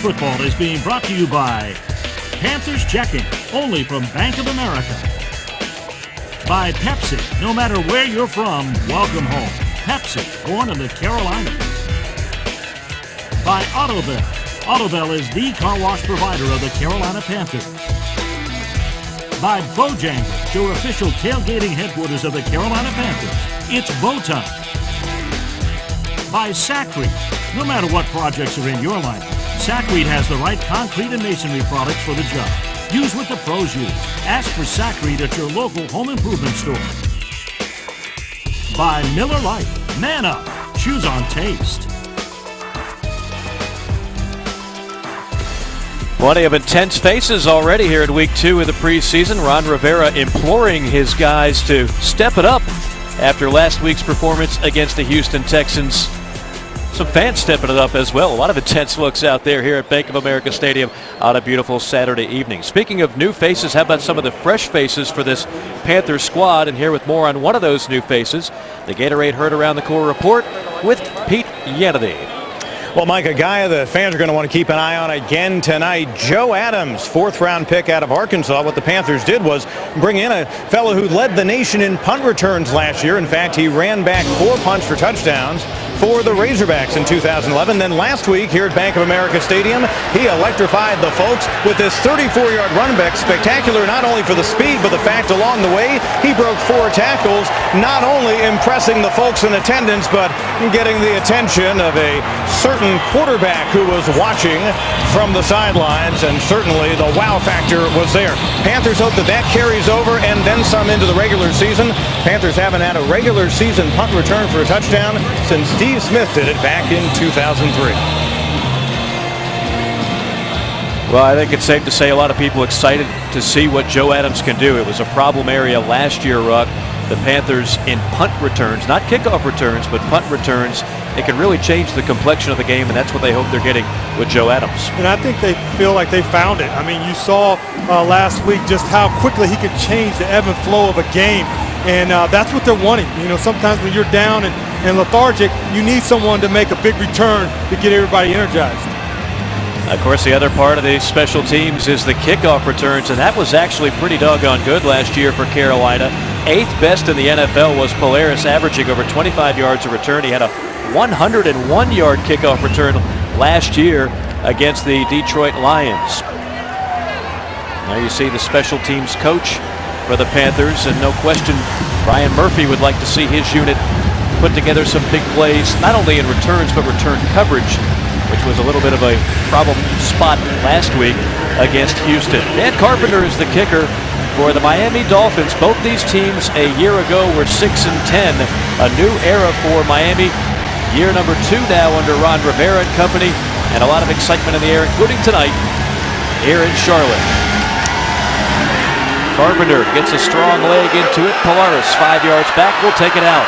football is being brought to you by Panthers Checking, only from Bank of America. By Pepsi, no matter where you're from, welcome home. Pepsi, born in the Carolinas. By Autoville. Autoville is the car wash provider of the Carolina Panthers. By Bojangles, your official tailgating headquarters of the Carolina Panthers. It's Bow Time. By Sacrete. No matter what projects are in your life, Sacrete has the right concrete and masonry products for the job. Use what the pros use. Ask for Sacrete at your local home improvement store. By Miller Lite. Man up. Choose on taste. Plenty of intense faces already here in week 2 of the preseason. Ron Rivera imploring his guys to step it up after last week's performance against the Houston Texans. Some fans stepping it up as well. A lot of intense looks out there here at Bank of America Stadium on a beautiful Saturday evening. Speaking of new faces, how about some of the fresh faces for this Panthers squad? And here with more on one of those new faces, the Gatorade Heard Around the Core report with Pete Yannity. Well, Mike, a guy the fans are going to want to keep an eye on again tonight, Joe Adams, 4th-round pick out of Arkansas. What the Panthers did was bring in a fellow who led the nation in punt returns last year. In fact, he ran back 4 punts for touchdowns for the Razorbacks in 2011. Then last week here at Bank of America Stadium, he electrified the folks with this 34-yard run back. Spectacular not only for the speed, but the fact along the way he broke 4 tackles, not only impressing the folks in attendance, but getting the attention of a certain quarterback who was watching from the sidelines, and certainly the wow factor was there. Panthers hope that that carries over and then some into the regular season. Panthers haven't had a regular season punt return for a touchdown since Steve Smith did it back in 2003. Well, I think it's safe to say a lot of people excited to see what Joe Adams can do. It was a problem area last year, Ruck. The Panthers in punt returns, not kickoff returns, but punt returns, it can really change the complexion of the game, and that's what they hope they're getting with Joe Adams. And I think they feel like they found it. I mean, you saw last week just how quickly he could change the ebb and flow of a game, and that's what they're wanting. You know, sometimes when you're down and lethargic, you need someone to make a big return to get everybody energized. Of course, the other part of the special teams is the kickoff returns, and that was actually pretty doggone good last year for Carolina. 8th best in the NFL was Polaris, averaging over 25 yards a return. He had a 101-yard kickoff return last year against the Detroit Lions. Now you see the special teams coach for the Panthers, and no question Brian Murphy would like to see his unit put together some big plays, not only in returns but return coverage, which was a little bit of a problem spot last week against Houston. Dan Carpenter is the kicker for the Miami Dolphins. Both these teams a year ago were 6-10. A new era for Miami. Year number 2 now under Ron Rivera and company, and a lot of excitement in the air, including tonight here in Charlotte. Carpenter gets a strong leg into it. Polaris 5 yards back, will take it out.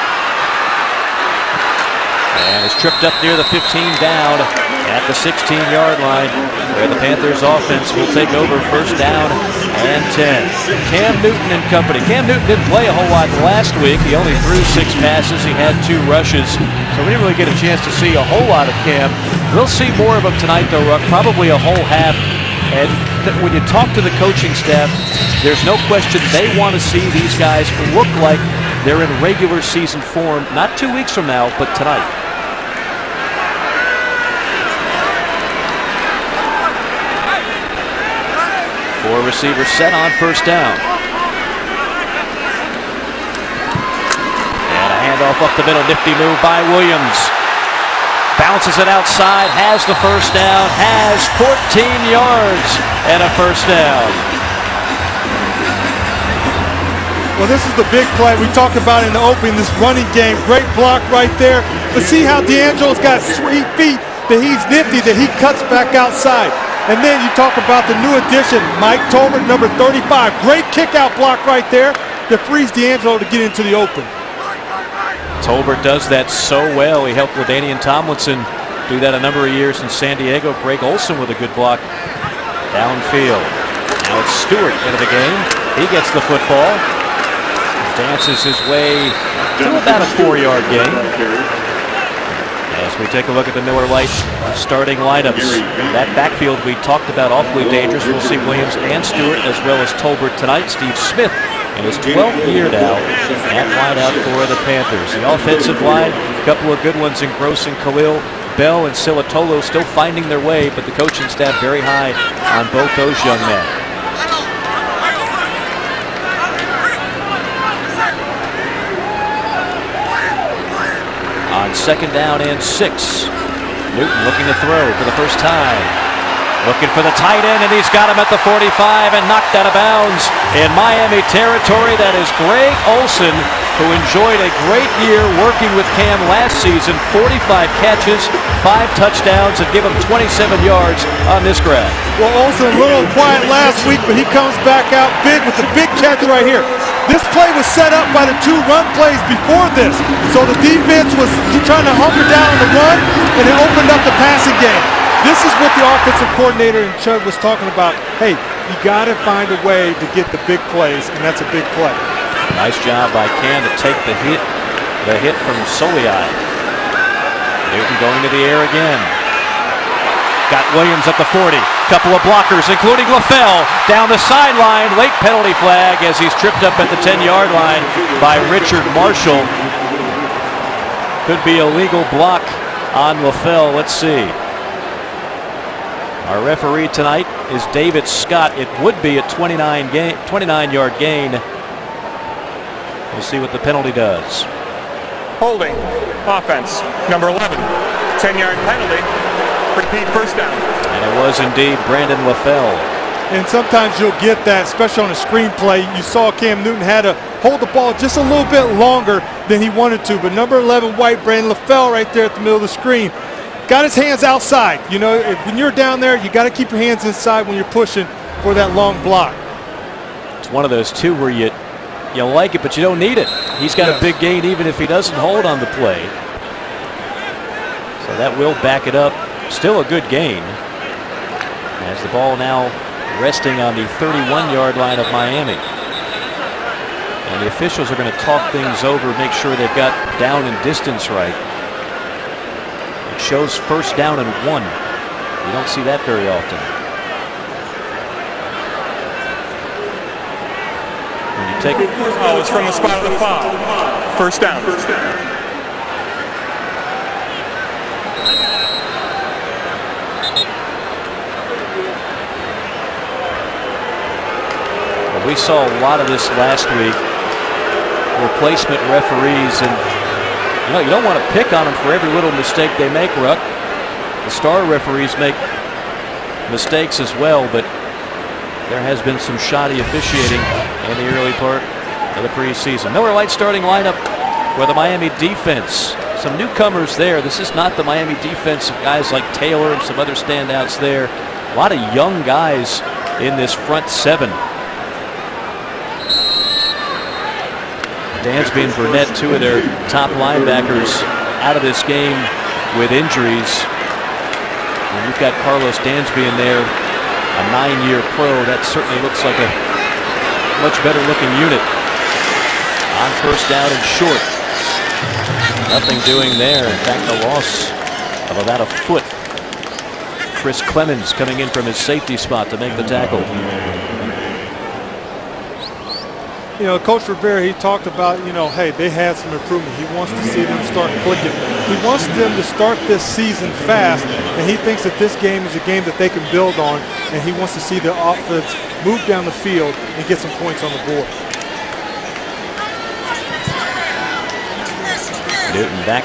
And is tripped up near the 15 down at the 16-yard line, where the Panthers offense will take over 1st down and 10. Cam Newton and company. Cam Newton didn't play a whole lot last week. He only threw 6 passes. He had 2 rushes. So we didn't really get a chance to see a whole lot of Cam. We'll see more of him tonight, though, Ruck. Probably a whole half. And when you talk to the coaching staff, there's no question they want to see these guys look like they're in regular season form, not 2 weeks from now, but tonight. 4 receivers set on 1st down. And a handoff up the middle, nifty move by Williams. Bounces it outside, has the 1st down, has 14 yards and a 1st down. Well, this is the big play we talked about in the opening, this running game. Great block right there. But see how D'Angelo's got sweet feet, that he's nifty, that he cuts back outside. And then you talk about the new addition, Mike Tolbert, number 35. Great kick-out block right there to freeze D'Angelo to get into the open. Tolbert does that so well. He helped LaDainian Tomlinson do that a number of years in San Diego. Greg Olsen with a good block downfield. Now it's Stewart into the game. He gets the football. Dances his way to about a 4-yard gain. As we take a look at the Miller Lite starting lineups. That backfield we talked about awfully dangerous. We'll see Williams and Stewart as well as Tolbert tonight. Steve Smith in his 12th year now at wideout for the Panthers. The offensive line, a couple of good ones in Gross and Khalil. Bell and Silatolo still finding their way, but the coaching staff very high on both those young men. On 2nd down and 6. Newton looking to throw for the first time. Looking for the tight end, and he's got him at the 45 and knocked out of bounds in Miami territory. That is Greg Olsen, who enjoyed a great year working with Cam last season. 45 catches, 5 touchdowns, and give him 27 yards on this grab. Well, Olsen a little quiet last week, but he comes back out big with the big catch right here. This play was set up by the 2 run plays before this. So the defense was trying to hunker down on the run, and it opened up the passing game. This is what the offensive coordinator and Chug was talking about. Hey, you got to find a way to get the big plays, and that's a big play. Nice job by Cam to take the hit from Soliai. Newton going to the air again. Got Williams at the 40. Couple of blockers, including LaFell, down the sideline. Late penalty flag as he's tripped up at the 10-yard line by Richard Marshall. Could be a legal block on LaFell. Let's see. Our referee tonight is David Scott. It would be a 29-yard gain. We'll see what the penalty does. Holding, offense, number 11, 10-yard penalty, repeat first down. And it was indeed Brandon LaFell. And sometimes you'll get that, especially on a screenplay. You saw Cam Newton had to hold the ball just a little bit longer than he wanted to. But number 11, white, Brandon LaFell right there at the middle of the screen. Got his hands outside. You know, when you're down there, you got to keep your hands inside when you're pushing for that long block. It's one of those, too, where you like it, but you don't need it. He's got a big gain even if he doesn't hold on the play. So that will back it up. Still a good gain. As the ball now resting on the 31-yard line of Miami. And the officials are going to talk things over, make sure they've got down and distance right. It shows first down and 1. You don't see that very often. When you take it's from the spot of the foul. First down. Well, we saw a lot of this last week. Replacement referees, and you don't want to pick on them for every little mistake they make, Ruck. The star referees make mistakes as well, but there has been some shoddy officiating in the early part of the preseason. Miller Lite starting lineup for the Miami defense. Some newcomers there. This is not the Miami defense of guys like Taylor and some other standouts there. A lot of young guys in this front 7. Dansby and Burnett, 2 of their top linebackers, out of this game with injuries. And you've got Carlos Dansby in there, a 9-year pro. That certainly looks like a much better looking unit. On first down and short. Nothing doing there. In fact, a loss of about a foot. Chris Clemens coming in from his safety spot to make the tackle. You know, Coach Rivera, he talked about, hey, they had some improvement. He wants to see them start clicking. He wants them to start this season fast, and he thinks that this game is a game that they can build on, and he wants to see the offense move down the field and get some points on the board. Newton back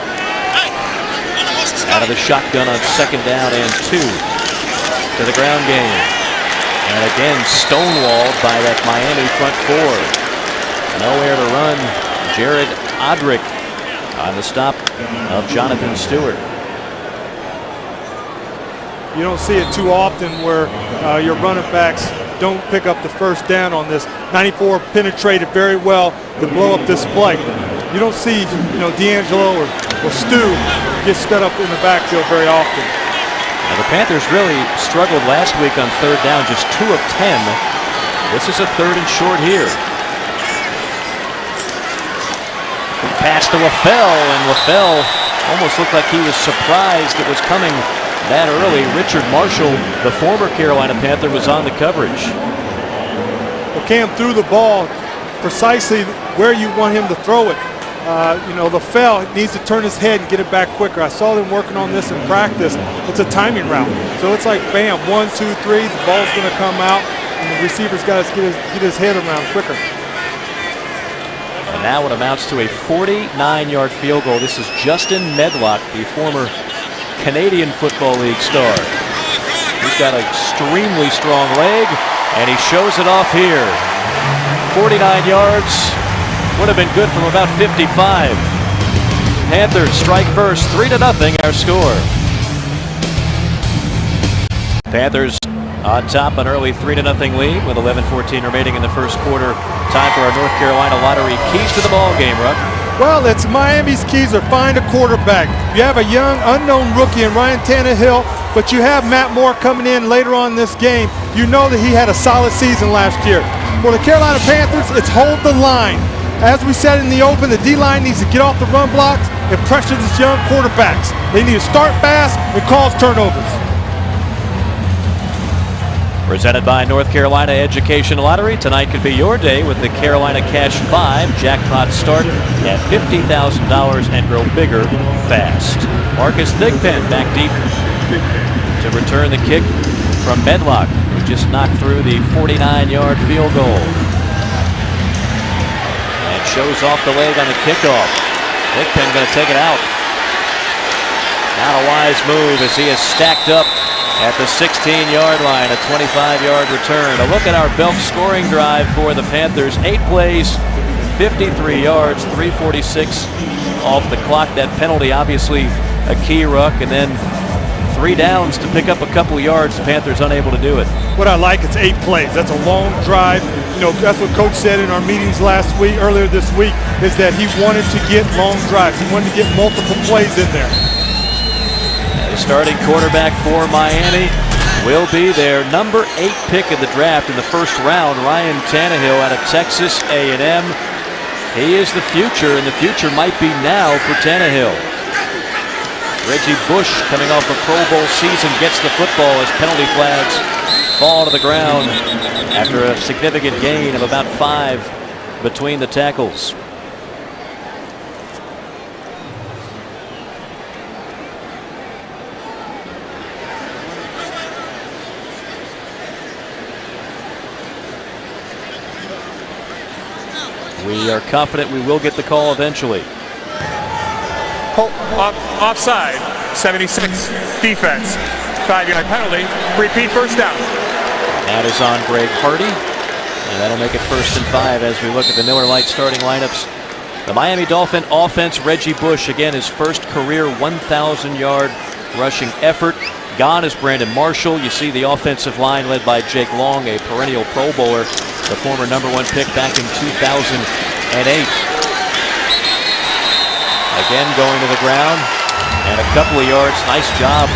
out of the shotgun on 2nd down and 2 to the ground game. And again, stonewalled by that Miami front 4. Nowhere to run. Jared Odrick on the stop of Jonathan Stewart. You don't see it too often where your running backs don't pick up the first down on this. 94 penetrated very well to blow up this play. You don't see, D'Angelo or Stu get set up in the backfield very often. Now the Panthers really struggled last week on 3rd down, just 2 of 10. This is a 3rd and short here. Pass to LaFell, and LaFell Almost looked like he was surprised it was coming that early. Richard Marshall, the former Carolina Panther, was on the coverage. Well, Cam threw the ball precisely where you want him to throw it. LaFell needs to turn his head and get it back quicker. I saw them working on this in practice. It's a timing route. So it's like, bam, 1, 2, 3, the ball's going to come out, and the receiver's got to get his head around quicker. And now it amounts to a 49-yard field goal. This is Justin Medlock, the former Canadian Football League star. He's got an extremely strong leg, and he shows it off here. 49 yards. Would have been good from about 55. Panthers strike first, 3-0 our score. Panthers on top, an early 3-0 lead with 11:14 remaining in the first quarter. Time for our North Carolina Lottery keys to the ball game, Ruck. Well, it's Miami's keys are find a quarterback. You have a young, unknown rookie in Ryan Tannehill, but you have Matt Moore coming in later on in this game. You know that he had a solid season last year. For the Carolina Panthers, it's hold the line. As we said in the open, the D-line needs to get off the run blocks and pressure these young quarterbacks. They need to start fast and cause turnovers. Presented by North Carolina Education Lottery. Tonight could be your day with the Carolina Cash 5. Jackpots start at $50,000 and grow bigger fast. Marcus Thigpen back deep to return the kick from Medlock, who just knocked through the 49-yard field goal. Shows off the leg on the kickoff. Thigpen going to take it out. Not a wise move as he is stacked up at the 16-yard line. A 25-yard return. A look at our belt scoring drive for the Panthers. 8 plays, 53 yards, 3:46 off the clock. That penalty obviously a key, Ruck, and then 3 downs to pick up a couple yards. The Panthers unable to do it. What I like, it's 8 plays. That's a long drive. That's what Coach said in our meetings earlier this week, is that he wanted to get long drives. He wanted to get multiple plays in there. The starting quarterback for Miami will be their number 8 pick in the draft in the first round, Ryan Tannehill out of Texas A&M. He is the future, and the future might be now for Tannehill. Reggie Bush, coming off a Pro Bowl season, gets the football as penalty flags fall to the ground after a significant gain of about 5 between the tackles. We are confident we will get the call eventually. Offside, 76, defense, 5-yard penalty, repeat first down. That is on Greg Hardy, and that'll make it 1st and 5 as we look at the Miller Lite starting lineups. The Miami Dolphin offense, Reggie Bush, again his first career 1,000-yard rushing effort. Gone is Brandon Marshall. You see the offensive line led by Jake Long, a perennial Pro Bowler, the former #1 pick back in 2008. Again going to the ground, and a couple of yards. Nice job.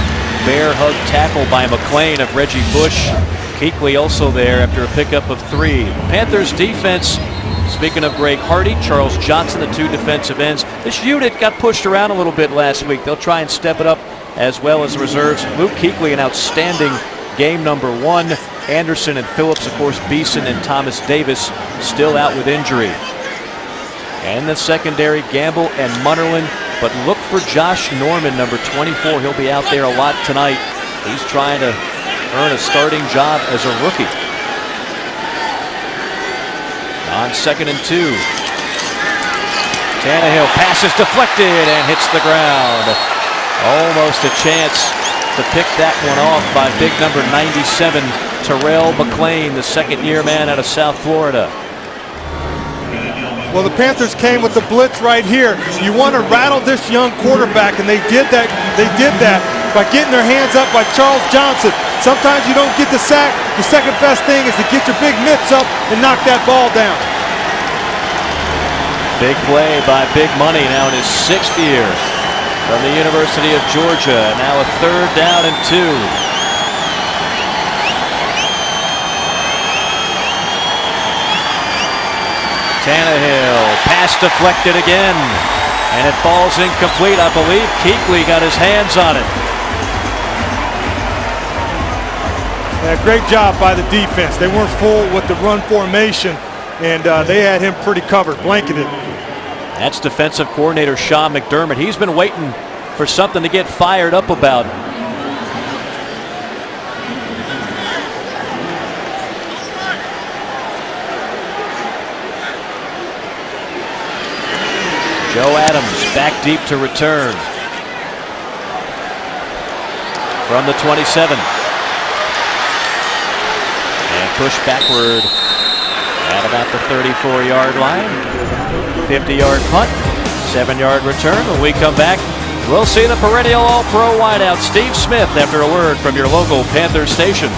Bear hug tackle by McClain of Reggie Bush. Kuechly also there after a pickup of 3. Panthers defense, speaking of Greg Hardy, Charles Johnson, the 2 defensive ends. This unit got pushed around a little bit last week. They'll try and step it up as well as reserves. Luke Kuechly, an outstanding game #1. Anderson and Phillips, of course, Beeson and Thomas Davis still out with injury. And the secondary, Gamble and Munnerlyn. But look for Josh Norman, number 24. He'll be out there a lot tonight. He's trying to earn a starting job as a rookie. On 2nd and 2. Tannehill passes deflected and hits the ground. Almost a chance to pick that one off by big number 97, Terrell McClain, the 2nd-year man out of South Florida. Well, the Panthers came with the blitz right here. You want to rattle this young quarterback, and they did that. They did that by getting their hands up by Charles Johnson. Sometimes you don't get the sack. The second best thing is to get your big mitts up and knock that ball down. Big play by Big Money, now in his 6th year from the University of Georgia. Now a 3rd down and 2. Tannehill, pass deflected again. And it falls incomplete. I believe Kuechly got his hands on it. Yeah, great job by the defense. They weren't full with the run formation, and they had him pretty covered, blanketed. That's defensive coordinator Sean McDermott. He's been waiting for something to get fired up about. Joe Adams back deep to return. From the 27. And push backward at about the 34-yard line. 50-yard punt, 7-yard return. When we come back, we'll see the perennial All-Pro wideout Steve Smith after a word from your local Panthers station.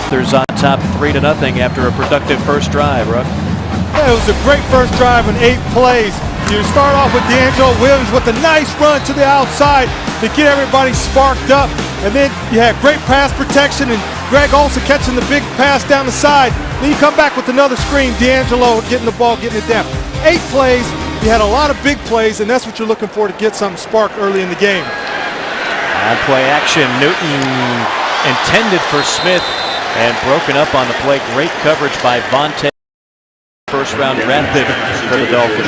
Panthers on top 3-0 after a productive first drive, Ruck. Yeah, it was a great first drive in 8 plays. You start off with D'Angelo Williams with a nice run to the outside to get everybody sparked up. And then you had great pass protection and Greg Olsen catching the big pass down the side. Then you come back with another screen, D'Angelo getting the ball, getting it down. 8 plays, you had a lot of big plays, and that's what you're looking for to get something sparked early in the game. On play action, Newton intended for Smith and broken up on the play. Great coverage by Vontae. First round draft pick for the Dolphins.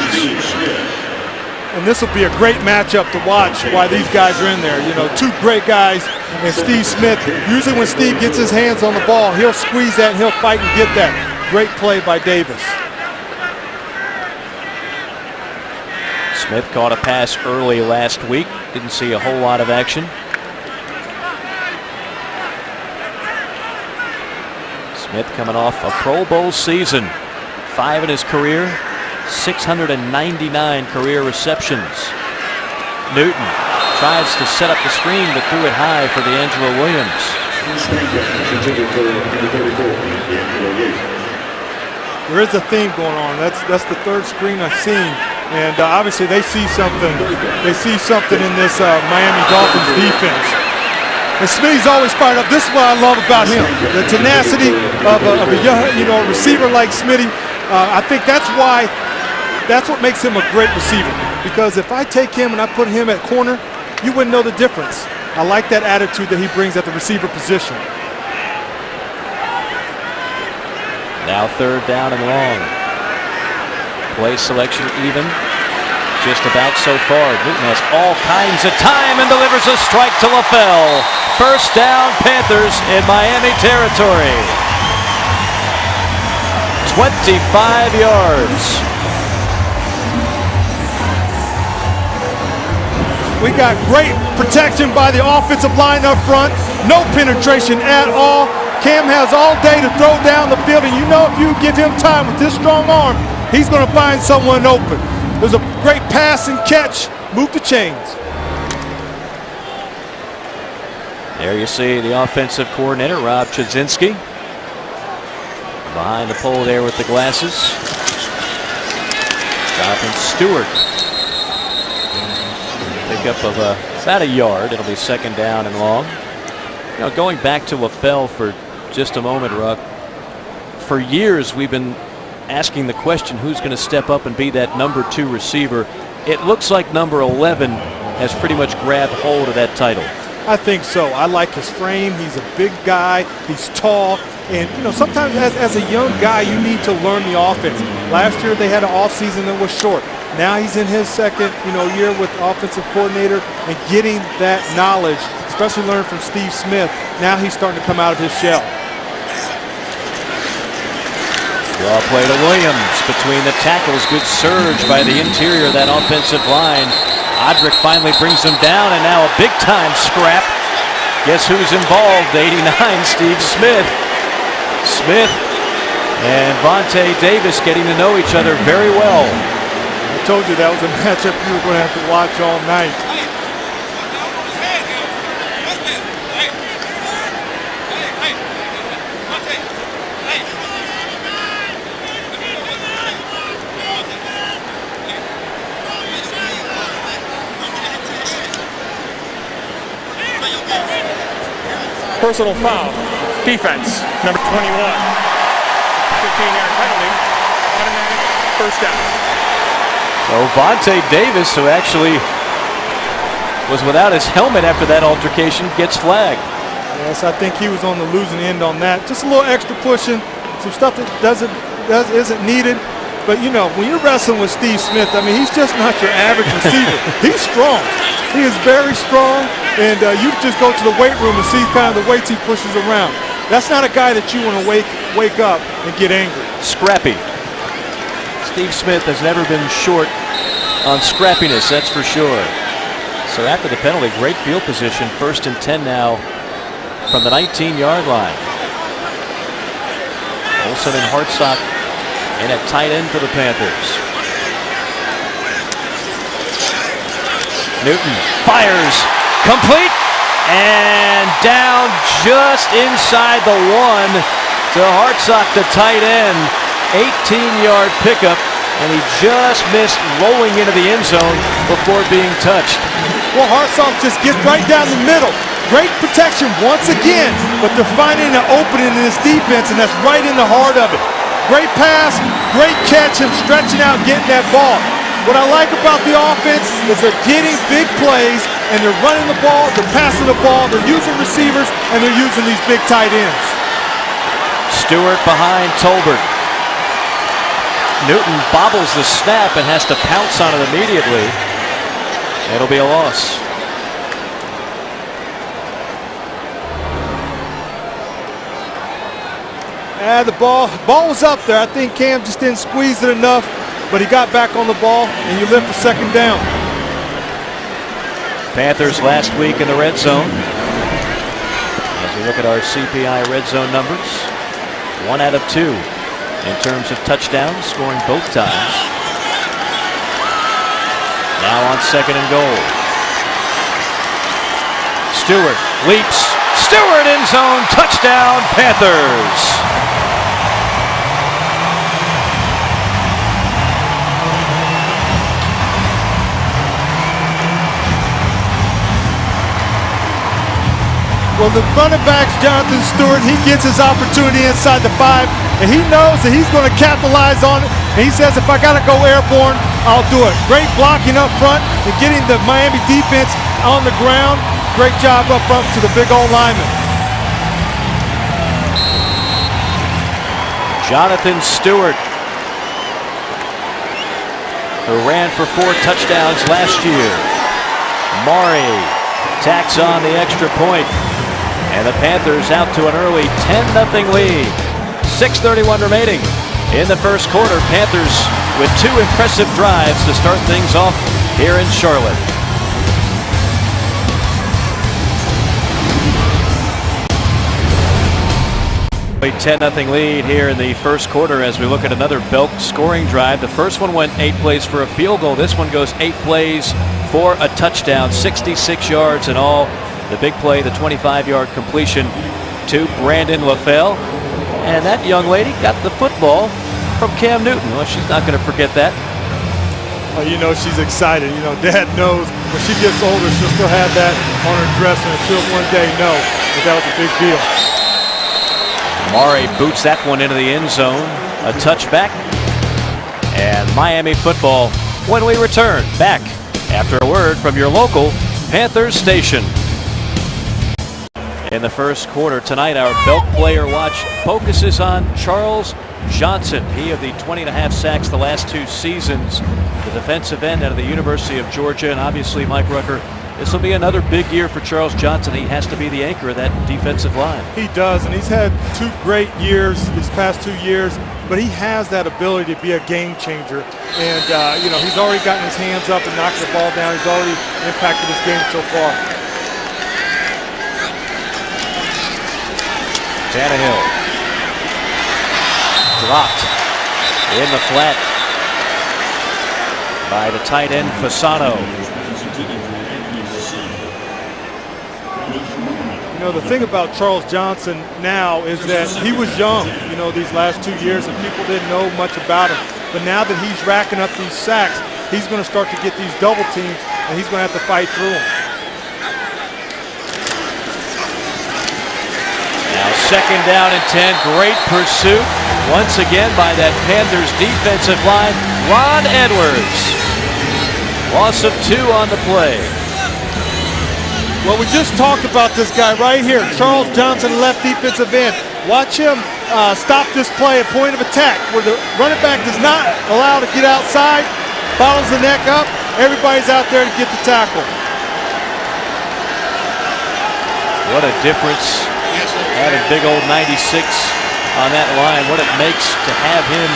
And this will be a great matchup to watch why these guys are in there. You know, 2 great guys and Steve Smith. Usually when Steve gets his hands on the ball, he'll squeeze that and he'll fight and get that. Great play by Davis. Smith caught a pass early last week. Didn't see a whole lot of action. Smith coming off a Pro Bowl season. 5 in his career, 699 career receptions. Newton tries to set up the screen, but threw it high for D'Angelo Williams. There is a theme going on. That's the 3rd screen I've seen, and obviously they see something. They see something in this Miami Dolphins defense. And Smitty's always fired up. This is what I love about him: the tenacity of a young, receiver like Smitty. I think that's what makes him a great receiver. Because if I take him and I put him at corner, you wouldn't know the difference. I like that attitude that he brings at the receiver position. Now 3rd down and long. Play selection even. Just about so far. Newton has all kinds of time and delivers a strike to LaFell. First down, Panthers in Miami territory. 25 yards. We got great protection by the offensive line up front. No penetration at all. Cam has all day to throw down the field, and you know if you give him time with this strong arm, he's going to find someone open. There's a great pass and catch. Move the chains. There you see the offensive coordinator, Rob Chudzinski. Behind the pole there with the glasses. Jonathan Stewart. Pickup of about a yard. It'll be 2nd down and long. Going back to LaFell for just a moment, Ruck. For years we've been asking the question, who's going to step up and be that number 2 receiver? It looks like number 11 has pretty much grabbed hold of that title. I think so. I like his frame. He's a big guy. He's tall. And, sometimes as a young guy, you need to learn the offense. Last year, they had an offseason that was short. Now he's in his 2nd, year with offensive coordinator and getting that knowledge, especially learned from Steve Smith. Now he's starting to come out of his shell. Well played to Williams between the tackles. Good surge by the interior of that offensive line. Odrick finally brings him down, and now a big-time scrap. Guess who's involved? 89, Steve Smith. Smith and Vontae Davis getting to know each other very well. I told you that was a matchup you were going to have to watch all night. Personal foul. Defense, number 21. 15-yard penalty. Automatic first down. Vontae Davis, who actually was without his helmet after that altercation, gets flagged. Yes, I think he was on the losing end on that. Just a little extra pushing, some stuff that isn't needed. But, you know, when you're wrestling with Steve Smith, I mean, he's just not your average receiver. He's strong. He is very strong, and you just go to the weight room and see kind of the weights he pushes around. That's not a guy that you want to wake up and get angry. Scrappy. Steve Smith has never been short on scrappiness, that's for sure. So after the penalty, great field position. 1st and 10 now from the 19-yard line. Olsen and Hartsock in at tight end for the Panthers. Newton fires, complete, and down just inside the 1 to Hartsock, the tight end. 18-yard pickup, and he just missed rolling into the end zone before being touched. Well, Hartsock just gets right down the middle. Great protection once again, but they're finding an opening in this defense, and that's right in the heart of it. Great pass, great catch, him stretching out, getting that ball. What I like about the offense is they're getting big plays, and they're running the ball, they're passing the ball, they're using receivers, and they're using these big tight ends. Stewart behind Tolbert. Newton bobbles the snap and has to pounce on it immediately. It'll be a loss. The ball was up there. I think Cam just didn't squeeze it enough, but he got back on the ball, and you lift for 2nd down. Panthers last week in the red zone. As we look at our CPI red zone numbers, 1 out of 2 in terms of touchdowns, scoring both times. Now on 2nd and goal. Stewart leaps. Stewart in zone. Touchdown, Panthers. Well, the running back's Jonathan Stewart. He gets his opportunity inside the 5, and he knows that he's going to capitalize on it. And he says, if I got to go airborne, I'll do it. Great blocking up front and getting the Miami defense on the ground. Great job up front to the big old lineman. Jonathan Stewart, who ran for 4 touchdowns last year. Mari tacks on the extra point. And the Panthers out to an early 10-0 lead. 6:31 remaining in the first quarter. Panthers with 2 impressive drives to start things off here in Charlotte. A 10-0 lead here in the first quarter as we look at another Belk scoring drive. The first one went 8 plays for a field goal. This one goes 8 plays for a touchdown, 66 yards in all. The big play, the 25-yard completion to Brandon LaFell. And that young lady got the football from Cam Newton. Well, she's not going to forget that. Well, you know she's excited. You know, Dad knows when she gets older, she'll still have that on her dress, and she'll one day know that was a big deal. Mari boots that one into the end zone. A touchback. And Miami football when we return back after a word from your local Panthers station. In the first quarter tonight, our Belk Player Watch focuses on Charles Johnson. He of the 20.5 sacks the last 2 seasons. The defensive end out of the University of Georgia. And obviously, Mike Rucker, this will be another big year for Charles Johnson. He has to be the anchor of that defensive line. He does, and he's had 2 great years these past 2 years. But he has that ability to be a game changer. And, you know, he's already gotten his hands up and knocked the ball down. He's already impacted this game so far. Tannehill dropped in the flat by the tight end Fasano. You know, the thing about Charles Johnson now is that he was young, you know, these last 2 years, and people didn't know much about him. But now that he's racking up these sacks, he's going to start to get these double teams, and he's going to have to fight through them. Now 2nd down and 10. Great pursuit once again by that Panthers defensive line. Ron Edwards Loss of 2 on the play. Well, we just talked about this guy right here, Charles Johnson, left defensive end. Watch him stop this play at point of attack where the running back does not allow to get outside, bottles the neck up, everybody's out there to get the tackle. What a difference having big old 96 on that line. What it makes to have him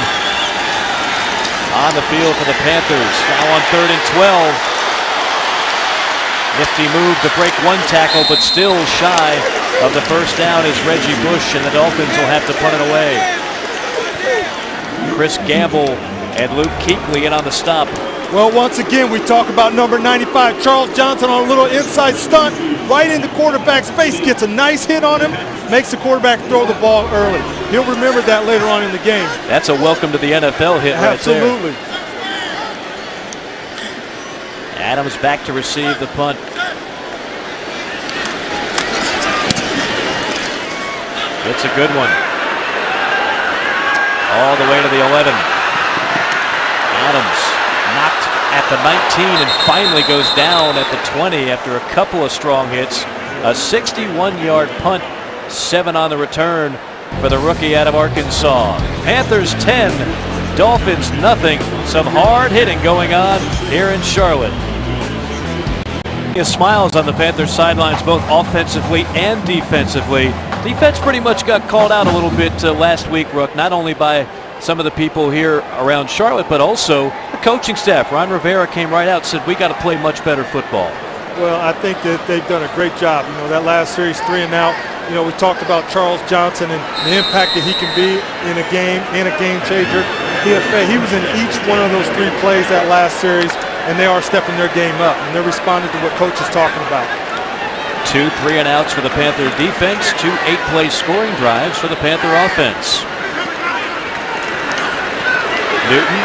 on the field for the Panthers. Now on 3rd and 12. Nifty move to break 1 tackle, but still shy of the first down is Reggie Bush, and the Dolphins will have to punt it away. Chris Gamble and Luke Kuechly in on the stop. Well, once again, we talk about number 95, Charles Johnson, on a little inside stunt, right in the quarterback's face, gets a nice hit on him, makes the quarterback throw the ball early. He'll remember that later on in the game. That's a welcome to the NFL hit right there. Absolutely. Adams back to receive the punt. It's a good one. All the way to the 11. Adams knocked at the 19 and finally goes down at the 20 after a couple of strong hits. A 61-yard punt, 7 on the return for the rookie out of Arkansas. Panthers 10, Dolphins nothing. Some hard hitting going on here in Charlotte. Smiles on the Panthers sidelines, both offensively and defensively. Defense pretty much got called out a little bit last week, Rook, not only by some of the people here around Charlotte, but also the coaching staff. Ron Rivera came right out and said, we got to play much better football. Well, I think that they've done a great job. You know, that last series, 3 and out. You know, we talked about Charles Johnson and the impact that he can be in a game changer. He was in each one of those 3 plays that last series, and they are stepping their game up, and they're responding to what Coach is talking about. 2 3-and-outs for the Panther defense, 2 8-play scoring drives for the Panther offense. Newton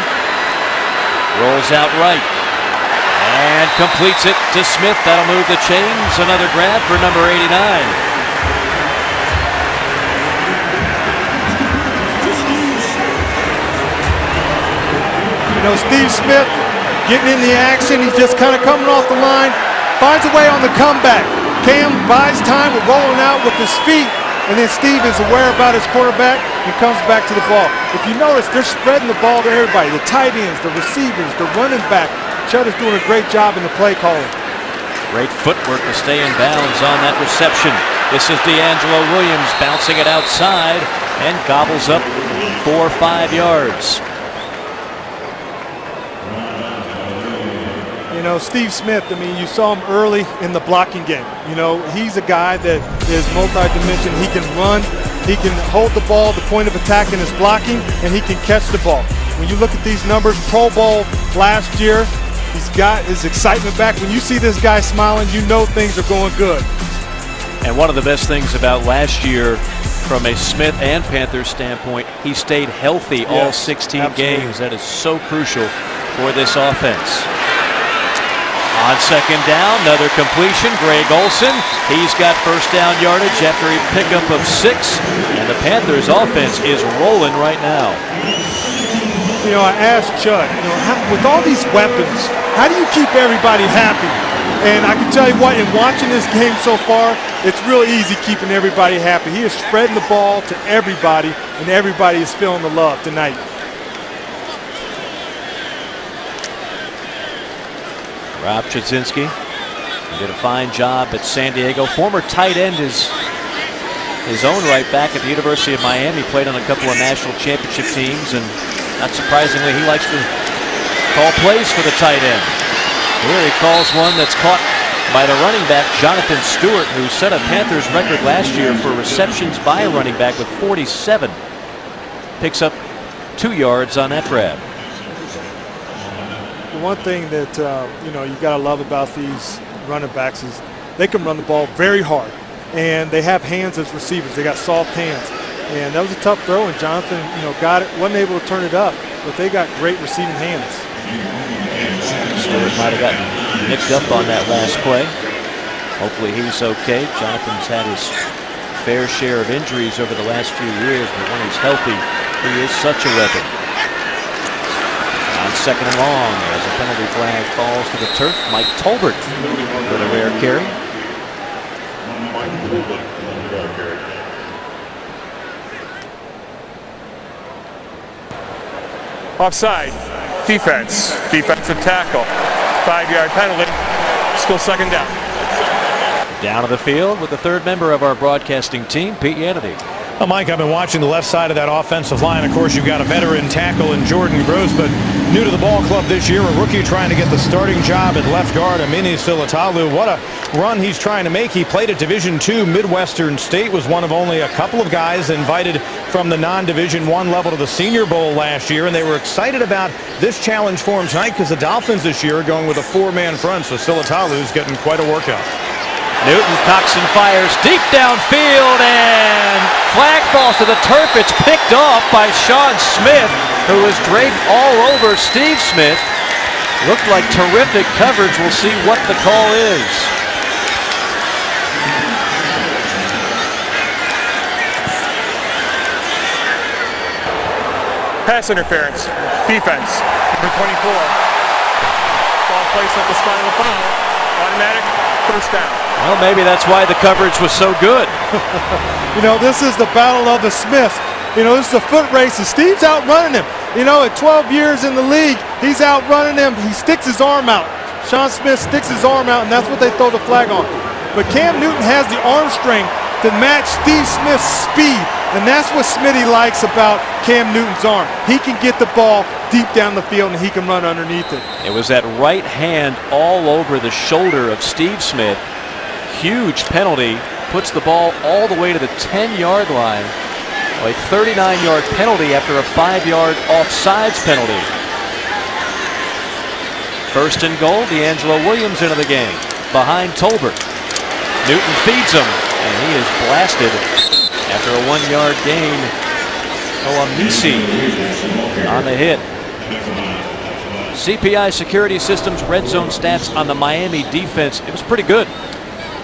rolls out right and completes it to Smith. That'll move the chains. Another grab for number 89. You know, Steve Smith getting in the action. He's just kind of coming off the line. Finds a way on the comeback. Cam buys time with rolling out with his feet. And then Steve is aware about his quarterback and comes back to the ball. If you notice, they're spreading the ball to everybody. The tight ends, the receivers, the running back. Chudder's doing a great job in the play calling. Great footwork to stay in bounds on that reception. This is D'Angelo Williams bouncing it outside and gobbles up 4 or 5 yards. You know, Steve Smith, I mean, you saw him early in the blocking game. You know, he's a guy that is multi-dimensional. He can run, he can hold the ball, the point of attack in his blocking, and he can catch the ball. When you look at these numbers, Pro Bowl last year, he's got his excitement back. When you see this guy smiling, you know things are going good. And one of the best things about last year from a Smith and Panthers standpoint, he stayed healthy all 16 games. That is so crucial for this offense. On second down, another completion, Greg Olsen. He's got first down yardage after a pickup of 6, and the Panthers offense is rolling right now. You know, I asked Chud, you know, with all these weapons, how do you keep everybody happy? And I can tell you what, in watching this game so far, it's really easy keeping everybody happy. He is spreading the ball to everybody, and everybody is feeling the love tonight. Rob Chudzinski did a fine job at San Diego. Former tight end is his own right back at the University of Miami. Played on a couple of national championship teams, and not surprisingly, he likes to call plays for the tight end. Here he calls one that's caught by the running back, Jonathan Stewart, who set a Panthers record last year for receptions by a running back with 47. Picks up 2 yards on that grab. The one thing that you know, you got to love about these running backs is they can run the ball very hard, and they have hands as receivers. They got soft hands, and that was a tough throw, and Jonathan, you know, got it, wasn't able to turn it up, but they got great receiving hands. Stewart might have gotten nicked up on that last play. Hopefully he's okay. Jonathan's had his fair share of injuries over the last few years, but when he's healthy, he is such a weapon. On second and long as a penalty flag falls to the turf. Mike Tolbert with a rare carry. Offside. Defensive tackle. 5-yard penalty. Still second down. Down to the field with the third member of our broadcasting team, Pete Yannity. Well, Mike, I've been watching the left side of that offensive line. Of course, you've got a veteran tackle in Jordan Gross, but new to the ball club this year, a rookie trying to get the starting job at left guard, Amini Silatalu. What a run he's trying to make. He played at Division II Midwestern State, was one of only a couple of guys invited from the non-Division I level to the Senior Bowl last year, and they were excited about this challenge for him tonight because the Dolphins this year are going with a 4-man front, so Silatalu's getting quite a workout. Newton cocks and fires deep downfield, and flag falls to the turf. It's picked off by Sean Smith, who was draped all over Steve Smith. Looked like terrific coverage. We'll see what the call is. Pass interference. Defense. Number 24. Ball placed at the spot of the foul. Automatic first down. Well, maybe that's why the coverage was so good. You know, this is the battle of the Smiths. You know, this is a foot race, and Steve's outrunning him. You know, at 12 years in the league, he's outrunning him. He sticks his arm out. Sean Smith sticks his arm out, and that's what they throw the flag on. But Cam Newton has the arm strength to match Steve Smith's speed, and that's what Smitty likes about Cam Newton's arm. He can get the ball deep down the field, and he can run underneath it. It was that right hand all over the shoulder of Steve Smith. Huge penalty, puts the ball all the way to the 10-yard line. A 39-yard penalty after a 5-yard offsides penalty. First and goal, D'Angelo Williams into the game, behind Tolbert. Newton feeds him, and he is blasted after a 1-yard gain. Olamisi on the hit. CPI Security Systems red zone stats on the Miami defense. It was pretty good.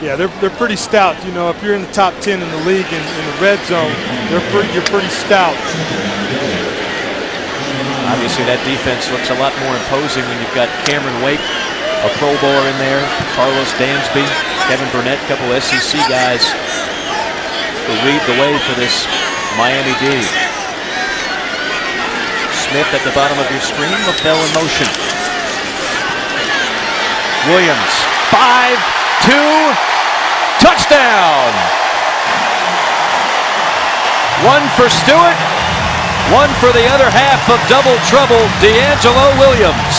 Yeah, they're pretty stout. You know, if you're in the top 10 in the league in the red zone, you're pretty stout. Obviously, that defense looks a lot more imposing when you've got Cameron Wake, a Pro Bowler in there, Carlos Dansby, Kevin Burnett, a couple SEC guys who lead the way for this Miami D. Smith at the bottom of your screen, LaFell in motion. Williams, 5-2. Touchdown! One for Stewart, one for the other half of double trouble, D'Angelo Williams.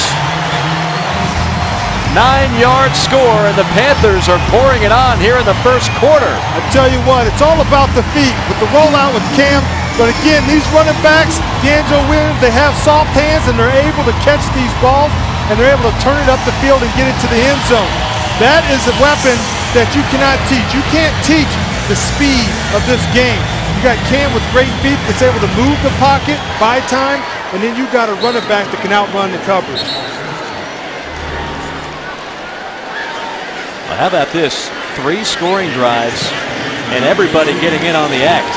9-yard score, and the Panthers are pouring it on here in the first quarter. I tell you what, it's all about the feet with the rollout with Cam. But again, these running backs, D'Angelo Williams, they have soft hands and they're able to catch these balls and they're able to turn it up the field and get it to the end zone. That is a weapon that you cannot teach. You can't teach the speed of this game. You got Cam with great feet that's able to move the pocket, buy time, and then you got a running back that can outrun the coverage. Well, how about this? 3 scoring drives and everybody getting in on the act.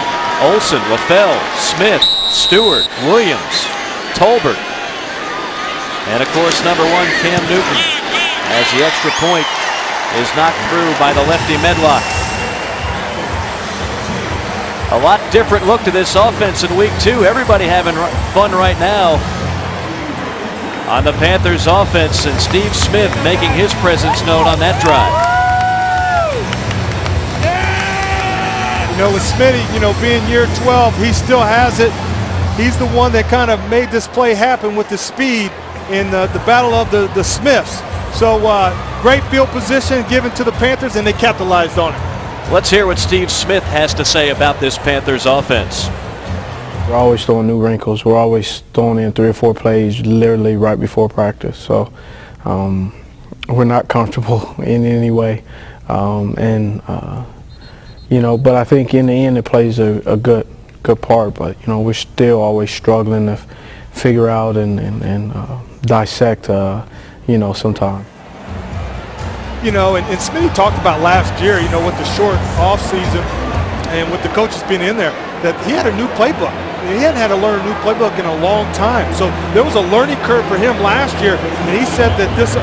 Olsen, LaFell, Smith, Stewart, Williams, Tolbert, and of course number 1 Cam Newton as the extra point is knocked through by the lefty Medlock. A lot different look to this offense in week 2. Everybody having fun right now on the Panthers offense, and Steve Smith making his presence known on that drive. You know, with Smitty, you know, being year 12, he still has it. He's the one that kind of made this play happen with the speed in the battle of the Smiths. So great field position given to the Panthers, and they capitalized on it. Let's hear what Steve Smith has to say about this Panthers offense. We're always throwing new wrinkles. We're always throwing in 3 or 4 plays literally right before practice. So we're not comfortable in any way. You know, but I think in the end it plays a good part. But, you know, we're still always struggling to figure out and dissect, you know, sometimes. You know, and Smitty talked about last year, you know, with the short off season and with the coaches being in there, that he had a new playbook. He hadn't had to learn a new playbook in a long time. So there was a learning curve for him last year, and he said that this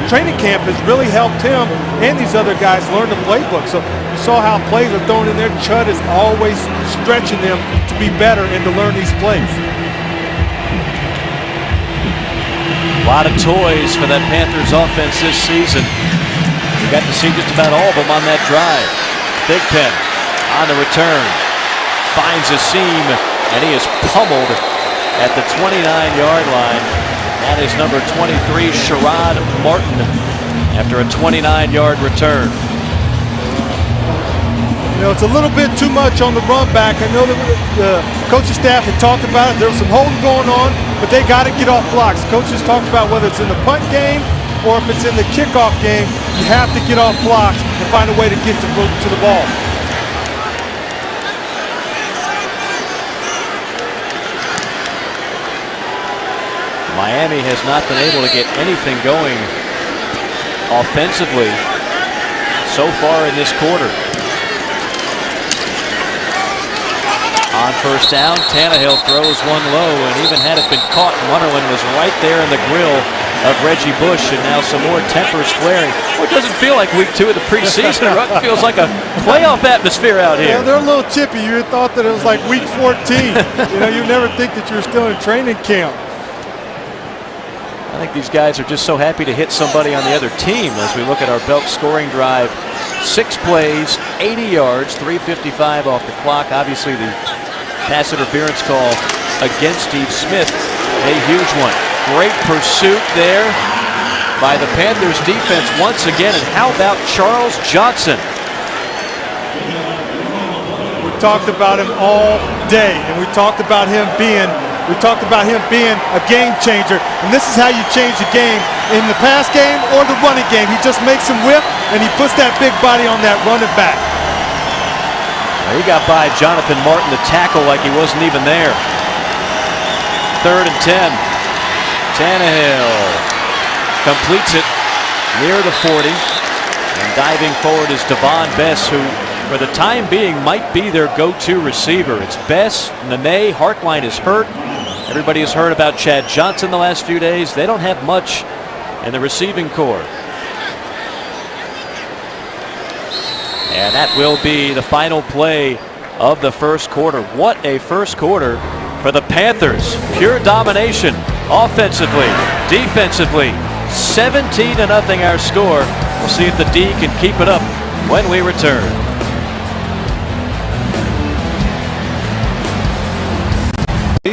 training camp has really helped him and these other guys learn the playbook. So you saw how plays are thrown in there. Chud is always stretching them to be better and to learn these plays. A lot of toys for that Panthers offense this season. We got to see just about all of them on that drive. Big Pen on the return. Finds a seam, and he is pummeled at the 29-yard line. That is number 23, Sherrod Martin, after a 29-yard return. You know, it's a little bit too much on the run back. I know that the coaching staff had talked about it. There was some holding going on, but they got to get off blocks. Coaches talked about whether it's in the punt game or if it's in the kickoff game, you have to get off blocks and find a way to get to the ball. Miami has not been able to get anything going offensively so far in this quarter. On first down, Tannehill throws one low, and even had it been caught, Wonderland was right there in the grill of Reggie Bush, and now some more tempers flaring. Well, it doesn't feel like week 2 of the preseason. It feels like a playoff atmosphere out here. Yeah, they're a little chippy. You thought that it was like week 14. You know, you never think that you're still in training camp. I think these guys are just so happy to hit somebody on the other team as we look at our belt scoring drive. 6 plays, 80 yards, 3:55 off the clock. Obviously, the pass interference call against Steve Smith, a huge one. Great pursuit there by the Panthers defense once again. And how about Charles Johnson? We talked about him all day, and we talked about him being a game changer. And this is how you change the game in the pass game or the running game. He just makes him whip, and he puts that big body on that running back. He got by Jonathan Martin, the tackle, like he wasn't even there. 3rd and 10. Tannehill completes it near the 40. And diving forward is Devon Bess, who for the time being might be their go-to receiver. It's Bess, Nene, Hartline is hurt. Everybody has heard about Chad Johnson the last few days. They don't have much in the receiving corps. And that will be the final play of the first quarter. What a first quarter for the Panthers. Pure domination offensively, defensively. 17-0 our score. We'll see if the D can keep it up when we return.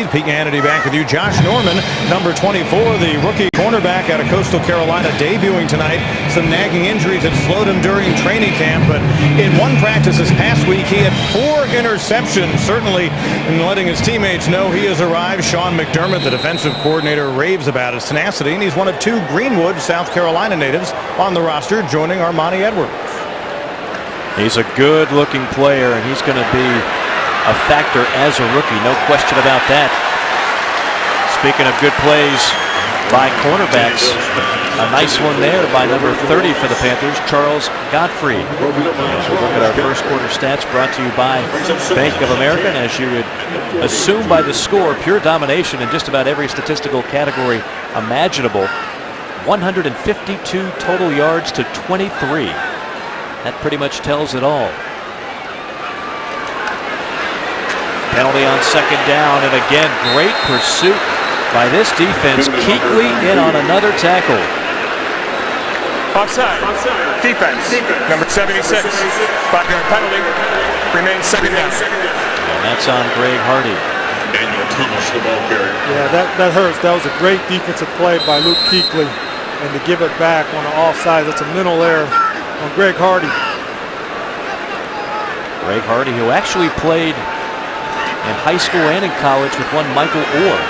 Pete Hannity back with you. Josh Norman, number 24, the rookie cornerback out of Coastal Carolina, debuting tonight. Some nagging injuries that slowed him during training camp, but in one practice this past week, he had 4 interceptions, certainly in letting his teammates know he has arrived. Sean McDermott, the defensive coordinator, raves about his tenacity, and he's one of 2 Greenwood, South Carolina natives on the roster, joining Armani Edwards. He's a good-looking player, and he's going to be a factor as a rookie, no question about that. Speaking of good plays by cornerbacks, a nice one there by number 30 for the Panthers, Charles Godfrey. As we look at our first quarter stats, brought to you by Bank of America, and as you would assume by the score, pure domination in just about every statistical category imaginable. 152 total yards to 23. That pretty much tells it all. Penalty on second down, and again, great pursuit by this defense. Kuechly in on another tackle. Offside. Defense. Number 76. 5-yard penalty. Remains second down. And that's on Greg Hardy. Daniel Thomas, the ball carrier. Yeah, that hurts. That was a great defensive play by Luke Kuechly. And to give it back on the offside, that's a mental error on Greg Hardy. Greg Hardy, who actually played in high school and in college with one Michael Orr.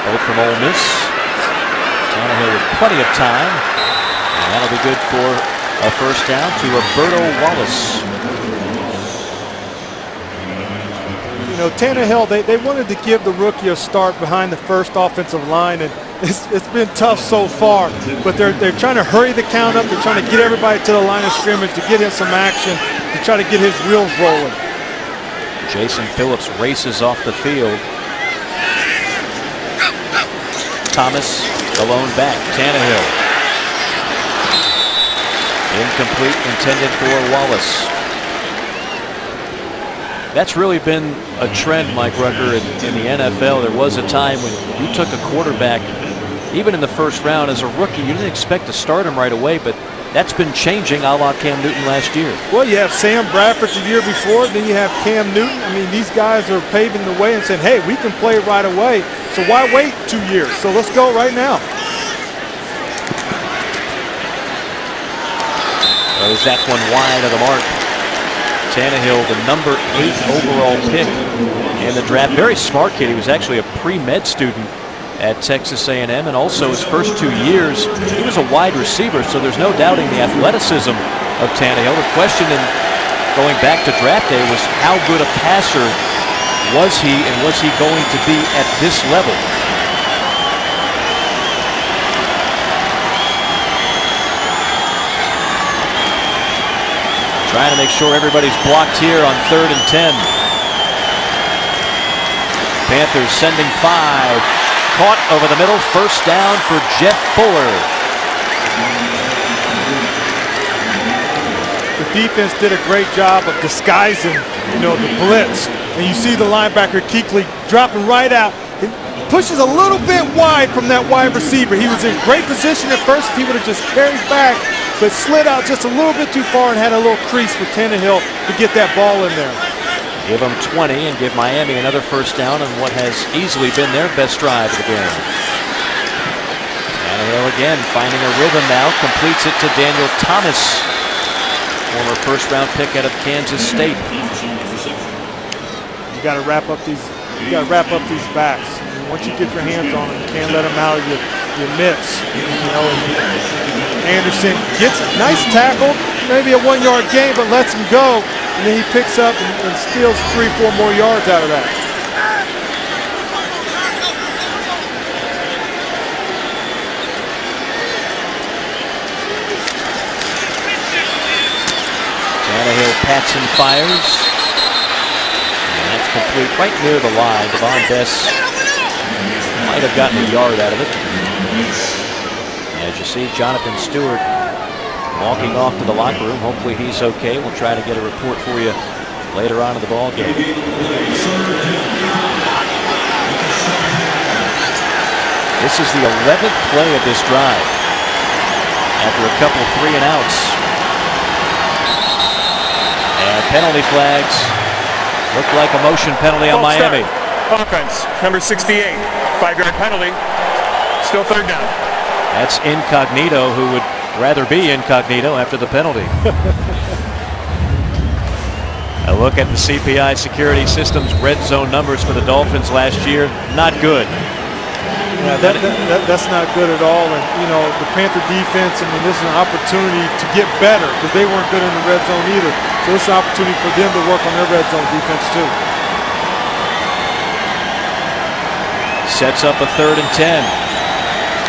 Both from Ole Miss. Tannehill with plenty of time. And that'll be good for a first down to Roberto Wallace. You know, Tannehill, they wanted to give the rookie a start behind the first offensive line, and it's been tough so far. But they're trying to hurry the count up. They're trying to get everybody to the line of scrimmage to get him some action, to try to get his wheels rolling. Jason Phillips races off the field. Thomas, the lone back. Tannehill. Incomplete, intended for Wallace. That's really been a trend, Mike Rucker, in the NFL. There was a time when you took a quarterback, even in the first round as a rookie, you didn't expect to start him right away, but that's been changing a la Cam Newton last year. Well, you have Sam Bradford the year before, then you have Cam Newton. I mean, these guys are paving the way and saying, hey, we can play right away, so why wait 2 years? So let's go right now. Throws that one wide of the mark. Tannehill, the number 8 overall pick in the draft. Very smart kid. He was actually a pre-med student at Texas A&M, and also his first 2 years, he was a wide receiver, so there's no doubting the athleticism of Tannehill. The question in going back to draft day was how good a passer was he, and was he going to be at this level? Trying to make sure everybody's blocked here on 3rd and 10. Panthers sending 5. Caught over the middle. First down for Jeff Fuller. The defense did a great job of disguising, the blitz. And you see the linebacker Kuechly dropping right out. It pushes a little bit wide from that wide receiver. He was in great position at first. He would have just carried back, but slid out just a little bit too far and had a little crease for Tannehill to get that ball in there. Give them 20 and give Miami another first down on what has easily been their best drive of the game. Tannehill again finding a rhythm now, completes it to Daniel Thomas, former first-round pick out of Kansas State. You got to wrap up these. You got to wrap up these backs. I mean, once you get your hands on them, you can't let them out of your mitts. Anderson gets a nice tackle, maybe a 1-yard gain, but lets him go. And then he picks up and steals 3-4 more yards out of that. Tannehill pats and fires. And that's complete right near the line. Devon Bess might have gotten a yard out of it. As you see, Jonathan Stewart walking off to the locker room. Hopefully he's okay. We'll try to get a report for you later on in the ball game. This is the 11th play of this drive after a couple 3 and outs. And penalty flags look like a motion penalty on Miami. Offense, number 68, 5-yard penalty, still 3rd down. That's Incognito, who would rather be incognito after the penalty. A look at the CPI Security Systems red zone numbers for the Dolphins last year. Not good. Yeah, that's not good at all. And, the Panther defense, I mean, this is an opportunity to get better because they weren't good in the red zone either. So it's an opportunity for them to work on their red zone defense too. Sets up a 3rd and 10.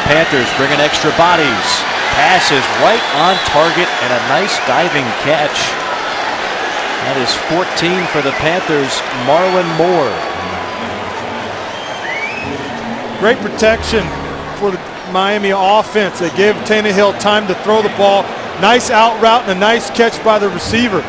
Panthers bringing extra bodies. Pass is right on target and a nice diving catch. That is 14 for the Panthers. Marlon Moore. Great protection for the Miami offense. They gave Tannehill time to throw the ball. Nice out route and a nice catch by the receiver.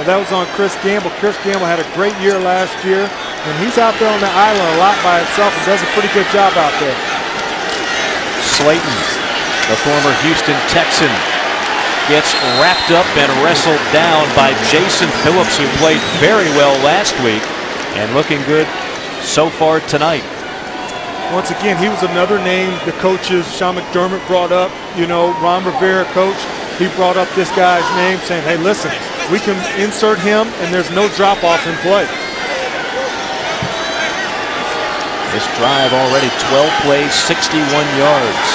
That was on Chris Gamble. Chris Gamble had a great year last year, and he's out there on the island a lot by himself and does a pretty good job out there. Slayton, the former Houston Texan, gets wrapped up and wrestled down by Jason Phillips, who played very well last week and looking good so far tonight. Once again, he was another name the coaches, Sean McDermott, brought up. Ron Rivera, coach, he brought up this guy's name saying, hey, listen, we can insert him and there's no drop-off in play. This drive already 12 plays, 61 yards.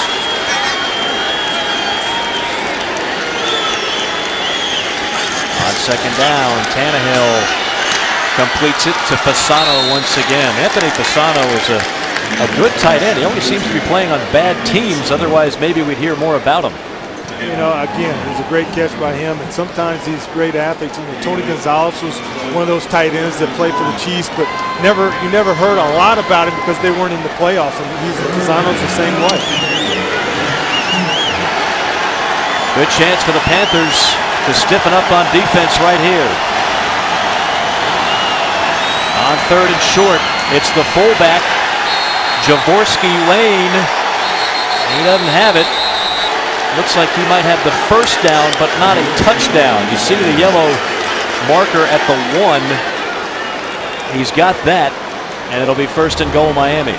On 2nd down, Tannehill completes it to Fasano once again. Anthony Fasano is a good tight end. He only seems to be playing on bad teams. Otherwise, maybe we'd hear more about him. You know, again, it was a great catch by him, and sometimes these great athletes, you know, Tony Gonzalez was one of those tight ends that played for the Chiefs, but you never heard a lot about him because they weren't in the playoffs, and Tizano's the same way. Good chance for the Panthers to stiffen up on defense right here. On 3rd and short, it's the fullback, Javorsky Lane. He doesn't have it. Looks like he might have the first down, but not a touchdown. You see the yellow marker at the 1. He's got that, and it'll be 1st and goal, Miami.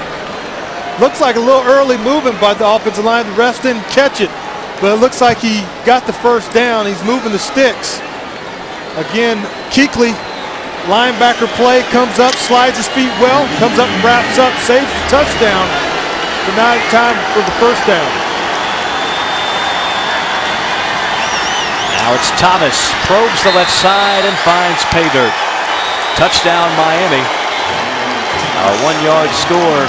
Looks like a little early movement by the offensive line. The refs didn't catch it, but it looks like he got the first down. He's moving the sticks. Again, Kuechly, linebacker play, comes up, slides his feet well, comes up and wraps up, saves the touchdown, but now it's time for the first down. Now it's Thomas, probes the left side and finds pay dirt. Touchdown Miami. A 1-yard score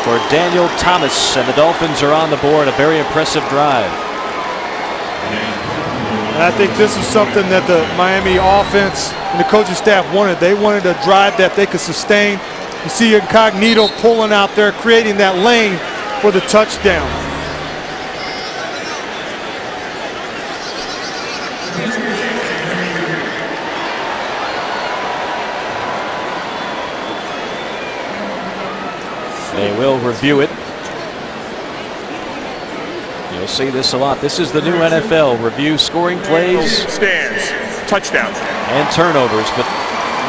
for Daniel Thomas, and the Dolphins are on the board. A very impressive drive. And I think this is something that the Miami offense and the coaching staff wanted. They wanted a drive that they could sustain. You see Incognito pulling out there, creating that lane for the touchdown. They will review it. You'll see this a lot. This is the new NFL. Review scoring plays. Stands. Touchdown. And turnovers, but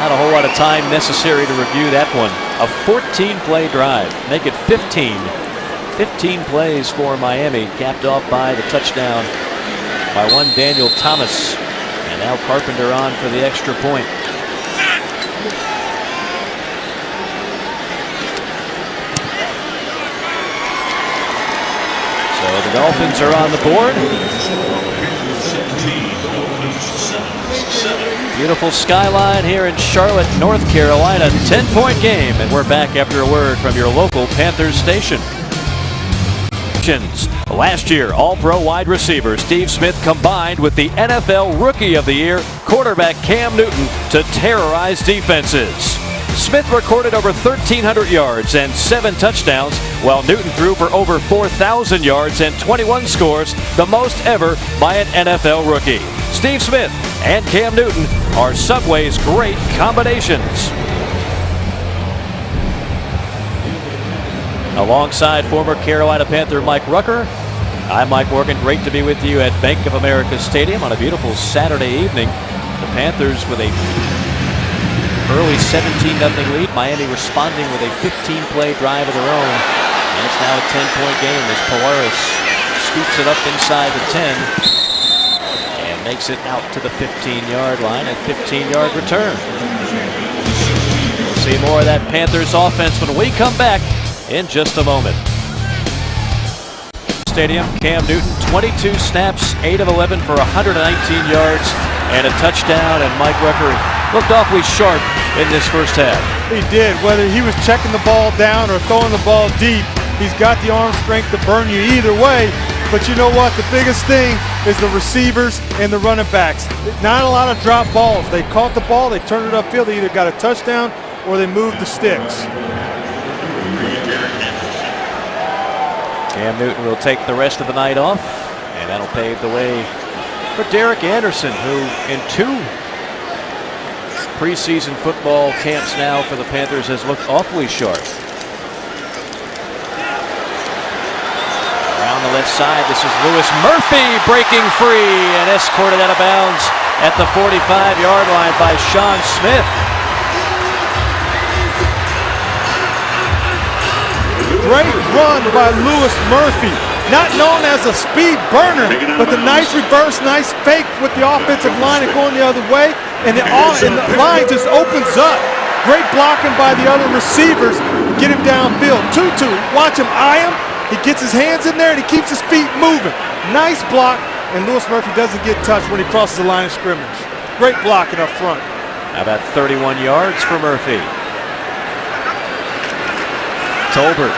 not a whole lot of time necessary to review that one. A 14-play drive. Make it 15. 15 plays for Miami, capped off by the touchdown by one Daniel Thomas. And now Carpenter on for the extra point. So the Dolphins are on the board. Beautiful skyline here in Charlotte, North Carolina. 10-point game, and we're back after a word from your local Panthers station. Last year, All-Pro wide receiver Steve Smith combined with the NFL Rookie of the Year quarterback Cam Newton to terrorize defenses. Smith recorded over 1,300 yards and 7 touchdowns, while Newton threw for over 4,000 yards and 21 scores, the most ever by an NFL rookie. Steve Smith and Cam Newton are Subway's great combinations. Alongside former Carolina Panther Mike Rucker, I'm Mike Morgan. Great to be with you at Bank of America Stadium on a beautiful Saturday evening. The Panthers with a early 17-0 lead. Miami responding with a 15-play drive of their own. And it's now a 10-point game as Polaris scoops it up inside the 10 and makes it out to the 15-yard line. A 15-yard return. We'll see more of that Panthers offense when we come back in just a moment. Stadium, Cam Newton, 22 snaps, 8 of 11 for 119 yards and a touchdown, and Mike Rucker looked awfully sharp in this first half. He did. Whether he was checking the ball down or throwing the ball deep, he's got the arm strength to burn you either way. But you know what? The biggest thing is the receivers and the running backs. Not a lot of drop balls. They caught the ball, they turned it upfield, they either got a touchdown or they moved the sticks. Cam Newton will take the rest of the night off, and that'll pave the way for Derek Anderson, who in 2 preseason football camps now for the Panthers has looked awfully sharp. Around the left side, this is Louis Murphy breaking free and escorted out of bounds at the 45-yard line by Sean Smith. Great run by Louis Murphy. Not known as a speed burner, but the nice reverse, nice fake with the offensive line and going the other way. And the line just opens up. Great blocking by the other receivers. Get him downfield. Tutu, watch him eye him. He gets his hands in there and he keeps his feet moving. Nice block, and Louis Murphy doesn't get touched when he crosses the line of scrimmage. Great blocking up front. How about 31 yards for Murphy? Tolbert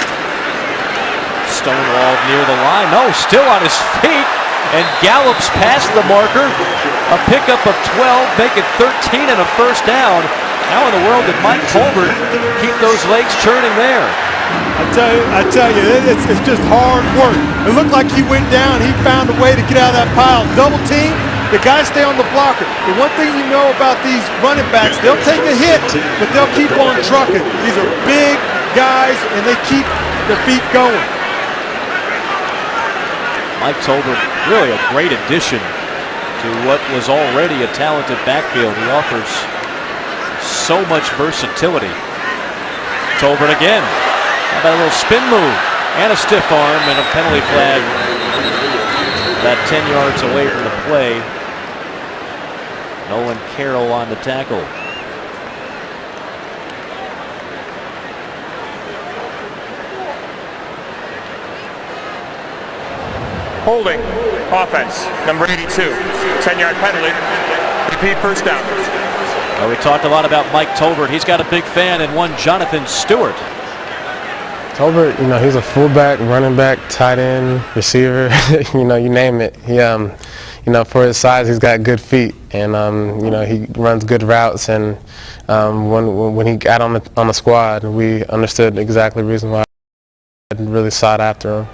Stonewalled near the line. No, still on his feet and gallops past the marker. A pickup of 12, make it 13 and a first down. How in the world did Mike Tolbert keep those legs churning there? I tell you, it's just hard work. It looked like he went down. He found a way to get out of that pile. Double team, the guys stay on the blocker. The one thing you know about these running backs, they'll take a hit, but they'll keep on trucking. These are big guys, and they keep their feet going. Mike Tolbert, really a great addition to what was already a talented backfield. He offers so much versatility. Tolbert again. How about a little spin move and a stiff arm and a penalty flag about 10 yards away from the play. Nolan Carroll on the tackle. Holding, offense, number 82, 10-yard penalty, repeat first down. Well, we talked a lot about Mike Tolbert. He's got a big fan and one Jonathan Stewart. Tolbert, he's a fullback, running back, tight end, receiver, you name it. He, for his size, he's got good feet, and he runs good routes. And when he got on the squad, we understood exactly the reason why I really sought after him.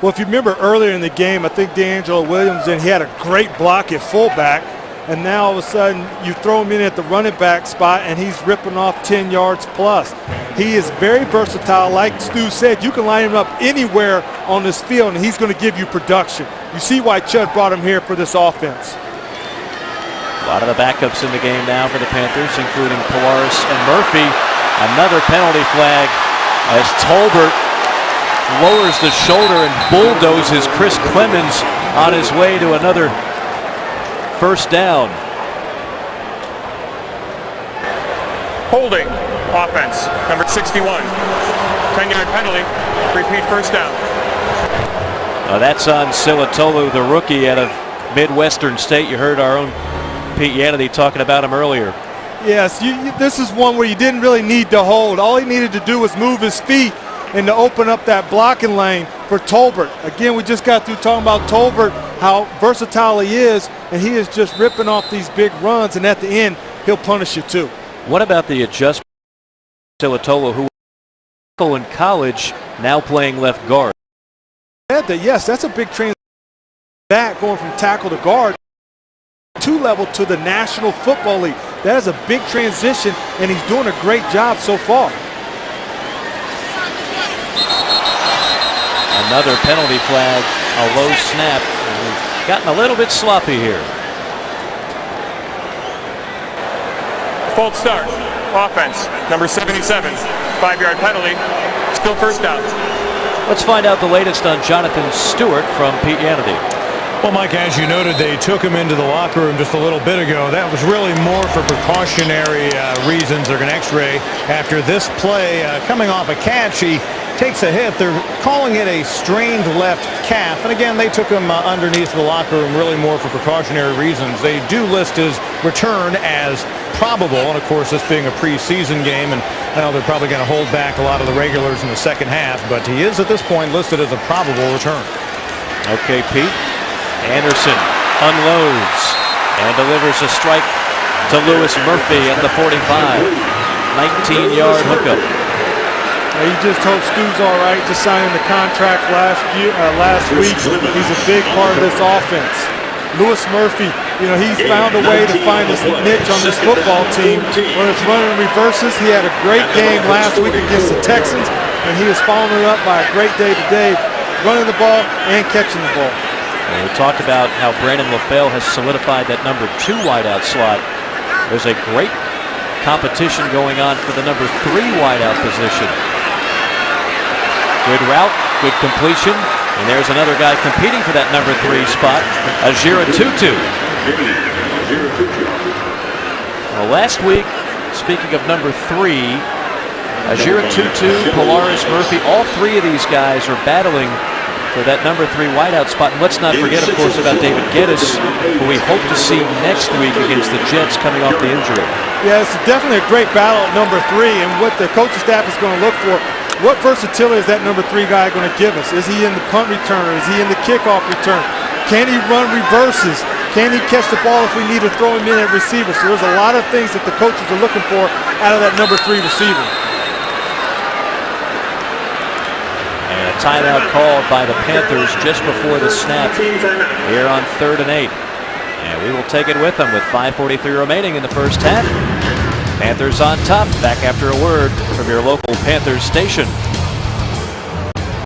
Well, if you remember earlier in the game, I think D'Angelo Williams, and he had a great block at fullback, and now all of a sudden you throw him in at the running back spot, and he's ripping off 10 yards plus. He is very versatile. Like Stu said, you can line him up anywhere on this field, and he's going to give you production. You see why Chud brought him here for this offense. A lot of the backups in the game now for the Panthers, including Polaris and Murphy. Another penalty flag as Tolbert lowers the shoulder and bulldozes Chris Clemens on his way to another first down. Holding, offense, number 61, 10-yard penalty, repeat first down. That's on Silatolu, the rookie out of Midwestern State. You heard our own Pete Yanity talking about him earlier. Yes, this is one where you didn't really need to hold. All he needed to do was move his feet and to open up that blocking lane for Tolbert. Again, we just got through talking about Tolbert, how versatile he is, and he is just ripping off these big runs, and at the end, he'll punish you too. What about the adjustment of Silatolu, who was in college, now playing left guard? Yes, that's a big transition. That going from tackle to guard, 2-level to the National Football League. That is a big transition, and he's doing a great job so far. Another penalty flag, a low snap. We've gotten a little bit sloppy here. False start, offense, number 77, 5-yard penalty, still first down. Let's find out the latest on Jonathan Stewart from Pete Yanity. Well, Mike, as you noted, they took him into the locker room just a little bit ago. That was really more for precautionary reasons. They're going to x-ray after this play. Coming off a catch, he takes a hit. They're calling it a strained left calf. And again, they took him underneath the locker room really more for precautionary reasons. They do list his return as probable, and of course this being a preseason game, and I know they're probably going to hold back a lot of the regulars in the second half, but he is at this point listed as a probable return. Okay, Pete. Anderson unloads and delivers a strike to Lewis Murphy at the 45. 19-yard hookup. He just hopes Stu's all right, just signing the contract last week. He's a big part of this offense. Lewis Murphy, he's found a way to find his niche on this football team. When it's running reverses, he had a great game last week against the Texans, and he is following it up by a great day today, running the ball and catching the ball. And we talked about how Brandon LaFell has solidified that number 2 wideout slot. There's a great competition going on for the number 3 wideout position. Good route, good completion, and there's another guy competing for that number 3 spot, Ajira Tutu. Well, last week, speaking of number 3, Ajira Tutu, Polaris Murphy, all 3 of these guys are battling for that number 3 wideout spot. And let's not forget, of course, about David Geddes, who we hope to see next week against the Jets coming off the injury. Yeah, it's definitely a great battle at number 3, and what the coaching staff is going to look for, what versatility is that number 3 guy going to give us? Is he in the punt returner? Is he in the kickoff return? Can he run reverses? Can he catch the ball if we need to throw him in at receiver? So there's a lot of things that the coaches are looking for out of that number 3 receiver. And a timeout called by the Panthers just before the snap here on 3rd and 8. And we will take it with them with 5:43 remaining in the first half. Panthers on top, back after a word from your local Panthers station.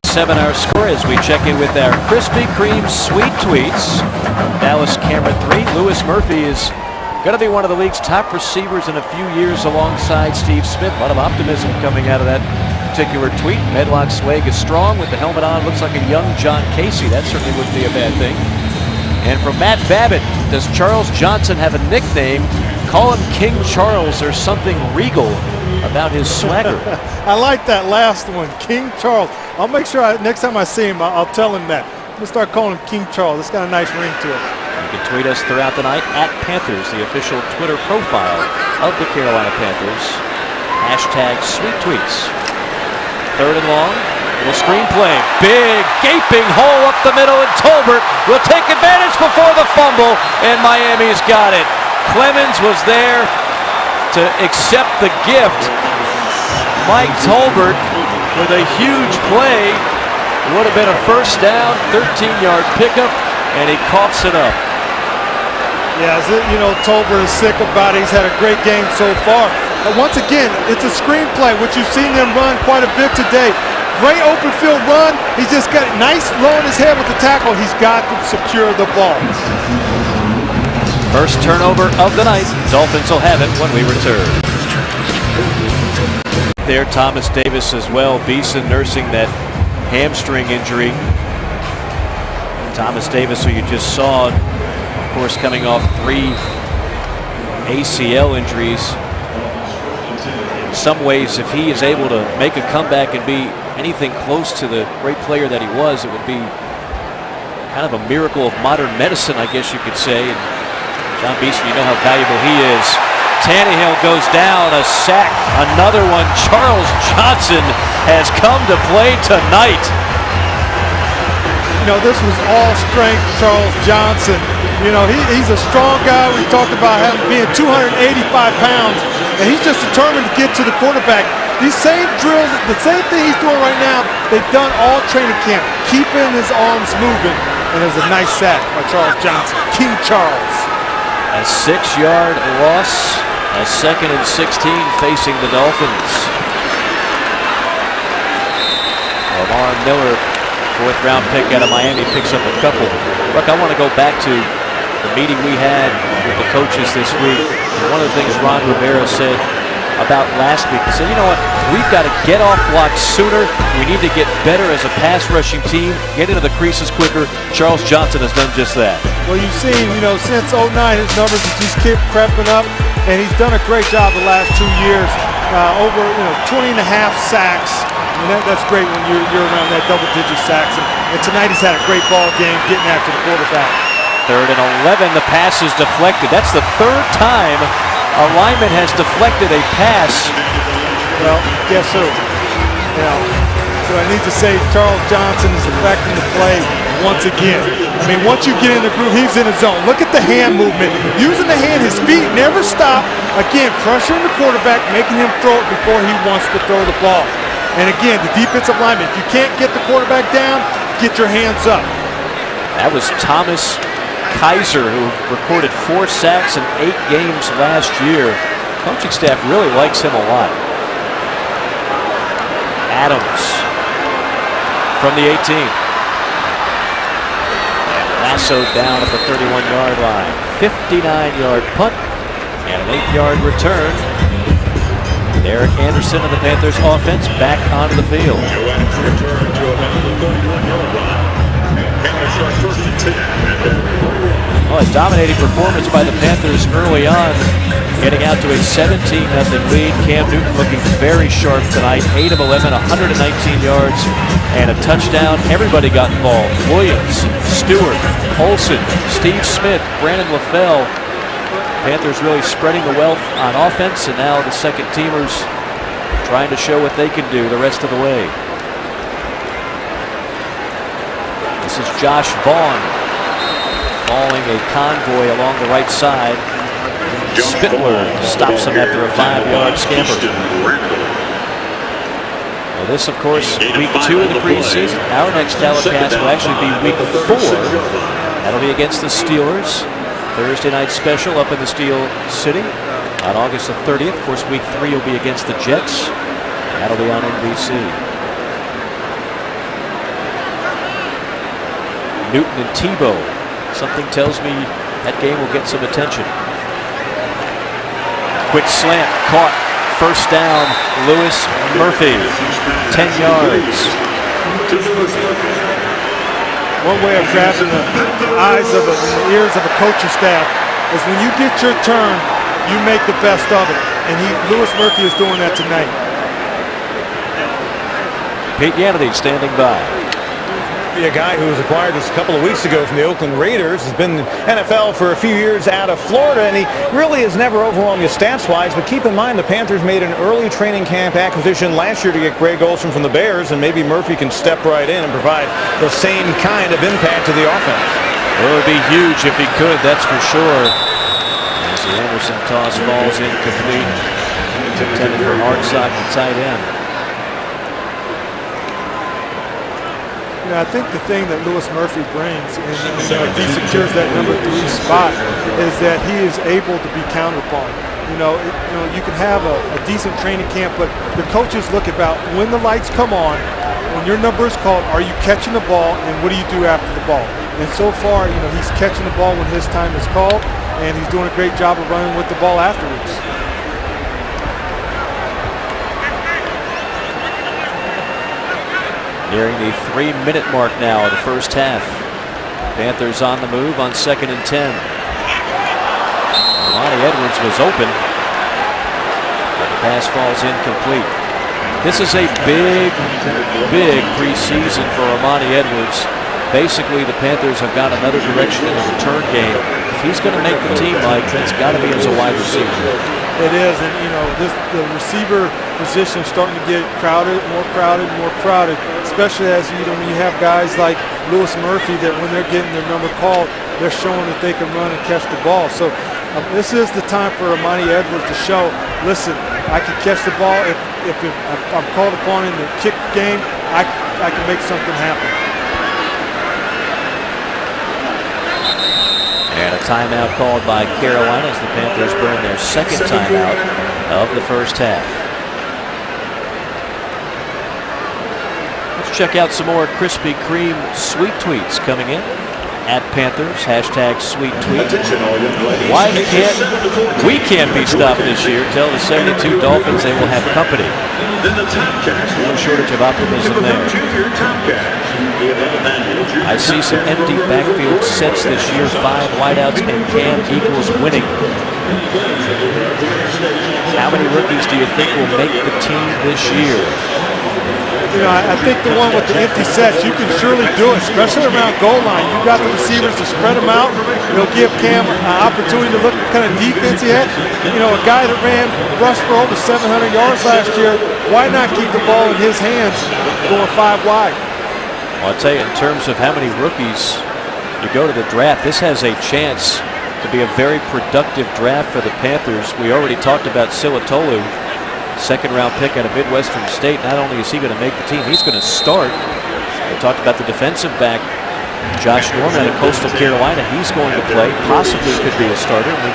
7-hour score as we check in with our Krispy Kreme Sweet Tweets. Dallas Cameron 3. Lewis Murphy is going to be one of the league's top receivers in a few years alongside Steve Smith. A lot of optimism coming out of that particular tweet. Medlock Swag is strong with the helmet on. Looks like a young John Casey. That certainly wouldn't be a bad thing. And from Matt Babbitt, does Charles Johnson have a nickname? Call him King Charles. There's something regal about his swagger. I like that last one, King Charles. I'll make sure next time I see him, I'll tell him that. I'm going to start calling him King Charles. It's got a nice ring to it. You can tweet us throughout the night at Panthers, the official Twitter profile of the Carolina Panthers. Hashtag Sweet Tweets. 3rd and long. Little screenplay. Big gaping hole up the middle, and Tolbert will take advantage before the fumble, and Miami's got it. Clemens was there to accept the gift. Mike Tolbert with a huge play. Would have been a first down, 13-yard pickup, and he coughs it up. Yeah, Tolbert is sick about it. He's had a great game so far. But once again, it's a screenplay, which you've seen them run quite a bit today. Great open field run. He's just got nice low on his head with the tackle. He's got to secure the ball. First turnover of the night. Dolphins will have it when we return. There, Thomas Davis as well. Beeson nursing that hamstring injury. Thomas Davis, who you just saw, of course, coming off 3 ACL injuries. In some ways, if he is able to make a comeback and be anything close to the great player that he was, it would be kind of a miracle of modern medicine, I guess you could say. And John Beeson, you know how valuable he is. Tannehill goes down, a sack, another one. Charles Johnson has come to play tonight. This was all strength, Charles Johnson. He's a strong guy. We talked about him being 285 pounds, and he's just determined to get to the quarterback. These same drills, the same thing he's doing right now, they've done all training camp, keeping his arms moving, and there's a nice sack by Charles Johnson. King Charles. A 6-yard loss, a 2nd and 16 facing the Dolphins. Lamar Miller, 4th-round pick out of Miami, picks up a couple. Look, I want to go back to the meeting we had with the coaches this week. One of the things Ron Rivera said about last week, he said, you know what, we've got to get off blocks sooner. We need to get better as a pass rushing team, get into the creases quicker. Charles Johnson has done just that. Well, you've seen, since 09, his numbers have just kept creeping up, and he's done a great job the last 2 years. Over 20 and a half sacks. And that's great when you're around that double-digit sacks. And tonight he's had a great ball game getting after the quarterback. 3rd and 11, the pass is deflected. That's the 3rd time a lineman has deflected a pass. Well, guess who? So I need to say Charles Johnson is affecting the play once again. I mean, once you get in the groove, he's in his zone. Look at the hand movement. Using the hand, his feet never stop. Again, pressuring the quarterback, making him throw it before he wants to throw the ball. And again, the defensive lineman, if you can't get the quarterback down, get your hands up. That was Thomas Kaiser, who recorded 4 sacks in 8 games last year. Coaching staff really likes him a lot. Adams from the 18. And lassoed down at the 31-yard line. 59-yard punt and an 8-yard return. Derek Anderson of the Panthers offense back onto the field. Well, a dominating performance by the Panthers early on, getting out to a 17-0 lead. Cam Newton looking very sharp tonight. 8 of 11, 119 yards, and a touchdown. Everybody got involved. Williams, Stewart, Olsen, Steve Smith, Brandon LaFell. Panthers really spreading the wealth on offense, and now the second teamers trying to show what they can do the rest of the way. This is Josh Vaughn following a convoy along the right side. Spittler stops him after a 5-yard scamper. Well, this, of course, week 2 of the preseason. Our next telecast will actually be week 4. That'll be against the Steelers. Thursday night special up in the Steel City on August the 30th. Of course, week 3 will be against the Jets. That'll be on NBC. Newton and Tebow. Something tells me that game will get some attention. Quick slant, caught, first down, Lewis Murphy, 10 yards. One way of grabbing the eyes of it and the ears of a coaching staff is when you get your turn, you make the best of it. And Lewis Murphy is doing that tonight. Pete Yannity standing by. A guy who was acquired just a couple of weeks ago from the Oakland Raiders, has been in NFL for a few years out of Florida, and he really has never overwhelmed you stats-wise. But keep in mind, the Panthers made an early training camp acquisition last year to get Greg Olsen from the Bears, and maybe Murphy can step right in and provide the same kind of impact to the offense. Well, it would be huge if he could, that's for sure. As the Anderson toss falls incomplete, intended for Hartsock, the tight end. You know, I think the thing that Lewis Murphy brings, and he secures that number 3 spot, is that he is able to be counted upon. You can have a decent training camp, but the coaches look about when the lights come on, when your number is called, are you catching the ball, and what do you do after the ball? And so far, he's catching the ball when his time is called, and he's doing a great job of running with the ball afterwards. Nearing the 3-minute mark now of the first half. Panthers on the move on 2nd and 10. Armani Edwards was open, but the pass falls incomplete. This is a big preseason for Armani Edwards. Basically, the Panthers have got another direction in the return game. If he's going to make the team, Mike, that's got to be as a wide receiver. It is, and the receiver position is starting to get crowded, especially as when you have guys like Lewis Murphy that when they're getting their number called, they're showing that they can run and catch the ball. So this is the time for Armani Edwards to show, listen, I can catch the ball. If I'm called upon in the kick game, I can make something happen. And a timeout called by Carolina as the Panthers burn their second timeout of the first half. Let's check out some more Krispy Kreme sweet tweets coming in. At Panthers, #sweet tweet. Why we can't be stopped this year? Tell the 72 Dolphins they will have company. No shortage of optimism there. I see some empty backfield sets this year. 5 wideouts and Cam equals winning. How many rookies do you think will make the team this year? I think the one with the empty sets, you can surely do it, especially around goal line. You've got the receivers to spread them out. It'll give Cam an opportunity to look at what kind of defense he had. A guy that rushed for over 700 yards last year, why not keep the ball in his hands going 5 wide? Well, I'll tell you, in terms of how many rookies you go to the draft, this has a chance to be a very productive draft for the Panthers. We already talked about Silatolu. 2nd-round pick out of Midwestern State. Not only is he going to make the team, he's going to start. We talked about the defensive back, Josh Norman out of Coastal Carolina. He's going to play, possibly could be a starter. We,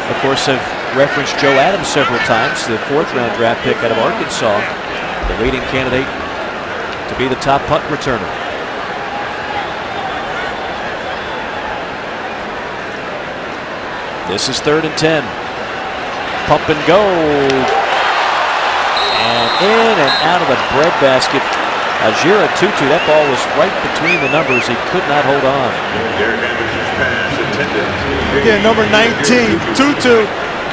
of course, have referenced Joe Adams several times, the 4th-round draft pick out of Arkansas, the leading candidate to be the top punt returner. This is 3rd and 10. Pump and go. And in and out of the breadbasket. Ajira Tutu, that ball was right between the numbers. He could not hold on. Again, number 19, Tutu.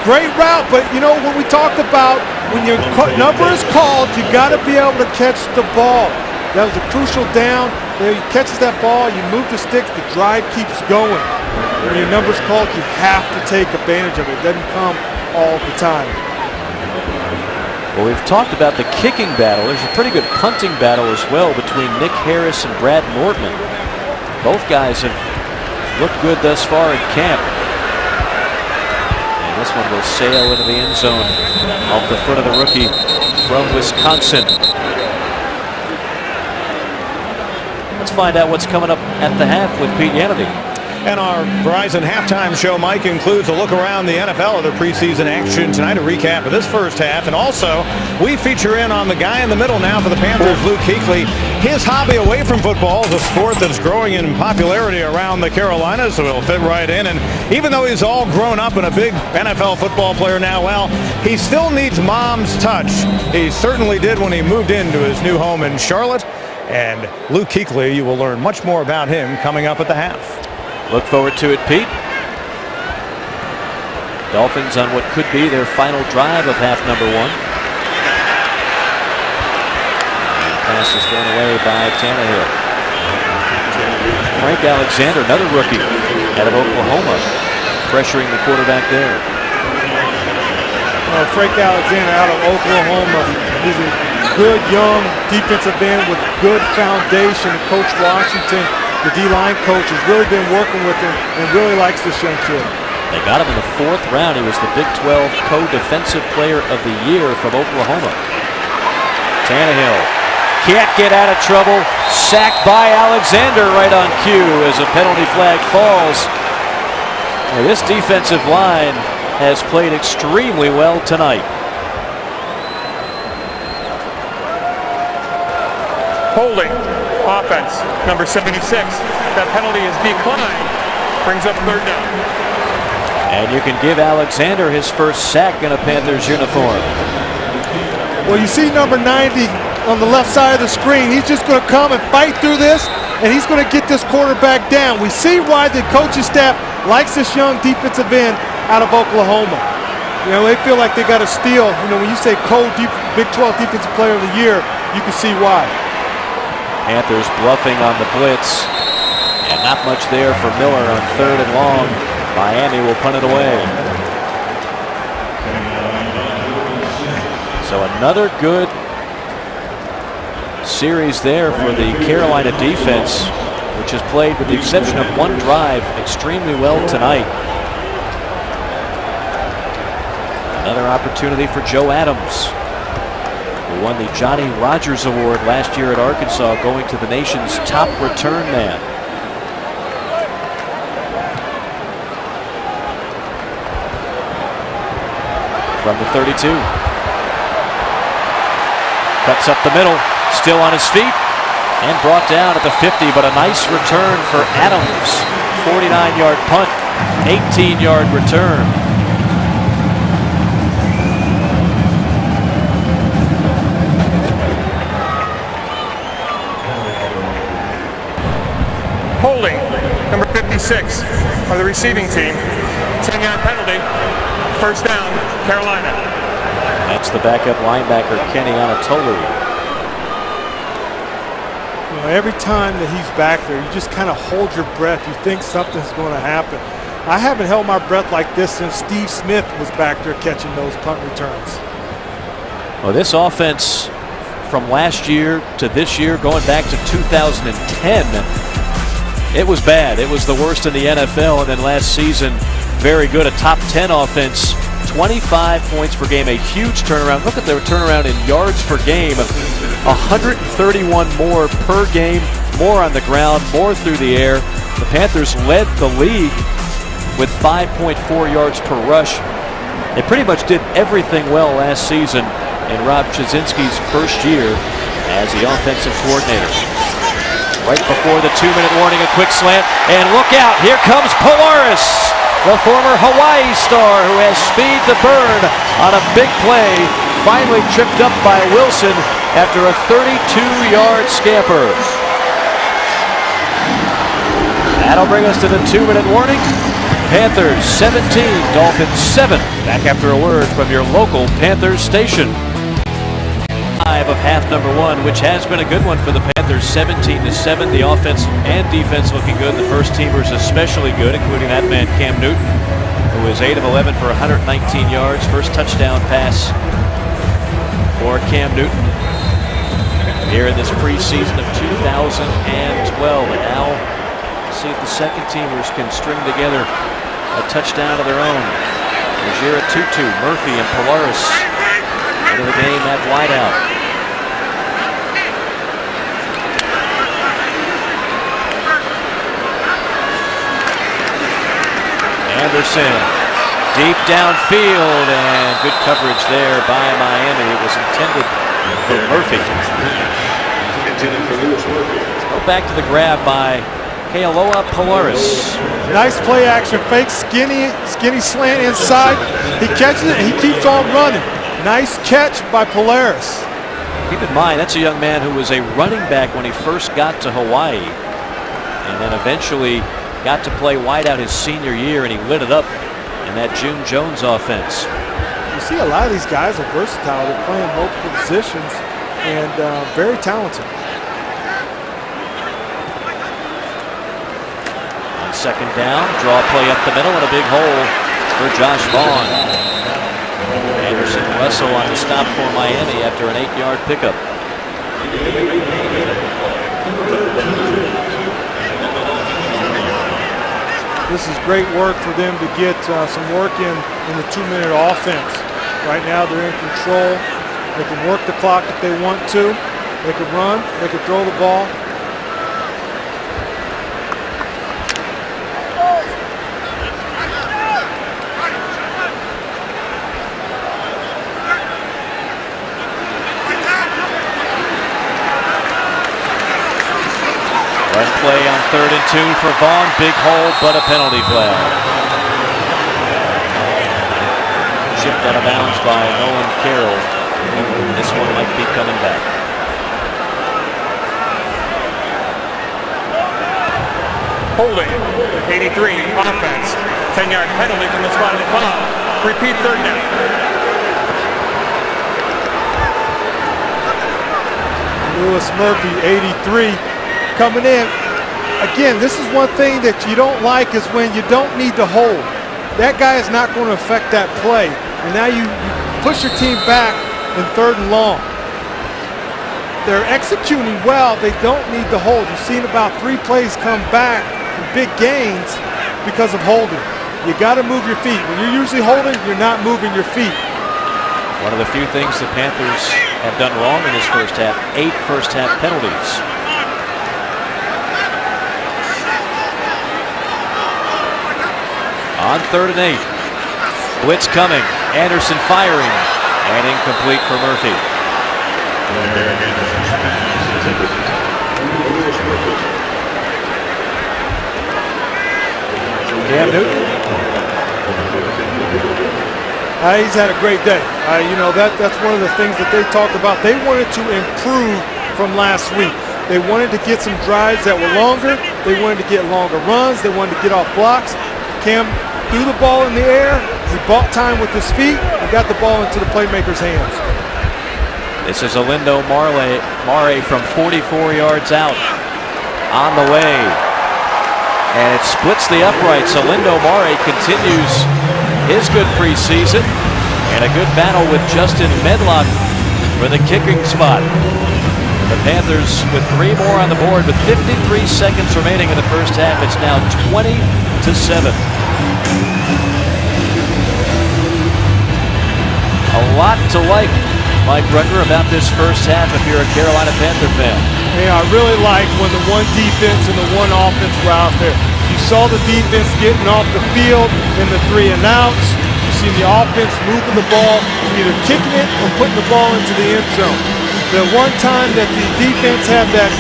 Great route, but when we talked about when your number is called, you got to be able to catch the ball. That was a crucial down. He catches that ball, you move the sticks, the drive keeps going. When your number's called, you have to take advantage of it. It doesn't come all the time. Well, we've talked about the kicking battle. There's a pretty good punting battle as well between Nick Harris and Brad Nortman. Both guys have looked good thus far in camp. And this one will sail into the end zone off the foot of the rookie from Wisconsin. Let's find out what's coming up at the half with Pete Yannity. And our Verizon halftime show, Mike, includes a look around the NFL of the preseason action tonight, a recap of this first half. And also, we feature in on the guy in the middle now for the Panthers, Luke Kuechly. His hobby away from football is a sport that's growing in popularity around the Carolinas, so he'll fit right in. And even though he's all grown up and a big NFL football player now, well, he still needs mom's touch. He certainly did when he moved into his new home in Charlotte. And Luke Kuechly, you will learn much more about him coming up at the half. Look forward to it, Pete. Dolphins on what could be their final drive of half number one. Pass is thrown away by Tannehill. Frank Alexander, another rookie out of Oklahoma, pressuring the quarterback there. Frank Alexander out of Oklahoma. He's a good young defensive end with good foundation. Coach Washington, the D-line coach, has really been working with him and really likes this young kid. They got him in the 4th round. He was the Big 12 co-defensive player of the year from Oklahoma. Tannehill can't get out of trouble. Sacked by Alexander right on cue as a penalty flag falls. Well, this defensive line has played extremely well tonight. Holding. Offense, number 76. That penalty is declined. Brings up 3rd down. And you can give Alexander his first sack in a Panthers uniform. Well, you see number 90 on the left side of the screen. He's just going to come and fight through this, and he's going to get this quarterback down. We see why the coaching staff likes this young defensive end out of Oklahoma. You know, they feel like they got to steal. You know, when you say Big 12 Defensive Player of the Year, you can see why. Panthers bluffing on the blitz, and not much there for Miller on 3rd and long. Miami will punt it away. So another good series there for the Carolina defense, which has played, with the exception of one drive, extremely well tonight. Another opportunity for Joe Adams, who won the Johnny Rodgers Award last year at Arkansas, going to the nation's top return man. From the 32. Cuts up the middle, still on his feet, and brought down at the 50, but a nice return for Adams. 49-yard punt, 18-yard return. Holding, number 56 of the receiving team. 10-yard penalty. 1st down, Carolina. That's the backup linebacker, Kenny Anatoli. You know, every time that he's back there, you just kind of hold your breath. You think something's going to happen. I haven't held my breath like this since Steve Smith was back there catching those punt returns. Well, this offense from last year to this year, going back to 2010, it was bad. It was the worst in the NFL, and then last season, very good, a top 10 offense, 25 points per game, a huge turnaround. Look at their turnaround in yards per game, 131 more per game, more on the ground, more through the air. The Panthers led the league with 5.4 yards per rush. They pretty much did everything well last season in Rob Chudzinski's first year as the offensive coordinator. Right before the 2-minute warning, a quick slant, and look out, here comes Polaris, the former Hawaii star who has speed to burn on a big play, finally tripped up by Wilson after a 32-yard scamper. That'll bring us to the 2-minute warning. Panthers 17, Dolphins 7. Back after a word from your local Panthers station. 5 of half number one, which has been a good one for the Panthers, 17-7. The offense and defense looking good. The first teamers especially good, including that man Cam Newton, who was 8 of 11 for 119 yards. First touchdown pass for Cam Newton here in this preseason of 2012. And now see if the second teamers can string together a touchdown of their own. Rogera Tutu, Murphy, and Polaris into the game at wideout. Anderson, deep downfield, and good coverage there by Miami. It was intended for Murphy. Let's go back to the grab by Kealoha Polaris. Nice play action fake, skinny slant inside. He catches it and he keeps on running. Nice catch by Polaris. Keep in mind, that's a young man who was a running back when he first got to Hawaii, and then eventually got to play wideout his senior year, and he lit it up in that June Jones offense. You see a lot of these guys are versatile. They're playing multiple positions and very talented. On second down, draw play up the middle and a big hole for Josh Vaughn. Anderson Russell on the stop for Miami after an 8-yard pickup. This is great work for them to get some work in the 2-minute offense. Right now they're in control. They can work the clock if they want to. They can run. They can throw the ball. Run play on 3rd and 2 for Vaughn. Big hole, but a penalty flag. Chipped out of bounds by Nolan Carroll. This one might be coming back. Holding, 83, offense. 10-yard penalty from the spot of the foul. Repeat 3rd down. Lewis Murphy, 83. Coming in. Again, this is one thing that you don't like is when you don't need to hold. That guy is not going to affect that play. And now you push your team back in 3rd and long. They're executing well. They don't need to hold. You've seen about 3 plays come back in big gains because of holding. You got to move your feet. When you're usually holding, you're not moving your feet. One of the few things the Panthers have done wrong in this first half, 8 first-half penalties. On 3rd and 8. Blitz coming. Anderson firing. And incomplete for Murphy. Cam Newton. He's had a great day. You know, that's one of the things that they talked about. They wanted to improve from last week. They wanted to get some drives that were longer. They wanted to get longer runs. They wanted to get off blocks. Cam threw the ball in the air. He bought time with his feet and got the ball into the playmaker's hands. This is Alindo Mare from 44 yards out on the way. And it splits the uprights. Alindo Mare continues his good preseason. And a good battle with Justin Medlock for the kicking spot. The Panthers with 3 more on the board with 53 seconds remaining in the first half. It's now 20-7. A lot to like, Mike Rucker, about this first half if you're a Carolina Panther fan. Yeah, I really like when the one defense and the one offense were out there. You saw the defense getting off the field in the 3 and outs. You see the offense moving the ball, either kicking it or putting the ball into the end zone. The one time that the defense had that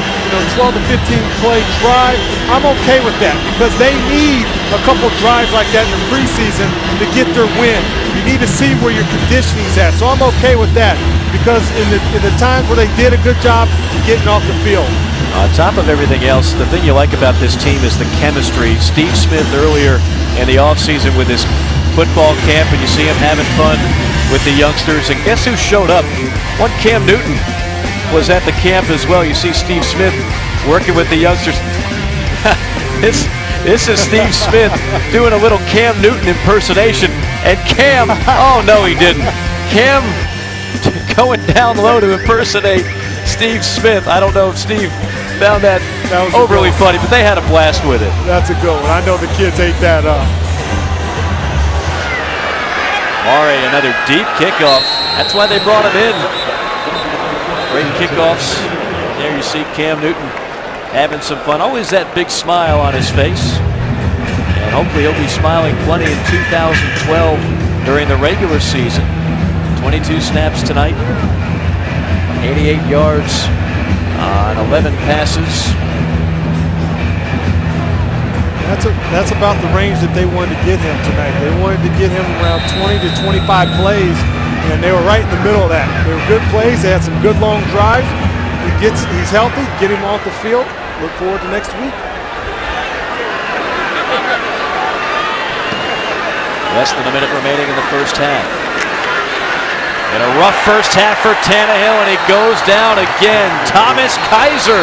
12 to 15 play drive, I'm okay with that because they need a couple drives like that in the preseason to get their win. You need to see where your conditioning's at. So I'm okay with that because in the times where they did a good job getting off the field. On top of everything else, the thing you like about this team is the chemistry. Steve Smith earlier in the offseason with his football camp, and you see him having fun with the youngsters. And guess who showed up? One Cam Newton was at the camp as well. You see Steve Smith working with the youngsters. This is Steve Smith doing a little Cam Newton impersonation. And Cam, oh no he didn't. Cam going down low to impersonate Steve Smith. I don't know if Steve found that overly funny, but they had a blast with it. That's a good one. I know the kids ate that up. Mare, another deep kickoff. That's why they brought him in. Great kickoffs. There you see Cam Newton having some fun. Always that big smile on his face. And hopefully he'll be smiling plenty in 2012 during the regular season. 22 snaps tonight. 88 yards on 11 passes. That's about the range that they wanted to get him tonight. They wanted to get him around 20 to 25 plays, and they were right in the middle of that. They were good plays. They had some good long drives. He's healthy. Get him off the field. Look forward to next week. Less than a minute remaining in the first half. And a rough first half for Tannehill, and he goes down again. Thomas Kaiser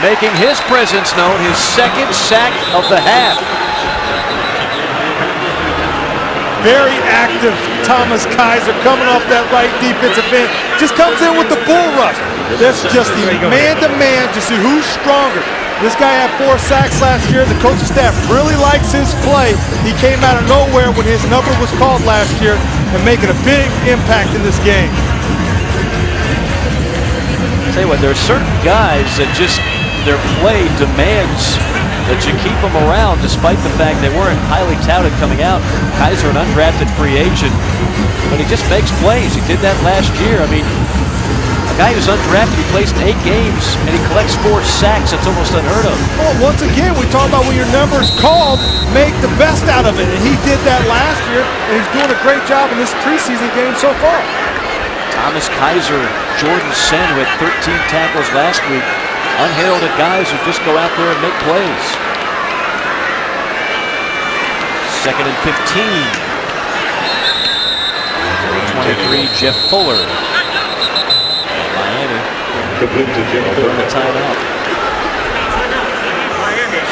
making his presence known, his second sack of the half. Very active Thomas Kaiser coming off that right defensive end. Just comes in with the bull rush. That's just the man-to-man to see who's stronger. This guy had 4 sacks last year. The coaching staff really likes his play. He came out of nowhere when his number was called last year and making a big impact in this game. Tell you what, there are certain guys that just their play demands that you keep them around despite the fact they weren't highly touted coming out. Kaiser, an undrafted free agent, but he just makes plays. He did that last year. I mean, a guy who's undrafted, he plays in 8 games, and he collects 4 sacks. That's almost unheard of. Well, once again, we talk about when your number's called, make the best out of it. And he did that last year, and he's doing a great job in this preseason game so far. Thomas Kaiser, Jordan Sen, who had 13 tackles last week. Unheralded guys who just go out there and make plays. 2nd and 15. 23, Jeff Fuller. And Miami will burn the timeout.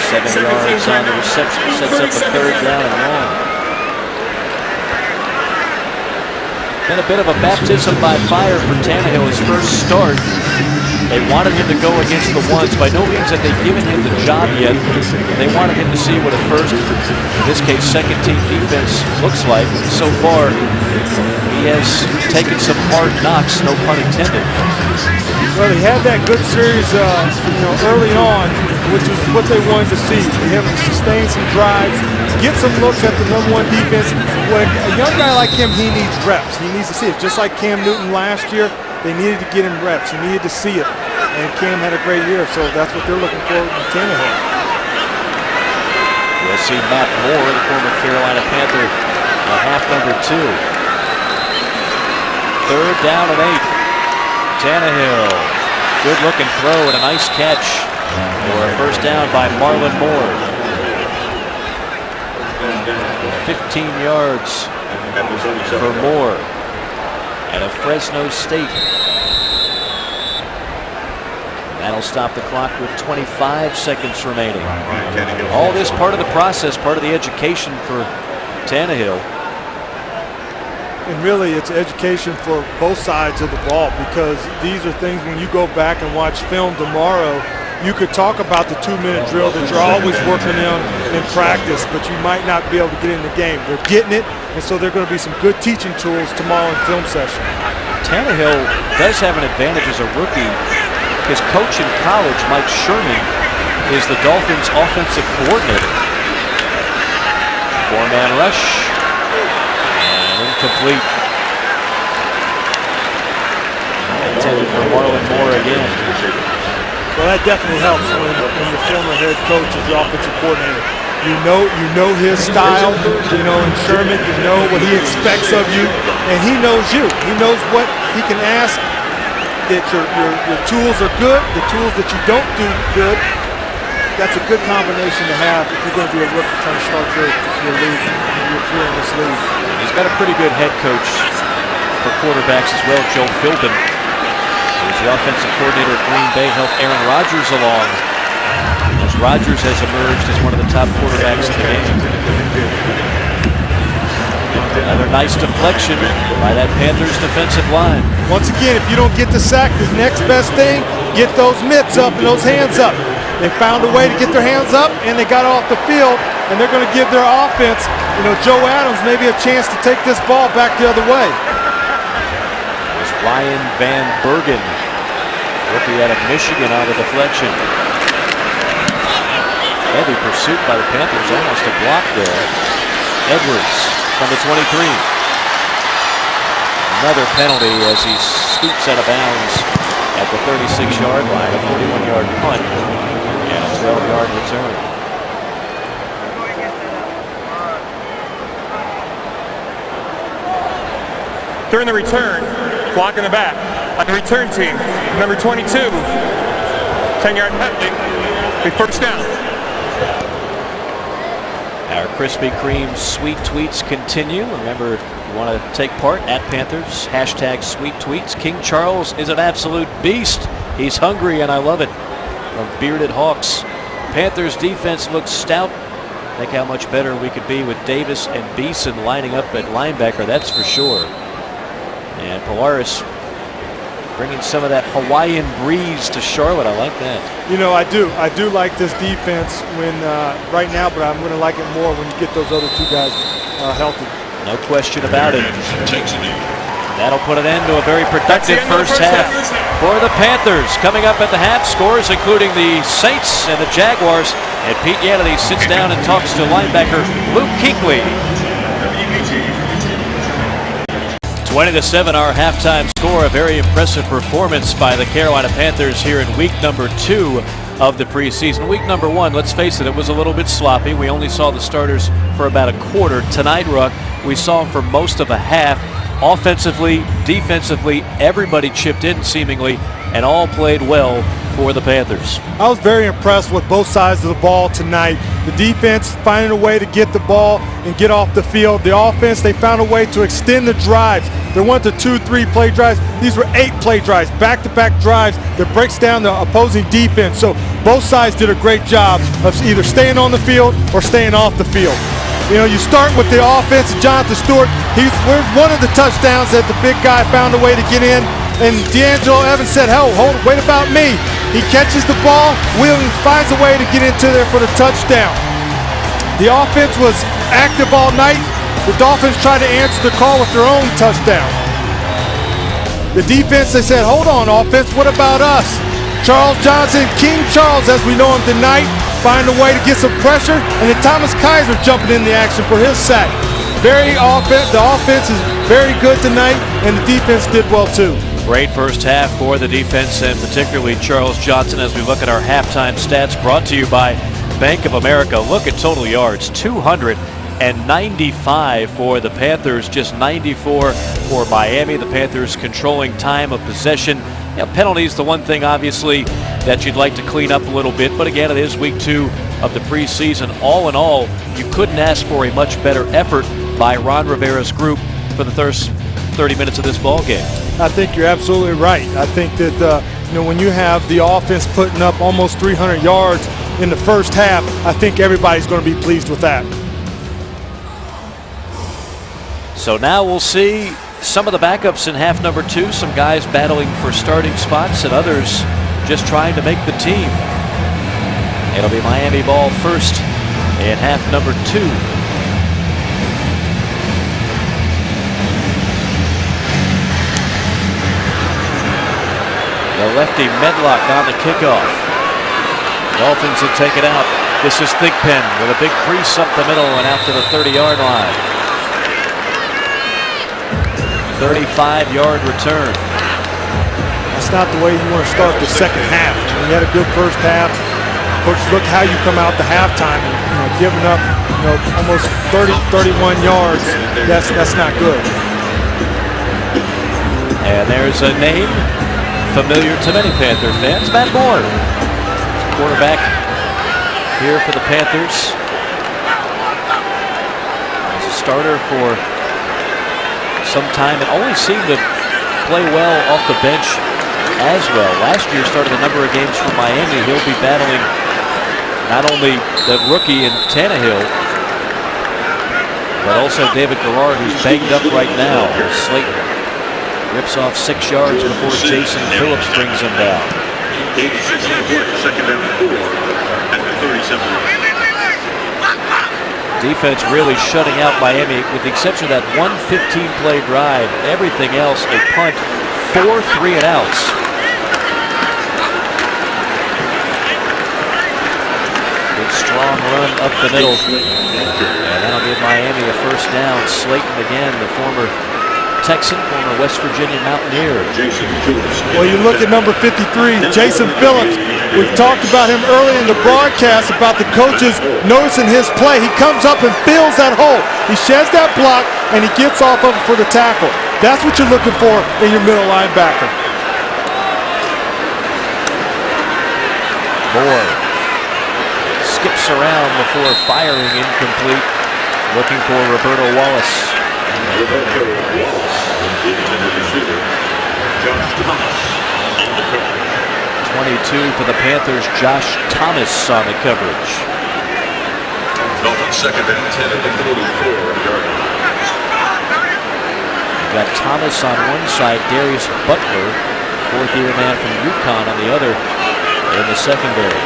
7 yards on the reception, sets up a 3rd down and long. Been a bit of a baptism by fire for Tannehill, his first start. They wanted him to go against the ones. By no means have they given him the job yet. They wanted him to see what a first, in this case, second-team defense looks like. So far, he has taken some hard knocks, no pun intended. Well, he had that good series, early on, which is what they wanted to see. Him sustain some drives, get some looks at the #1 defense. When a young guy like him, he needs reps. He needs to see it. Just like Cam Newton last year, they needed to get him reps. He needed to see it. And Cam had a great year, so that's what they're looking for in Tannehill. We'll see Matt Moore, the former Carolina Panther, half number 2. 3rd down and 8. Tannehill, good looking throw and a nice catch for a first down by Marlon Moore. 15 yards for Moore at a Fresno State. That'll stop the clock with 25 seconds remaining. All this part of the process, part of the education for Tannehill. And really, it's education for both sides of the ball, because these are things when you go back and watch film tomorrow, you could talk about the 2-minute drill that you're always working on in practice, but you might not be able to get in the game. They're getting it, and so there are going to be some good teaching tools tomorrow in film session. Tannehill does have an advantage as a rookie. His coach in college, Mike Sherman, is the Dolphins' offensive coordinator. 4-man rush. And incomplete. Intended for Marlon Moore again. Well, that definitely helps when your former head coach is your offensive coordinator. You know his style, in Sherman, you know what he expects of you, and he knows you. He knows what he can ask, that your tools are good, the tools that you don't do good. That's a good combination to have if you're going to be a rookie trying to start your league, your career in this league. He's got a pretty good head coach for quarterbacks as well, Joe Philbin. He was the offensive coordinator at Green Bay, helped Aaron Rodgers along, as Rodgers has emerged as one of the top quarterbacks in the game. Another nice deflection by that Panthers defensive line. Once again, if you don't get the sack, the next best thing, get those mitts up and those hands up. They found a way to get their hands up, and they got off the field, and they're going to give their offense, Joe Adams, maybe a chance to take this ball back the other way. There's Ryan Van Bergen, rookie out of Michigan, on the deflection. Heavy pursuit by the Panthers, almost a block there. Edwards from the 23. Another penalty as he scoops out of bounds at the 36-yard line, a 41-yard punt, and a 12-yard return. During the return, clock in the back. On the return team, number 22, 10-yard penalty, a first down. Our Krispy Kreme sweet tweets continue. Remember, if you want to take part, at Panthers, hashtag sweet tweets. King Charles is an absolute beast. He's hungry, and I love it. From Bearded Hawks. Panthers defense looks stout. Think how much better we could be with Davis and Beeson lining up at linebacker, that's for sure. And Polaris bringing some of that Hawaiian breeze to Charlotte. I like that. I do like this defense right now, but I'm going to like it more when you get those other two guys healthy. No question about it. That'll put an end to a very productive first half for the Panthers. Coming up at the half, scores including the Saints and the Jaguars. And Pete Yannity sits down and talks to linebacker Luke Kuechly. 20-7, our halftime score. A very impressive performance by the Carolina Panthers here in week number 2 of the preseason. Week number 1, let's face it was a little bit sloppy. We only saw the starters for about a quarter. Tonight, Ruck, we saw them for most of a half. Offensively, defensively, everybody chipped in seemingly, and all played well for the Panthers. I was very impressed with both sides of the ball tonight. The defense finding a way to get the ball and get off the field. The offense, they found a way to extend the drives. There weren't the 2-3 play drives. These were 8 play drives, back-to-back drives that breaks down the opposing defense. So both sides did a great job of either staying on the field or staying off the field. You start with the offense, Jonathan Stewart. We're one of the touchdowns that the big guy found a way to get in. And D'Angelo Evans said, wait about me. He catches the ball. Williams finds a way to get into there for the touchdown. The offense was active all night. The Dolphins tried to answer the call with their own touchdown. The defense, they said, hold on, offense, what about us? Charles Johnson, King Charles, as we know him tonight, find a way to get some pressure. And then Thomas Kaiser jumping in the action for his sack. The offense is very good tonight, and the defense did well too. Great first half for the defense, and particularly Charles Johnson, as we look at our halftime stats brought to you by Bank of America. Look at total yards, 295 for the Panthers, just 94 for Miami. The Panthers controlling time of possession. Penalties, the one thing obviously that you'd like to clean up a little bit, but again, it is week 2 of the preseason. All in all, you couldn't ask for a much better effort by Ron Rivera's group for the first 30 minutes of this ball game. I think you're absolutely right. I think that when you have the offense putting up almost 300 yards in the first half, I think everybody's going to be pleased with that. So now we'll see some of the backups in half number 2, some guys battling for starting spots and others just trying to make the team. It'll be Miami ball first in half number 2. The lefty Medlock on the kickoff. Dolphins will take it out. This is Thigpen with a big crease up the middle and out to the 30-yard line. 35-yard return. That's not the way you want to start the second half. When you had a good first half, coach, look how you come out the halftime and giving up almost 31 yards. That's not good. And there's a name familiar to many Panther fans, Matt Moore, quarterback here for the Panthers. He's a starter for some time and only seemed to play well off the bench as well. Last year started a number of games for Miami. He'll be battling not only the rookie in Tannehill, but also David Garrard, who's banged up right now. Slayton rips off 6 yards before Jason Phillips brings him down. 86 on the play, second down 4 at the 37. Defense really shutting out Miami, with the exception of that one 15-play drive. Everything else a punt, 4 3-and-outs. Good strong run up the middle, and that'll give Miami a first down. Slayton again, the former Texan, former West Virginia Mountaineer. Well, you look at number 53, Jason Phillips. We've talked about him early in the broadcast about the coaches noticing his play. He comes up and fills that hole. He sheds that block, and he gets off of it for the tackle. That's what you're looking for in your middle linebacker. Moore skips around before firing, incomplete. Looking for Roberto Wallace. 22 for the Panthers, Josh Thomas on the coverage. Dolphins second down 10 at the 44-yard line. Got Thomas on one side, Darius Butler, fourth-year man from UConn, on the other in the secondary.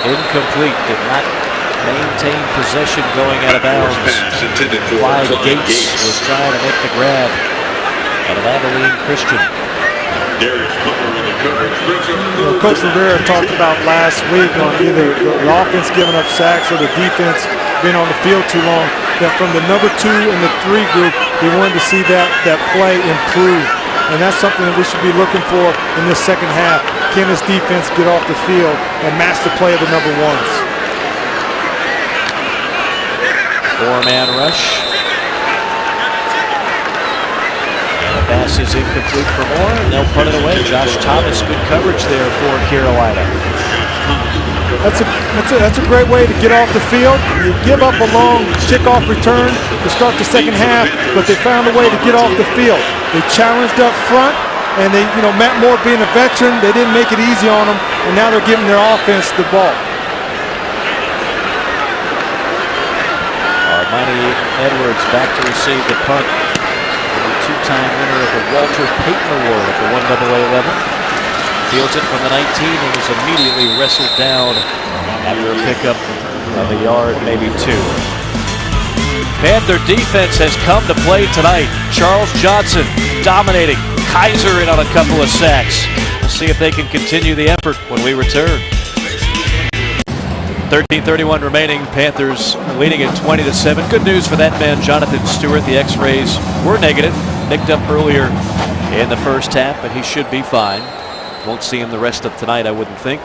Incomplete, did not maintain possession going out of bounds. Clyde Gates was trying to make the grab out of Abilene Christian. Coach Rivera talked about last week on either the offense giving up sacks or the defense being on the field too long, that from the number 2 and the 3 group, he wanted to see that play improve. And that's something that we should be looking for in this second half. Can this defense get off the field and match the play of the number 1s? 4-man rush. And the pass is incomplete for Moore, and they'll put it away. Josh Thomas, good coverage there for Carolina. That's a great way to get off the field. You give up a long kickoff return to start the second half, but they found a way to get off the field. They challenged up front, and they, Matt Moore being a veteran, they didn't make it easy on them, and now they're giving their offense the ball. Armani Edwards back to receive the punt. The 2-time winner of the Walter Payton Award at the 1AA level. Fields it from the 19 and is immediately wrestled down after a pickup of a yard, maybe 2. Panther defense has come to play tonight. Charles Johnson dominating. Kaiser in on a couple of sacks. We'll see if they can continue the effort when we return. 13:31 remaining. Panthers leading at 20-7. Good news for that man, Jonathan Stewart. The X-rays were negative. Picked up earlier in the first half, but he should be fine. Won't see him the rest of tonight, I wouldn't think.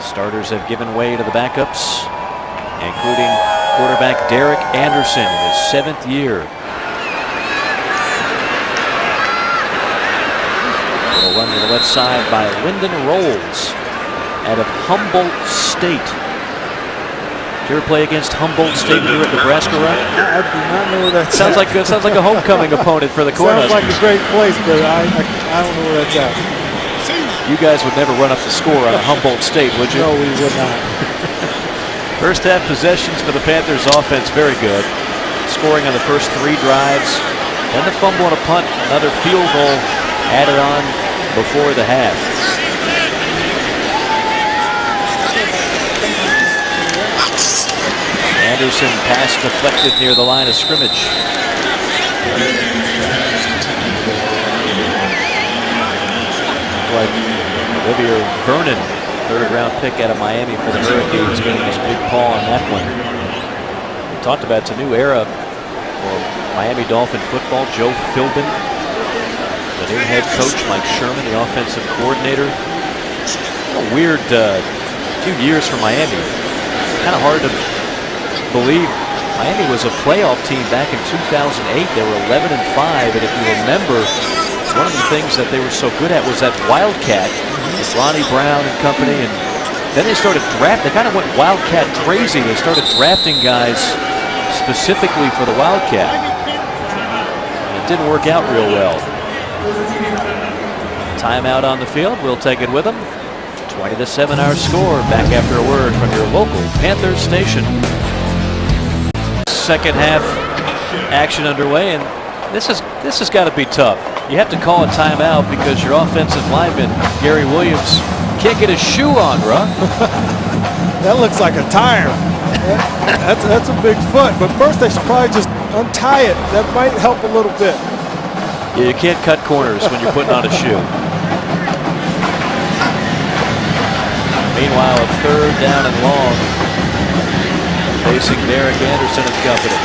Starters have given way to the backups, including quarterback Derek Anderson in his 7th year. A run to the left side by Lyndon Rolls out of Humboldt State. Did you ever play against Humboldt State when you were at Nebraska, Ryan? I do not know where that's sounds like a homecoming opponent for the Cornhuskers. Sounds like a great place, but I don't know where that's at. You guys would never run up the score on a Humboldt State, would you? No, we would not. First half possessions for the Panthers offense, very good. Scoring on the first 3 drives. Then the fumble and a punt, another field goal added on before the half. Anderson pass deflected near the line of scrimmage. Like Olivier Vernon, 3rd-round pick out of Miami for the Hurricanes, getting his big paw on that one. We talked about it's a new era for Miami Dolphin football. Joe Philbin, the new head coach, Mike Sherman, the offensive coordinator. A weird few years for Miami. Kind of hard to believe. Miami was a playoff team back in 2008. They were 11-5, and if you remember, one of the things that they were so good at was that Wildcat, with Ronnie Brown and company, and then they started drafting. They kind of went Wildcat crazy. They started drafting guys specifically for the Wildcat. And it didn't work out real well. Timeout on the field. We'll take it with them. 20-7 our score. Back after a word from your local Panthers station. Second half action underway, and this has got to be tough. You have to call a timeout because your offensive lineman, Gary Williams, can't get his shoe on, Ruck. That looks like a tire. That's a big foot. But first they should probably just untie it. That might help a little bit. Yeah, you can't cut corners when you're putting on a shoe. Meanwhile, a third down and long, facing Derek Anderson and company.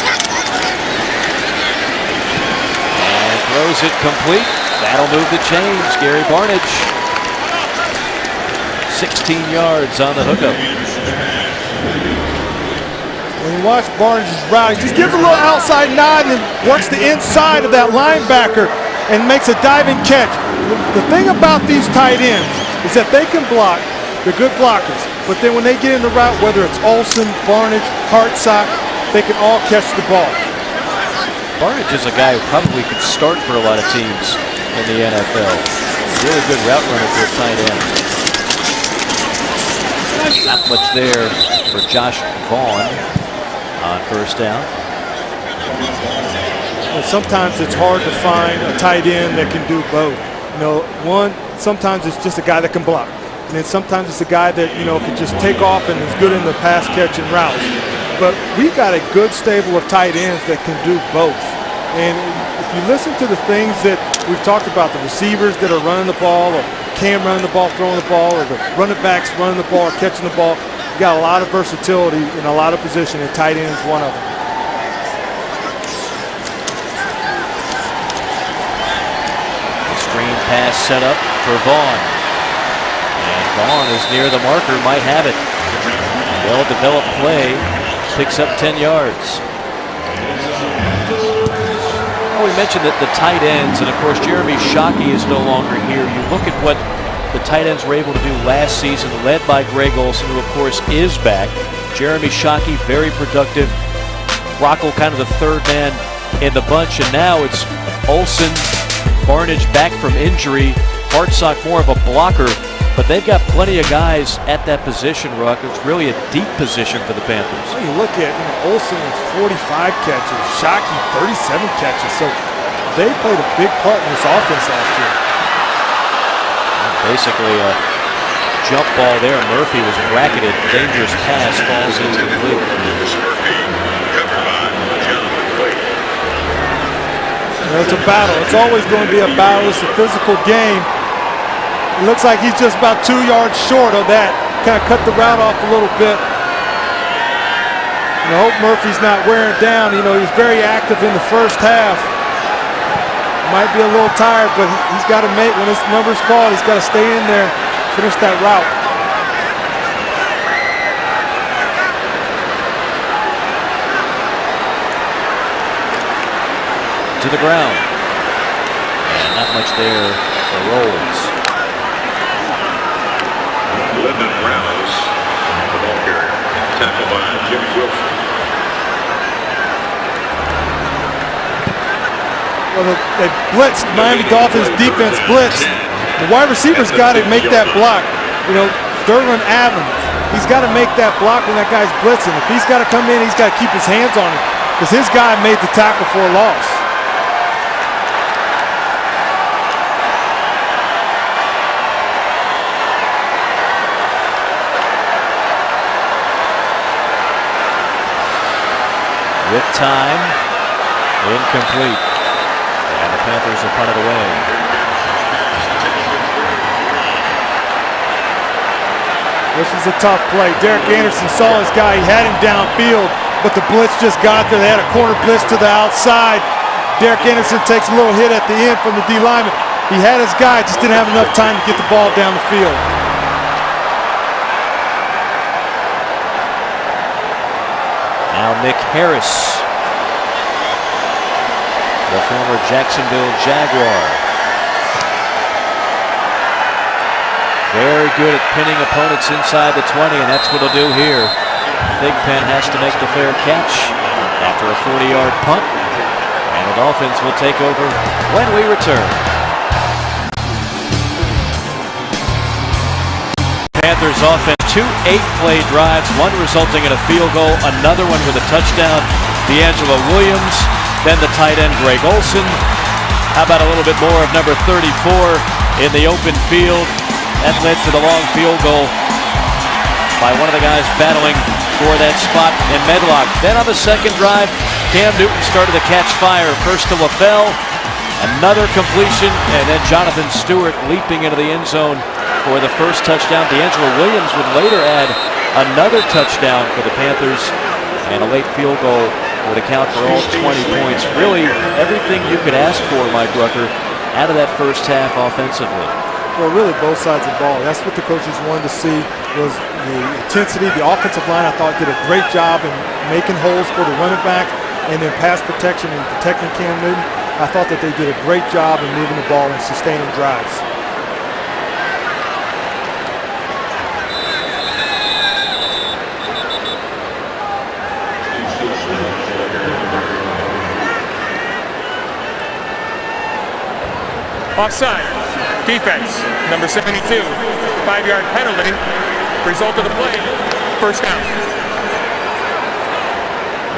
And throws it complete. That'll move the chains. Gary Barnidge, 16 yards on the hookup. When you watch Barnes' route, he just gives a little outside nod and then works the inside of that linebacker and makes a diving catch. The thing about these tight ends is that they can block. They're good blockers. But then when they get in the route, whether it's Olsen, Barnidge, Hartsock, they can all catch the ball. Barnidge is a guy who probably could start for a lot of teams in the NFL. Really good route runner for a tight end. Not much there for Josh Vaughn on first down. And sometimes it's hard to find a tight end that can do both. You know, sometimes it's just a guy that can block. And then sometimes it's a guy that, you know, can just take off and is good in the pass catching routes. But we've got a good stable of tight ends that can do both. And if you listen to the things that we've talked about, the receivers that are running the ball, or Cam running the ball, throwing the ball, or the running backs running the ball, or catching the ball, you got a lot of versatility in a lot of position, and tight end is one of them. Screen pass set up for Vaughn. And Vaughn is near the marker, might have it. Well-developed play, picks up 10 yards. Well, we mentioned that the tight ends, and of course Jeremy Shockey is no longer here. You look at what the tight ends were able to do last season, led by Greg Olsen, who of course is back. Jeremy Shockey, very productive. Rockel kind of the third man in the bunch, and now it's Olsen, Barnidge back from injury, Hartsock more of a blocker, but they've got plenty of guys at that position, Ruck. It's really a deep position for the Panthers. Well, you look at, Olsen with 45 catches, Shockey 37 catches, so they played a big part in this offense last year. Basically a jump ball there. Murphy was bracketed. Dangerous pass, falls incomplete. It's a battle. It's always going to be a battle. It's a physical game. It looks like he's just about 2 yards short of that. Kind of cut the route off a little bit. I hope Murphy's not wearing down. He was very active in the first half. Might be a little tired, but he's got to make, when his number's called, he's got to stay in there, finish that route. To the ground. And not much there for Rolls. Lyndon Ramos, the ball carrier, tackled by Jimmy Wilson. Well, they blitzed. Miami Dolphins defense blitzed. The wide receiver's got to make that block. Derwin Adams, he's got to make that block when that guy's blitzing. If he's got to come in, he's got to keep his hands on it because his guy made the tackle for a loss. With time, incomplete. And the Panthers are punted away. This is a tough play. Derek Anderson saw his guy. He had him downfield, but the blitz just got there. They had a corner blitz to the outside. Derek Anderson takes a little hit at the end from the D lineman. He had his guy, just didn't have enough time to get the ball down the field. Now Nick Harris, the former Jacksonville Jaguar. Very good at pinning opponents inside the 20, and that's what he'll do here. Thigpen has to make the fair catch after a 40-yard punt, and the Dolphins will take over when we return. Panthers offense, 2 8-play drives, one resulting in a field goal, another one with a touchdown. D'Angelo Williams, then the tight end Greg Olsen. How about a little bit more of number 34 in the open field? That led to the long field goal by one of the guys battling for that spot in Medlock. Then on the second drive, Cam Newton started to catch fire. First to LaFell, another completion, and then Jonathan Stewart leaping into the end zone for the first touchdown. D'Angelo Williams would later add another touchdown for the Panthers, and a late field goal would account for all 20 points. Really, everything you could ask for, Mike Rucker, out of that first half offensively. Well, really both sides of the ball. That's what the coaches wanted to see, was the intensity. The offensive line, I thought, did a great job in making holes for the running back, and then pass protection and protecting Cam Newton. I thought that they did a great job in moving the ball and sustaining drives. Offside. Defense. Number 72. 5-yard penalty. Result of the play. First down.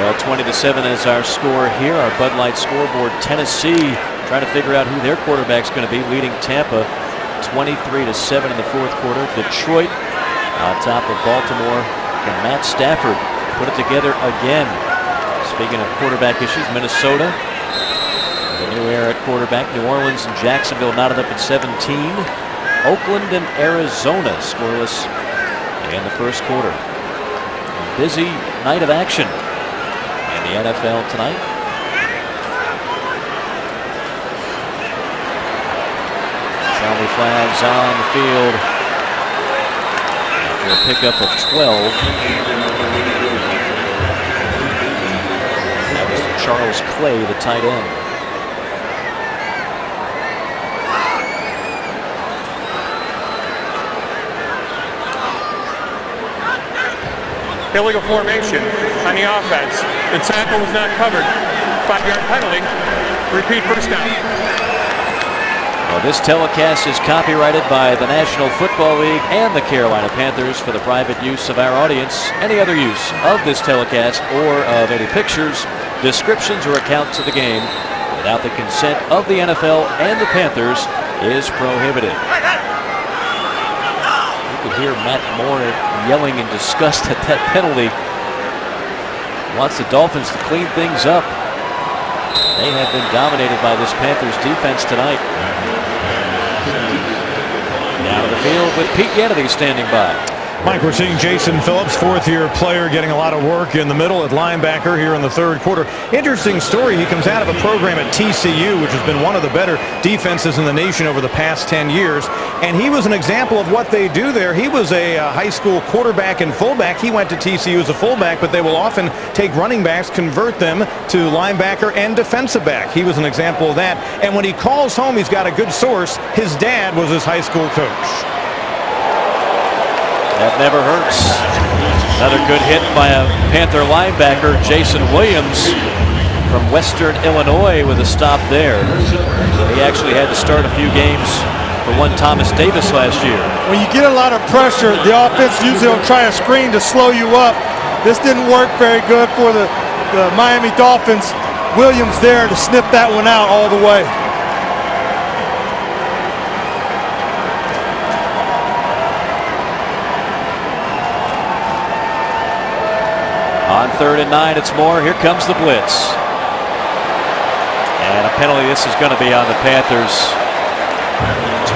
Well, 20-7 is our score here. Our Bud Light scoreboard. Tennessee trying to figure out who their quarterback's going to be, leading Tampa 23-7 in the fourth quarter. Detroit on top of Baltimore. Can Matt Stafford put it together again? Speaking of quarterback issues, Minnesota, the new era at quarterback. New Orleans and Jacksonville knotted up at 17. Oakland and Arizona scoreless in the first quarter. A busy night of action in the NFL tonight. Penalty flags on the field after a pickup of 12. That was Charles Clay, the tight end. Illegal formation on the offense. The tackle was not covered. 5-yard penalty. Repeat first down. Well, this telecast is copyrighted by the National Football League and the Carolina Panthers for the private use of our audience. Any other use of this telecast or of any pictures, descriptions, or accounts of the game without the consent of the NFL and the Panthers is prohibited. You could hear Matt Moore yelling in disgust at that penalty. Wants the Dolphins to clean things up. They have been dominated by this Panthers defense tonight. Down to the field with Pete Yannity standing by. Mike, we're seeing Jason Phillips, fourth-year player, getting a lot of work in the middle at linebacker here in the third quarter. Interesting story. He comes out of a program at TCU, which has been one of the better defenses in the nation over the past 10 years. And he was an example of what they do there. He was a high school quarterback and fullback. He went to TCU as a fullback, but they will often take running backs, convert them to linebacker and defensive back. He was an example of that. And when he calls home, he's got a good source. His dad was his high school coach. That never hurts. Another good hit by a Panther linebacker, Jason Williams from Western Illinois, with a stop there. He actually had to start a few games for one Thomas Davis last year. When you get a lot of pressure, the offense usually will try a screen to slow you up. This didn't work very good for the Miami Dolphins. Williams there to snip that one out all the way. On 3rd and 9, it's Moore. Here comes the blitz. And a penalty. This is going to be on the Panthers.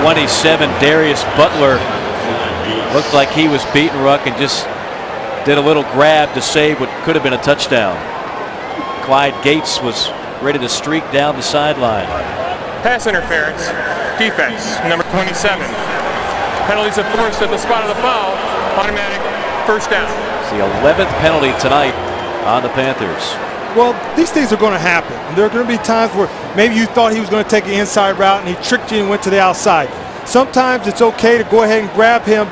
27, Darius Butler looked like he was beaten ruck and just did a little grab to save what could have been a touchdown. Clyde Gates was ready to streak down the sideline. Pass interference. Defense. Number 27. Penalties enforced at the spot of the foul. Automatic first down. It's the 11th penalty tonight on the Panthers. Well, these things are going to happen. There are going to be times where maybe you thought he was going to take an inside route and he tricked you and went to the outside. Sometimes it's okay to go ahead and grab him,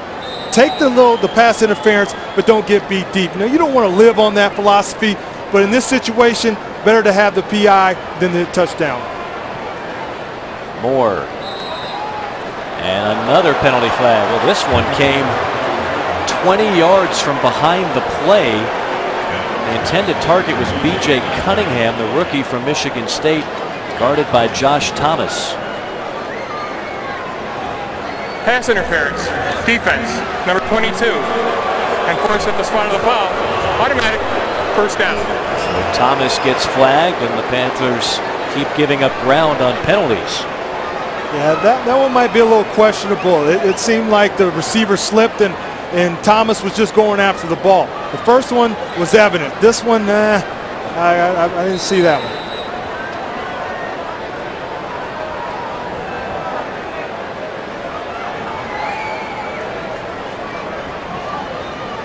take the pass interference, but don't get beat deep. Now, you don't want to live on that philosophy, but in this situation, better to have the PI than the touchdown. Moore. And another penalty flag. Well, this one came 20 yards from behind the play. The intended target was B.J. Cunningham, the rookie from Michigan State, guarded by Josh Thomas. Pass interference. Defense, number 22. And forced at the spot of the foul. Automatic first down. So Thomas gets flagged, and the Panthers keep giving up ground on penalties. Yeah, that one might be a little questionable. It seemed like the receiver slipped and Thomas was just going after the ball. The first one was evident. This one, I didn't see that one.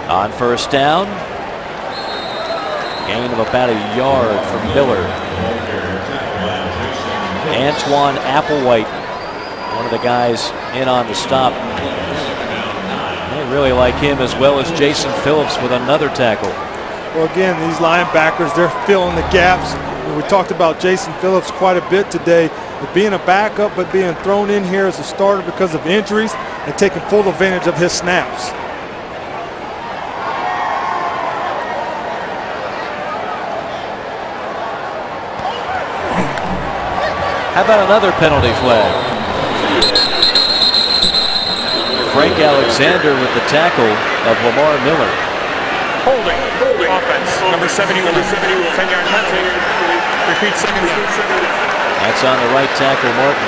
On first down, gain of about a yard from Miller. Antoine Applewhite, one of the guys in on the stop. They really like him, as well as Jason Phillips with another tackle. Well, again, these linebackers, they're filling the gaps. We talked about Jason Phillips quite a bit today, with being a backup but being thrown in here as a starter because of injuries and taking full advantage of his snaps. How about another penalty flag? Frank Alexander with the tackle of Lamar Miller. Holding. Offense, number 71. 10-yard penalty. Repeat second down. That's on the right tackle, Martin.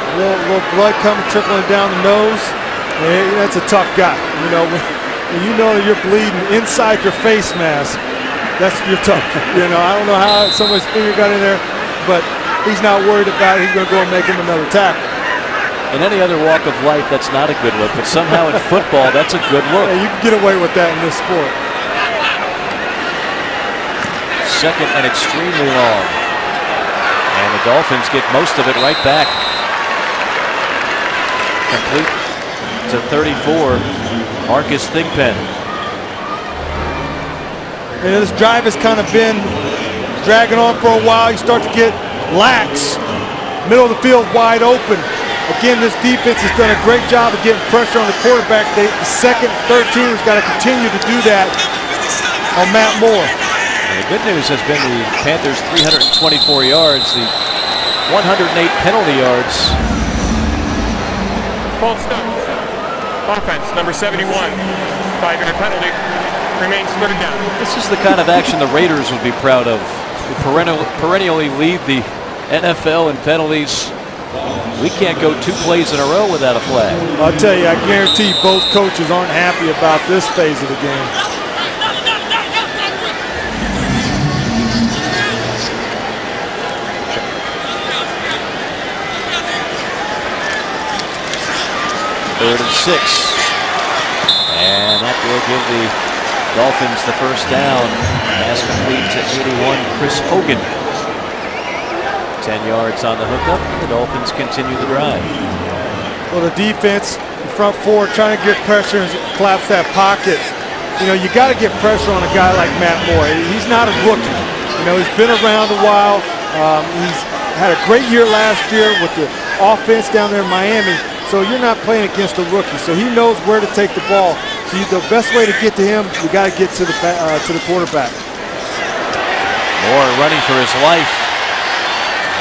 A little blood coming, trickling down the nose. Yeah, that's a tough guy. You know, when you know you're bleeding inside your face mask, you're tough. You know, I don't know how somebody's finger got in there, but he's not worried about it. He's going to go and make him another tackle. In any other walk of life, that's not a good look, but somehow in football, that's a good look. Yeah, you can get away with that in this sport. Second and extremely long. And the Dolphins get most of it right back. Complete to 34, Marcus Thigpen. And this drive has kind of been dragging on for a while. You start to get lax. Middle of the field wide open. Again, this defense has done a great job of getting pressure on the quarterback. The second, third team has got to continue to do that on Matt Moore. And the good news has been the Panthers' 324 yards, the 108 penalty yards. False start. Offense, number 71. 5-yard penalty. Remains third down. This is the kind of action the Raiders would be proud of. Who perennially lead the NFL in penalties. We can't go 2 plays in a row without a flag. I'll tell you, I guarantee both coaches aren't happy about this phase of the game. Third and 6. And that will give the Dolphins the first down. Pass complete to 81, Chris Hogan. 10 yards on the hookup. The Dolphins continue the drive. Well, the defense, the front four, trying to get pressure and collapse that pocket. You know, you got to get pressure on a guy like Matt Moore. He's not a rookie. You know, he's been around a while. He's had a great year last year with the offense down there in Miami. So you're not playing against a rookie. So he knows where to take the ball. So the best way to get to him, you got to get to the quarterback. Moore running for his life.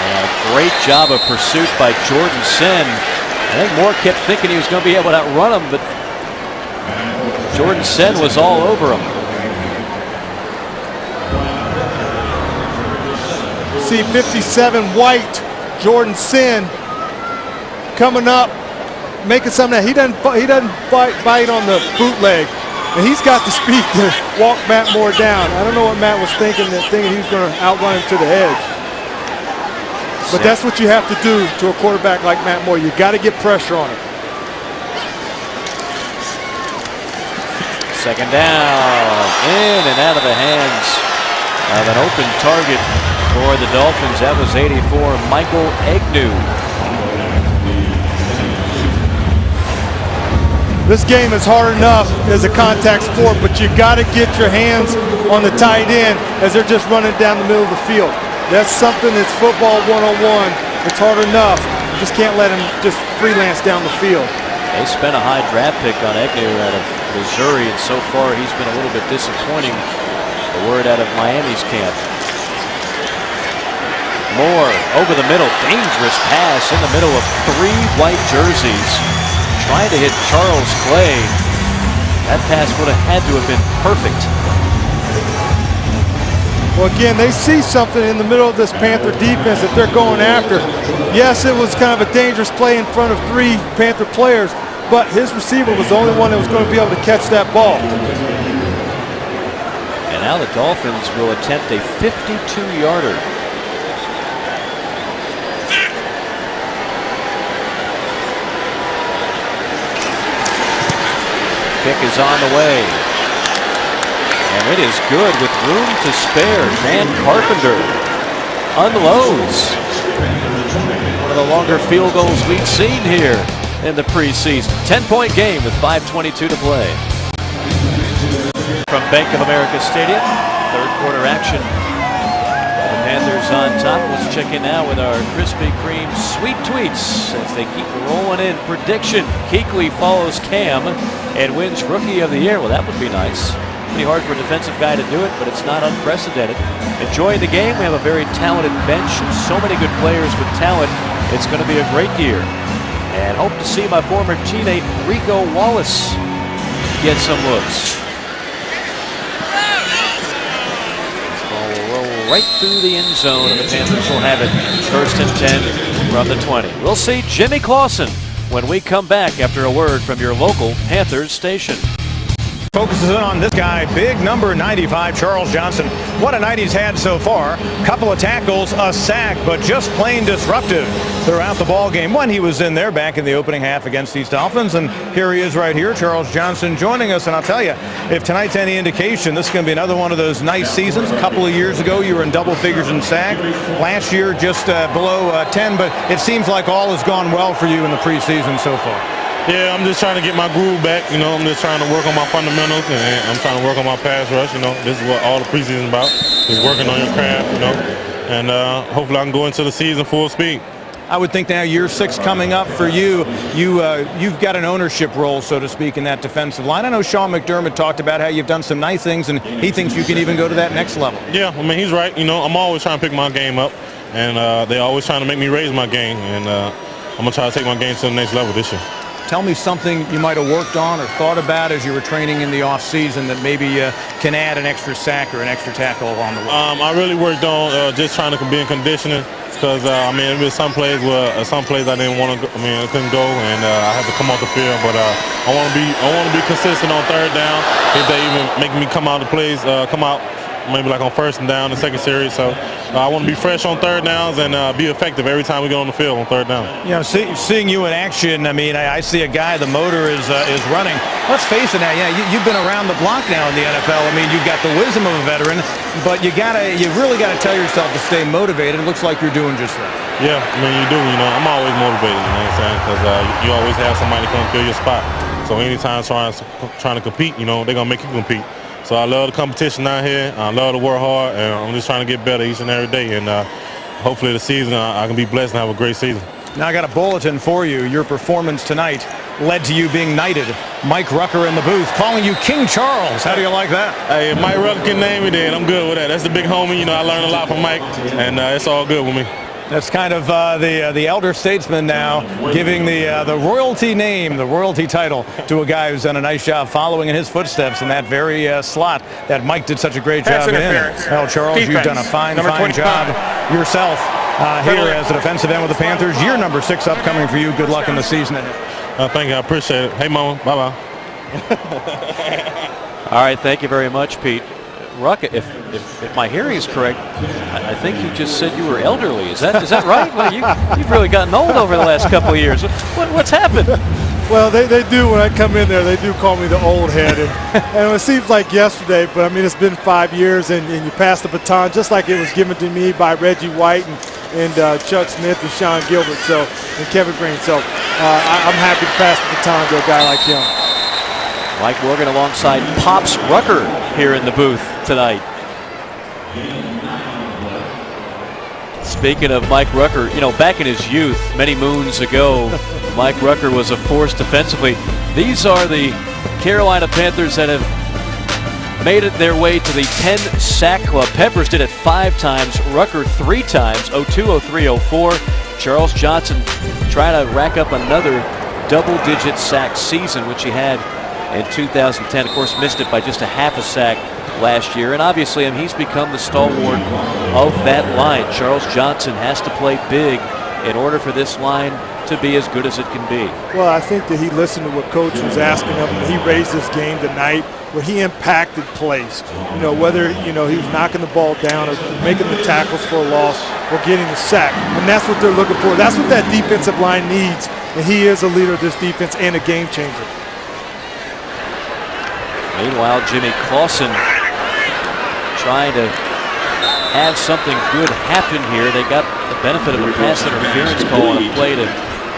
And a great job of pursuit by Jordan Senn. I think Moore kept thinking he was going to be able to outrun him, but Jordan Senn was all over him. See 57 White, Jordan Senn coming up, making something that he doesn't bite on the bootleg, and he's got the speed to walk Matt Moore down. I don't know what Matt was thinking he was going to outrun him to the edge. But that's what you have to do to a quarterback like Matt Moore. You got to get pressure on him. Second down, in and out of the hands of an open target for the Dolphins. That was 84, Michael Agnew. This game is hard enough as a contact sport, but you got to get your hands on the tight end as they're just running down the middle of the field. That's something that's football 101. It's hard enough. just can't let him just freelance down the field. They spent a high draft pick on Agnew out of Missouri, and so far he's been a little bit disappointing. The word out of Miami's camp. Moore over the middle, dangerous pass in the middle of 3 white jerseys. Trying to hit Charles Clay. That pass would have had to have been perfect. Well, again, they see something in the middle of this Panther defense that they're going after. Yes, it was kind of a dangerous play in front of 3 Panther players, but his receiver was the only one that was going to be able to catch that ball. And now the Dolphins will attempt a 52-yarder. Kick is on the way. And it is good with room to spare. Dan Carpenter unloads. One of the longer field goals we've seen here in the preseason. 10-point game with 5:22 to play. From Bank of America Stadium, third quarter action. The Panthers on top. Let's check in now with our Krispy Kreme sweet tweets as they keep rolling in. Prediction: Kuechly follows Cam and wins Rookie of the Year. Well, that would be nice. Pretty hard for a defensive guy to do it, but it's not unprecedented. Enjoying the game. We have a very talented bench. So many good players with talent. It's going to be a great year. And hope to see my former teammate Rico Wallace get some looks. This ball will roll right through the end zone, and the Panthers will have it first and 10 from the 20. We'll see Jimmy Clausen when we come back after a word from your local Panthers station. Focuses in on this guy, big number 95, Charles Johnson. What a night he's had so far. Couple of tackles, a sack, but just plain disruptive throughout the ball game when he was in there back in the opening half against these Dolphins. And here he is right here, Charles Johnson joining us. And I'll tell you, if tonight's any indication, this is going to be another one of those nice seasons. A couple of years ago, you were in double figures in sack. Last year, just below 10, but it seems like all has gone well for you in the preseason so far. Yeah, I'm just trying to get my groove back. You know, I'm just trying to work on my fundamentals, and I'm trying to work on my pass rush. You know, this is what all the preseason is about, is working on your craft, you know, and hopefully I can go into the season full speed. I would think now year 6 coming up for you. You've got an ownership role, so to speak, in that defensive line. I know Sean McDermott talked about how you've done some nice things, and he thinks you can even go to that next level. Yeah, I mean, he's right. You know, I'm always trying to pick my game up, and they're always trying to make me raise my game, and I'm going to try to take my game to the next level this year. Tell me something you might have worked on or thought about as you were training in the off-season that maybe can add an extra sack or an extra tackle along the way. I really worked on just trying to be in conditioning, because I mean, there was some plays where I didn't want to. I mean, I couldn't go, and I had to come off the field. But I want to be consistent on third down. If they even make me come out the plays, come out maybe like on first and down, the second series. So I want to be fresh on third downs and be effective every time we get on the field on third down. You know, seeing you in action, I mean, I see a guy, the motor is running. Let's face it now, you've been around the block now in the NFL. I mean, you've got the wisdom of a veteran, but you really got to tell yourself to stay motivated. It looks like you're doing just that. Yeah, I mean, you do. You know, I'm always motivated, you know what I'm saying? Because you always have somebody come fill your spot. So anytime trying to compete, you know, they're going to make you compete. So I love the competition out here. I love to work hard, and I'm just trying to get better each and every day. And hopefully the season, I can be blessed and have a great season. Now I got a bulletin for you. Your performance tonight led to you being knighted. Mike Rucker in the booth calling you King Charles. How do you like that? Hey, if Mike Rucker can name me, then I'm good with that. That's the big homie. You know, I learned a lot from Mike, and it's all good with me. That's kind of the elder statesman now giving the royalty name, the royalty title to a guy who's done a nice job following in his footsteps in that very slot that Mike did such a great job in. Well, Charles, Defense. you've done a fine job yourself here as the defensive end with the Panthers. Year number 6 upcoming for you. Good luck in the season. Thank you. I appreciate it. Hey, Mama. Bye-bye. All right, thank you very much, Pete. Ruck, if my hearing is correct, I think you just said you were elderly. Is that right? Well, you've really gotten old over the last couple of years. What's happened? Well, they do, when I come in there, they do call me the old head. And it seems like yesterday, but I mean, it's been 5 years, and you pass the baton just like it was given to me by Reggie White and Chuck Smith and Sean Gilbert and Kevin Green. So I'm happy to pass the baton to a guy like him. Mike Morgan alongside Pops Rucker here in the booth tonight. Speaking of Mike Rucker, back in his youth, many moons ago, Mike Rucker was a force defensively. These are the Carolina Panthers that have made it their way to the 10-sack club. Peppers did it 5 times, Rucker 3 times, 02, 03, 04. Charles Johnson trying to rack up another double-digit sack season, which he had in 2010. Of course, missed it by just a half a sack last year. And obviously, he's become the stalwart of that line. Charles Johnson has to play big in order for this line to be as good as it can be. Well, I think that he listened to what Coach was asking of him. He raised this game tonight where he impacted plays. Whether, he was knocking the ball down or making the tackles for a loss or getting the sack. And that's what they're looking for. That's what that defensive line needs. And he is a leader of this defense and a game changer. Meanwhile, Jimmy Clausen trying to have something good happen here. They got the benefit of a pass interference call on a play to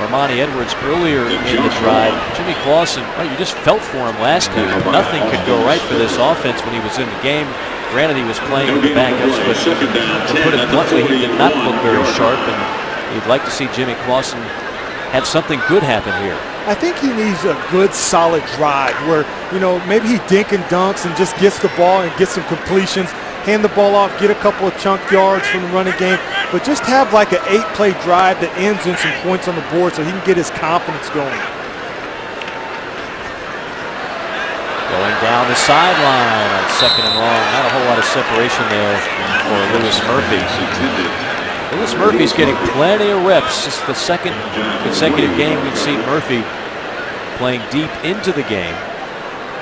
Armani Edwards earlier in the drive. Jimmy Clausen, you just felt for him last year. Nothing could go right for this offense when he was in the game. Granted, he was playing with the backups, but to put it bluntly, he did not look very sharp, and you'd like to see Jimmy Clausen have something good happen here. I think he needs a good, solid drive where, maybe he dink and dunks and just gets the ball and gets some completions, hand the ball off, get a couple of chunk yards from the running game, but just have like an 8-play drive that ends in some points on the board so he can get his confidence going. Going down the sideline on 2nd and long. Not a whole lot of separation there for Lewis Murphy. Lewis Murphy's getting plenty of reps. This is the 2nd consecutive game we've seen Murphy playing deep into the game,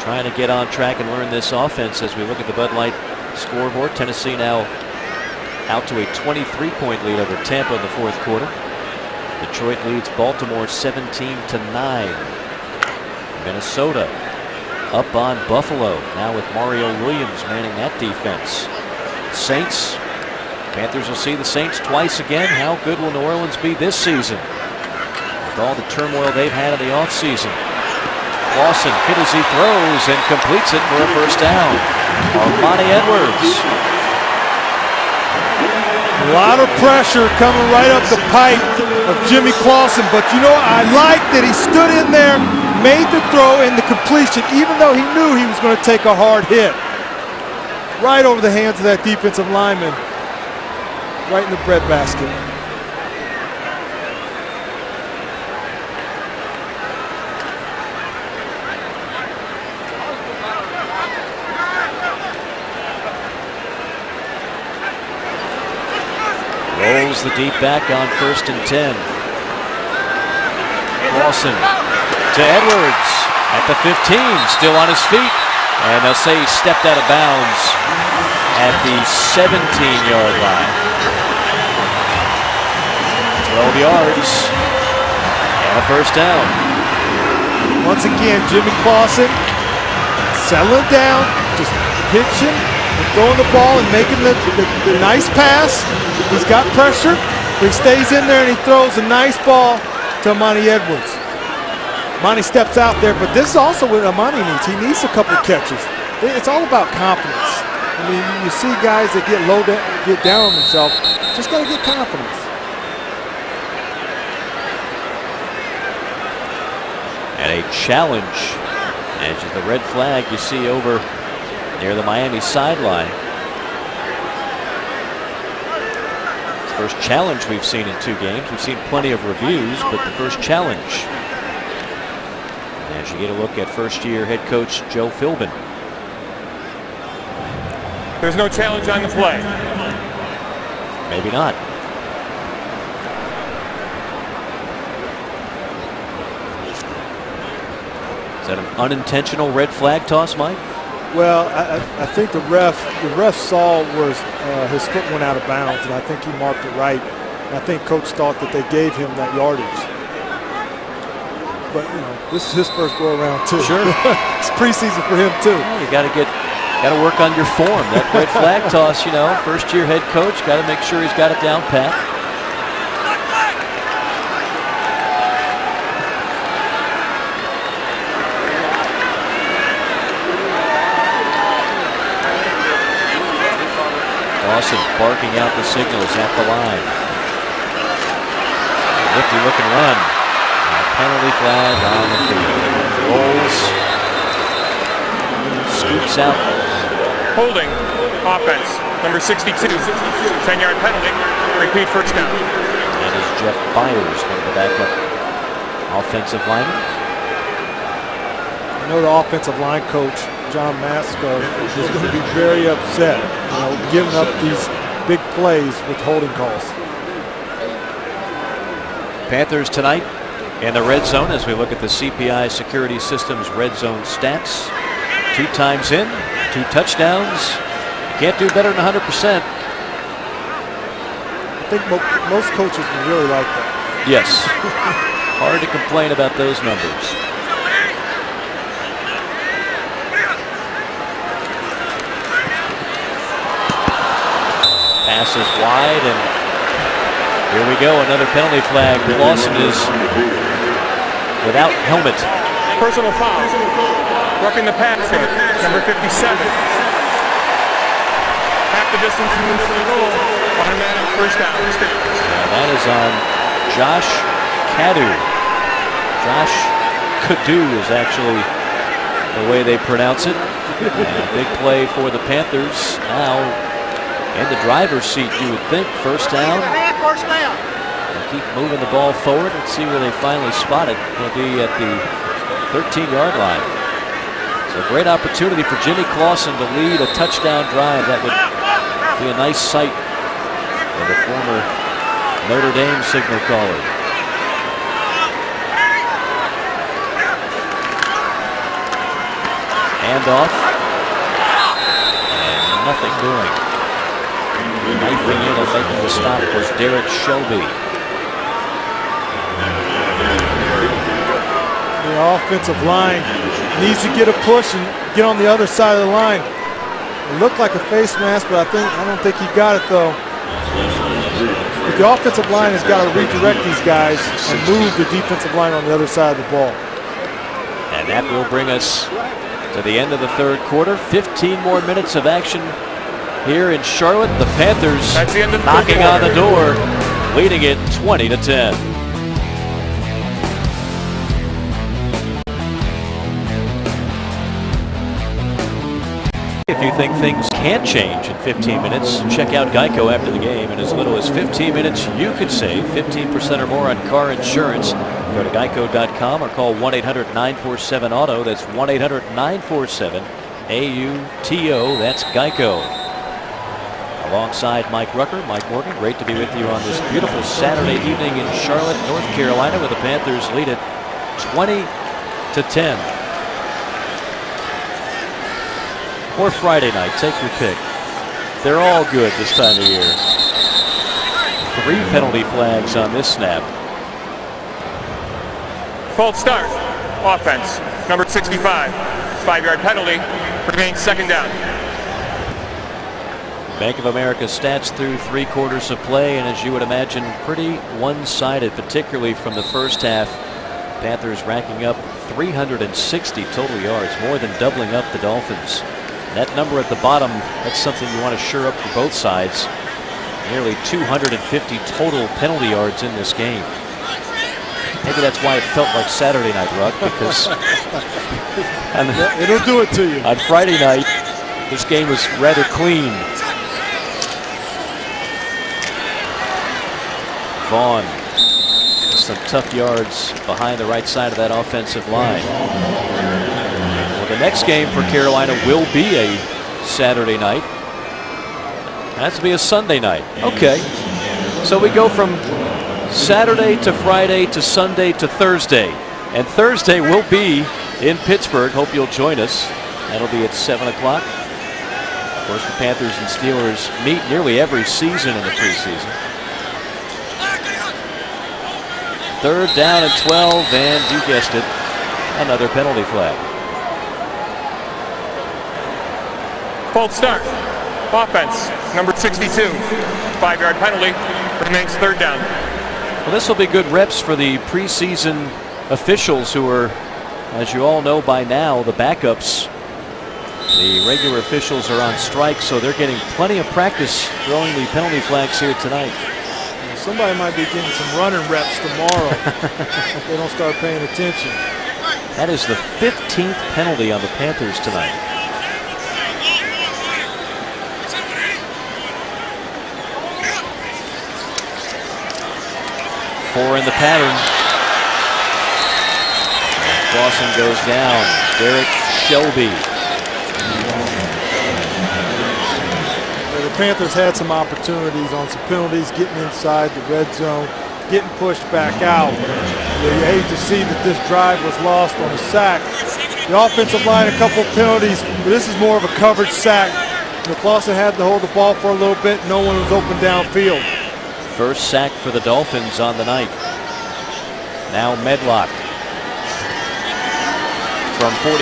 trying to get on track and learn this offense as we look at the Bud Light scoreboard. Tennessee now out to a 23-point lead over Tampa in the 4th quarter. Detroit leads Baltimore 17-9. Minnesota up on Buffalo, now with Mario Williams manning that defense. Saints, Panthers will see the Saints twice again. How good will New Orleans be this season with all the turmoil they've had in the offseason? Clausen hit as he throws and completes it for a first down. Armani Edwards. A lot of pressure coming right up the pipe of Jimmy Clausen, but I like that he stood in there, made the throw and the completion, even though he knew he was going to take a hard hit. Right over the hands of that defensive lineman, right in the breadbasket. Rolls the deep back on 1st and 10. Clausen to Edwards at the 15, still on his feet. And they'll say he stepped out of bounds at the 17-yard line. 12 yards and a first down. Once again, Jimmy Clausen settling down, just pitching and throwing the ball and making the nice pass. He's got pressure, but he stays in there and he throws a nice ball to Armani Edwards. Armani steps out there, but this is also what Armani needs. He needs a couple of catches. It's all about confidence. I mean, you see guys that get down on themselves, just got to get confidence. And a challenge, as the red flag you see over near the Miami sideline. First challenge we've seen in 2 games. We've seen plenty of reviews, but the first challenge. As you get a look at first-year head coach Joe Philbin. There's no challenge on the play. Maybe not. Is that an unintentional red flag toss, Mike? Well, I think the ref saw where his foot went out of bounds, and I think he marked it right. And I think Coach thought that they gave him that yardage. But this is his first go around too. Sure, it's preseason for him too. Well, you got to work on your form. That red flag toss, first-year head coach, got to make sure he's got it down pat. Clausen barking out the signals at the line. Nifty looking run. And a penalty flag on the field. Rolls. Scoops out. Holding. Offense. Number 62. 10-yard penalty. Repeat first down. That is Jeff Byers, one of the backup offensive linemen. I know the offensive line coach, John Masco, is going to be very upset, giving up these big plays with holding calls. Panthers tonight in the red zone as we look at the CPI Security Systems red zone stats. 2 times in, 2 touchdowns. Can't do better than 100%. I think most coaches would really like that. Yes. Hard to complain about those numbers. Passes wide, and here we go. Another penalty flag. Lawson is without helmet. Personal foul. Roughing the passer. Number 57. Half the distance to the goal. Automatic first down. That is on Josh Cadu. Josh Cadu is actually the way they pronounce it. And a big play for the Panthers. Now in the driver's seat, you would think. First down. They'll keep moving the ball forward and see where they finally spot it. They'll be at the 13-yard line. So a great opportunity for Jimmy Clausen to lead a touchdown drive. That would be a nice sight for the former Notre Dame signal caller. Handoff. And nothing doing. Knifing in and making the stop was Derek Shelby. The offensive line needs to get a push and get on the other side of the line. It looked like a face mask, but I don't think he got it though. But the offensive line has got to redirect these guys and move the defensive line on the other side of the ball. And that will bring us to the end of the third quarter. 15 more minutes of action here in Charlotte. The Panthers knocking on the door, leading it 20-10. If you think things can change in 15 minutes, check out Geico after the game. In as little as 15 minutes, you could save 15% or more on car insurance. Go to geico.com or call 1-800-947-AUTO. That's 1-800-947-AUTO. That's Geico. Alongside Mike Rucker, Mike Morgan, great to be with you on this beautiful Saturday evening in Charlotte, North Carolina, where the Panthers lead it 20-10. Or Friday night, take your pick. They're all good this time of year. 3 penalty flags on this snap. False start. Offense. Number 65. 5-yard penalty. Remains second down. Bank of America stats through 3 quarters of play, and as you would imagine, pretty one-sided, particularly from the first half. Panthers racking up 360 total yards, more than doubling up the Dolphins. That number at the bottom, that's something you want to shore up for both sides. Nearly 250 total penalty yards in this game. Maybe that's why it felt like Saturday night, Ruck, because it'll do it to you. On Friday night, this game was rather clean. Vaughn, some tough yards behind the right side of that offensive line. Well, the next game for Carolina will be a Saturday night. It has to be a Sunday night. Okay. So we go from Saturday to Friday to Sunday to Thursday. And Thursday will be in Pittsburgh. Hope you'll join us. That'll be at 7 o'clock. Of course, the Panthers and Steelers meet nearly every season in the preseason. 3rd down and 12, and you guessed it, another penalty flag. False start. Offense. Number 62. 5-yard penalty. Remains 3rd down. Well, this will be good reps for the preseason officials who are, as you all know by now, the backups. The regular officials are on strike, so they're getting plenty of practice throwing the penalty flags here tonight. somebody might be getting some running reps tomorrow if they don't start paying attention. That is the 15th penalty on the Panthers tonight. Four in the pattern. Clausen goes down. Derek Shelby. The Panthers had some opportunities on some penalties, getting inside the red zone, getting pushed back out. You hate to see that this drive was lost on a sack. The offensive line, a couple penalties, but this is more of a coverage sack. Clausen had to hold the ball for a little bit. No one was open downfield. First sack for the Dolphins on the night. Now Medlock from 43.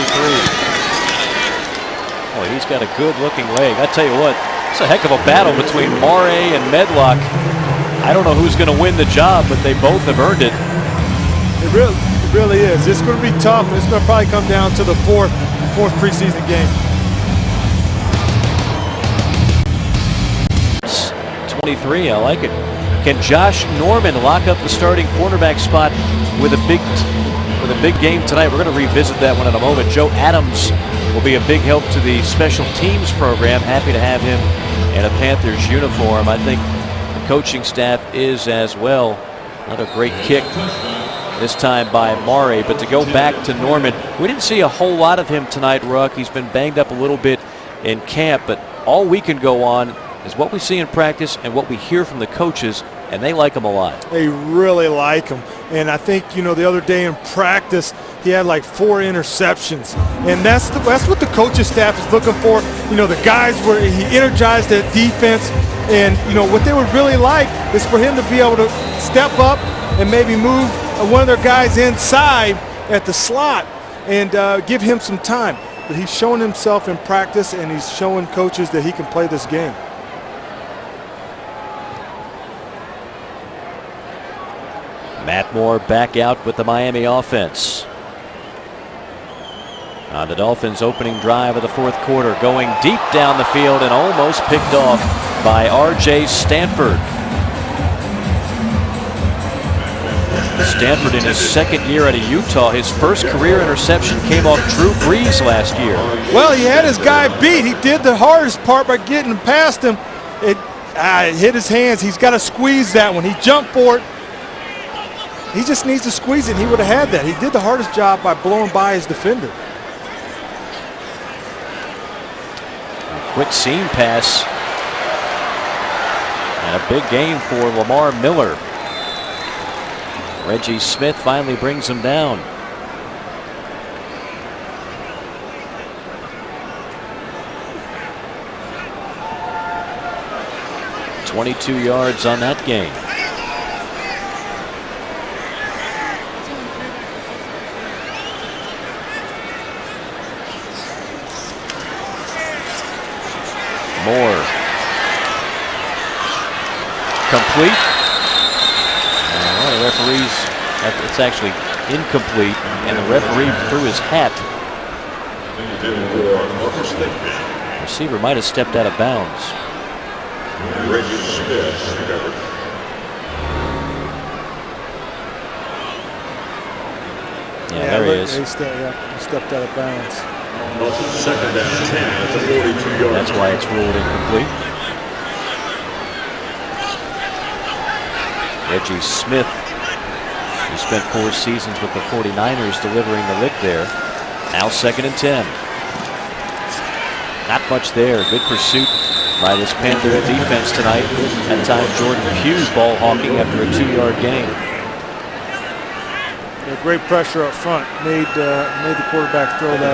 Boy, he's got a good-looking leg. I tell you what, it's a heck of a battle between Maury and Medlock. I don't know who's going to win the job, but they both have earned it. It really is. It's going to be tough. It's going to probably come down to the fourth preseason game. 23, I like it. Can Josh Norman lock up the starting cornerback spot with a big game tonight? We're going to revisit that one in a moment. Joe Adams will be a big help to the special teams program. Happy to have him in a Panthers uniform. I think the coaching staff is as well. Another great kick, this time by Maury. But to go back to Norman, we didn't see a whole lot of him tonight, Ruck. He's been banged up a little bit in camp, but all we can go on is what we see in practice and what we hear from the coaches, and they like him a lot. They really like him. And I think, the other day in practice, he had like 4 interceptions. And that's what the coaching staff is looking for. The guys where he energized that defense. And, what they would really like is for him to be able to step up and maybe move one of their guys inside at the slot and give him some time. But he's showing himself in practice, and he's showing coaches that he can play this game. Matt Moore back out with the Miami offense. On the Dolphins' opening drive of the fourth quarter, going deep down the field and almost picked off by R.J. Stanford. Stanford in his second year out of Utah, his first career interception came off Drew Brees last year. Well, he had his guy beat. He did the hardest part by getting past him. It hit his hands. He's got to squeeze that one. He jumped for it. He just needs to squeeze it, and he would have had that. He did the hardest job by blowing by his defender. A quick seam pass. And a big gain for Lamar Miller. Reggie Smith finally brings him down. $22 yards on that gain. Moore. Complete. One of the referees, it's actually incomplete, and the referee threw his hat. The receiver might have stepped out of bounds. Yeah, there he is. He stepped out of bounds. Second down 10 at the 42-yard. That's why it's ruled incomplete. Reggie Smith, who spent 4 seasons with the 49ers, delivering the lick there. Now second and 10. Not much there. Good pursuit by this Panther defense tonight. At times, Jordan Pugh ball hawking after a 2-yard gain. Great pressure up front. Made the quarterback throw the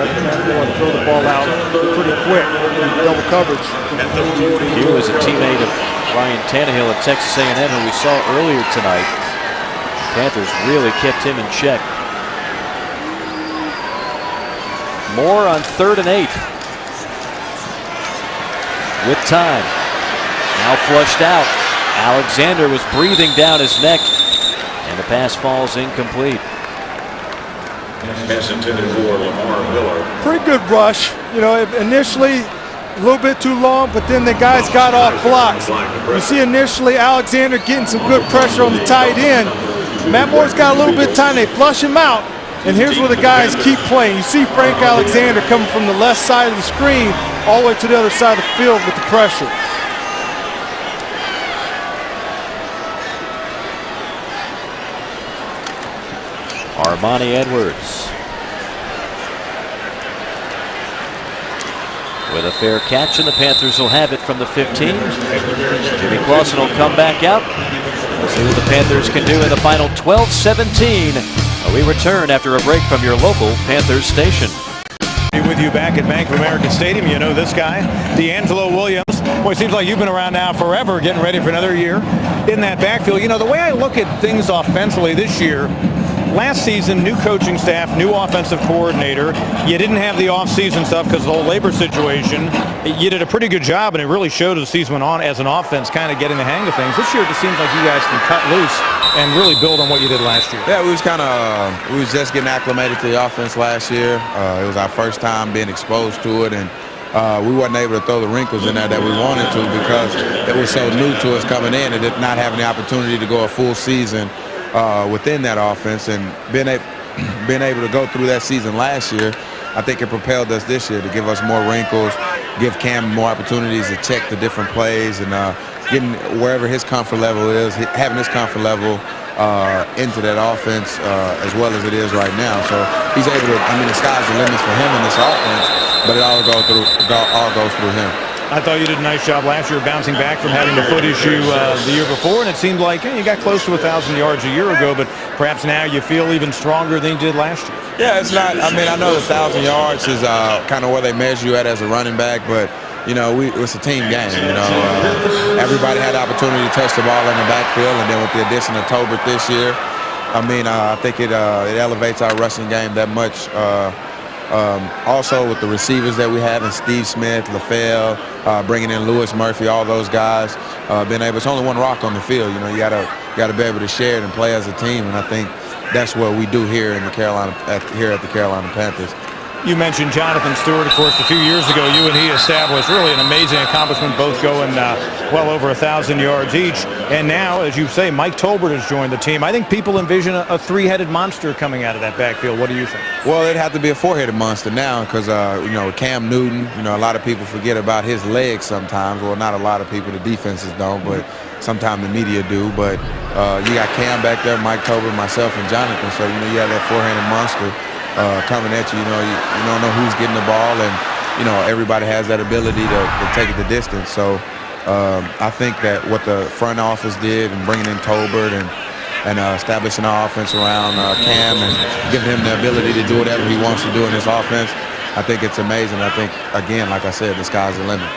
ball out pretty quick. Double coverage. Pugh is a teammate of Ryan Tannehill at Texas A&M, who we saw earlier tonight. Panthers really kept him in check. Moore on 3rd and 8. With time. Now flushed out. Alexander was breathing down his neck, and the pass falls incomplete. Pass intended for Lamar Miller. Pretty good rush. Initially a little bit too long, but then the guys got off blocks. You see initially Alexander getting some good pressure on the tight end. Matt Moore's got a little bit of time. They flush him out, and here's where the guys keep playing. You see Frank Alexander coming from the left side of the screen all the way to the other side of the field with the pressure. Armani Edwards with a fair catch, and the Panthers will have it from the 15. Jimmy Clausen will come back out. We'll see what the Panthers can do in the final 12-17. We return after a break from your local Panthers station. With you back at Bank of America Stadium, you know this guy, D'Angelo Williams. Boy, it seems like you've been around now forever, getting ready for another year in that backfield. You know, the way I look at things offensively this year, last season, new coaching staff, new offensive coordinator. You didn't have the off-season stuff because of the whole labor situation. You did a pretty good job, and it really showed as the season went on as an offense kind of getting the hang of things. This year, it just seems like you guys can cut loose and really build on what you did last year. Yeah, we was just getting acclimated to the offense last year. It was our first time being exposed to it, and we wasn't able to throw the wrinkles in there that we wanted to because it was so new to us coming in and not having the opportunity to go a full season within that offense, and being able to go through that season last year, I think it propelled us this year to give us more wrinkles, give Cam more opportunities to check the different plays, and getting wherever his comfort level is, having his comfort level into that offense as well as it is right now. So he's able to, I mean, the sky's the limits for him in this offense, but it all goes through him. I thought you did a nice job last year bouncing back from having the foot issue the year before, and it seemed like you got close to 1,000 yards a year ago, but perhaps now you feel even stronger than you did last year. Yeah, it's not, I mean, I know the 1,000 yards is kind of where they measure you at as a running back, but, you know, it's a team game, you know. Everybody had the opportunity to touch the ball in the backfield, and then with the addition of Tolbert this year, I mean, I think it elevates our rushing game that much. Also with the receivers that we have in Steve Smith, LaFell, bringing in Lewis Murphy, all those guys, it's only one rock on the field. You know, you gotta be able to share it and play as a team, and I think that's what we do here in the Carolina at the Carolina Panthers. You mentioned Jonathan Stewart, of course. A few years ago, you and he established really an amazing accomplishment, both going well over 1,000 yards each. And now, as you say, Mike Tolbert has joined the team. I think people envision a three-headed monster coming out of that backfield. What do you think? Well, it'd have to be a four-headed monster now because, you know, Cam Newton, you know, a lot of people forget about his legs sometimes. Well, not a lot of people, the defenses don't, but sometimes the media do. But you got Cam back there, Mike Tolbert, myself, and Jonathan. So, you know, you have that four-handed monster coming at you. You know, you don't know who's getting the ball, and, you know, everybody has that ability to take it the distance. So I think that what the front office did in bringing in Tolbert and establishing our offense around Cam and giving him the ability to do whatever he wants to do in this offense, I think it's amazing. I think, again, like I said, the sky's the limit.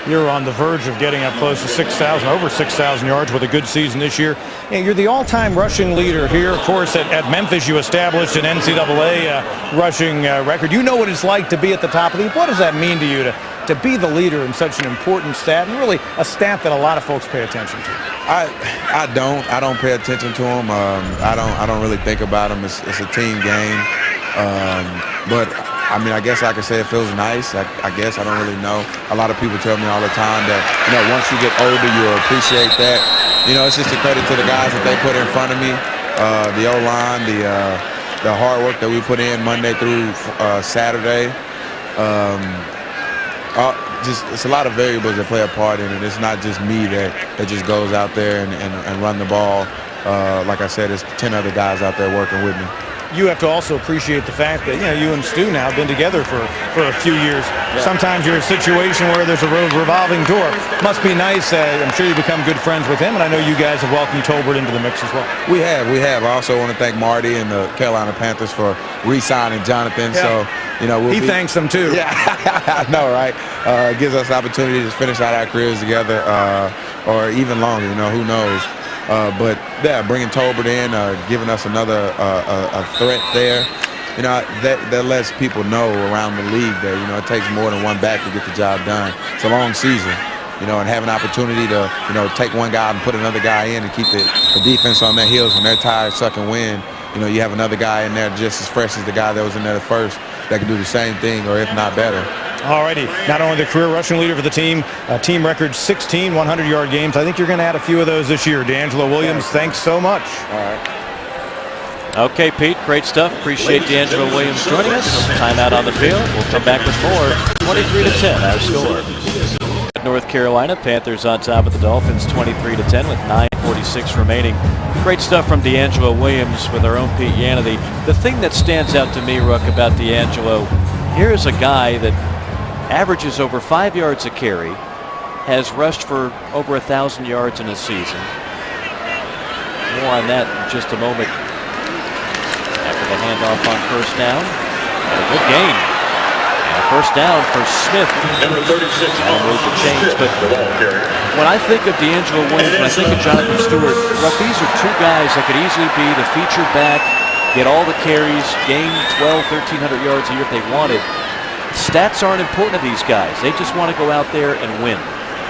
You're on the verge of getting up close to 6,000, over 6,000 yards with a good season this year. And you're the all-time rushing leader here. Of course, at Memphis, you established an NCAA rushing record. You know what it's like to be at the top of the league. What does that mean to you to be the leader in such an important stat, and really a stat that a lot of folks pay attention to? I don't pay attention to them. I don't really think about them. It's a team game. But I mean, I guess I could say it feels nice. I guess I don't really know. A lot of people tell me all the time that, you know, once you get older, you'll appreciate that. You know, it's just a credit to the guys that they put in front of me, the O-line, the hard work that we put in Monday through Saturday. It's a lot of variables that play a part in it. It's not just me that just goes out there and run the ball. Like I said, it's 10 other guys out there working with me. You have to also appreciate the fact that, you know, you and Stu now have been together for a few years. Yeah. Sometimes you're in a situation where there's a revolving door. Must be nice. I'm sure you become good friends with him, and I know you guys have welcomed Tolbert into the mix as well. We have. I also want to thank Marty and the Carolina Panthers for re-signing Jonathan. Yeah. So, you know, he thanks them too. Yeah, I know, right? It gives us the opportunity to finish out our careers together, or even longer. You know, who knows? But yeah, bringing Tolbert in, giving us another a threat there, you know, that lets people know around the league that, you know, it takes more than one back to get the job done. It's a long season, you know, and having an opportunity to, you know, take one guy and put another guy in and keep the defense on their heels when they're tired, sucking wind. You know, you have another guy in there just as fresh as the guy that was in there first that can do the same thing or if not better. Alrighty, not only the career rushing leader for the team, team record 16 100-yard games. I think you're going to add a few of those this year. D'Angelo Williams, thanks so much. All right. Okay, Pete, great stuff. Appreciate D'Angelo Williams joining us. Timeout on the field. We'll come back with more. 23-10, our score. North Carolina, Panthers on top of the Dolphins, 23-10 with 9:46 remaining. Great stuff from D'Angelo Williams with our own Pete Yanity. The thing that stands out to me, Ruck, about D'Angelo, here's a guy that averages over 5 yards a carry, has rushed for over 1,000 yards in a season. More on that in just a moment. After the handoff on first down. And a good gain. And a first down for Smith. Number 36. That'll move the chains. But when I think of D'Angelo Williams, when I think of Jonathan Stewart, look, these are two guys that could easily be the featured back, get all the carries, gain 1,200, 1,300 yards a year if they wanted. Stats aren't important to these guys. They just want to go out there and win.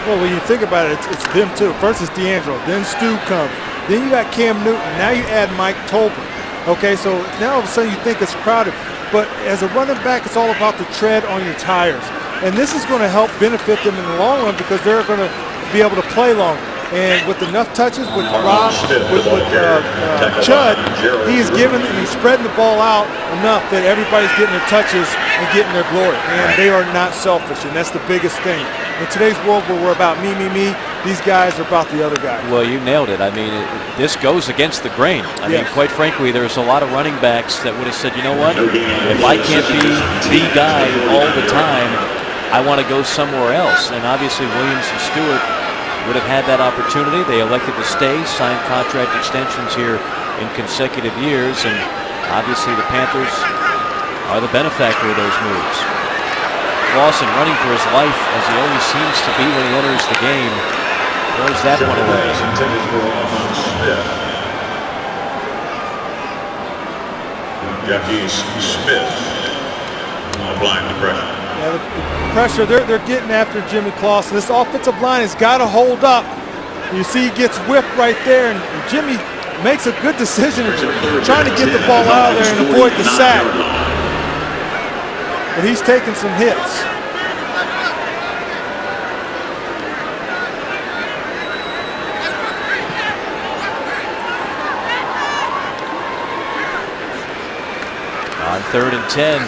Well, when you think about it, it's them too. First is D'Angelo, then Stu comes. Then you got Cam Newton. Now you add Mike Tolbert. Okay, so now all of a sudden you think it's crowded. But as a running back, it's all about the tread on your tires. And this is going to help benefit them in the long run because they're going to be able to play longer. And with enough touches, with Rob, with Chud, he's giving and he's spreading the ball out enough that everybody's getting their touches and getting their glory. And they are not selfish, and that's the biggest thing. In today's world where we're about me, these guys are about the other guy. Well, you nailed it. I mean, this goes against the grain. I mean, quite frankly, there's a lot of running backs that would have said, you know what, if I can't be the guy all the time, I want to go somewhere else. And obviously, Williams and Stewart would have had that opportunity. They elected to stay, signed contract extensions here in consecutive years, and obviously the Panthers are the benefactor of those moves. Lawson running for his life, as he always seems to be when he enters the game. Throws that one away. Jackie Smith applying the pressure. Yeah, the pressure, they're getting after Jimmy Clausen. This offensive line has got to hold up. You see he gets whipped right there, and Jimmy makes a good decision of trying to get the ball out of there and avoid the sack. But he's taking some hits. On 3rd and 10.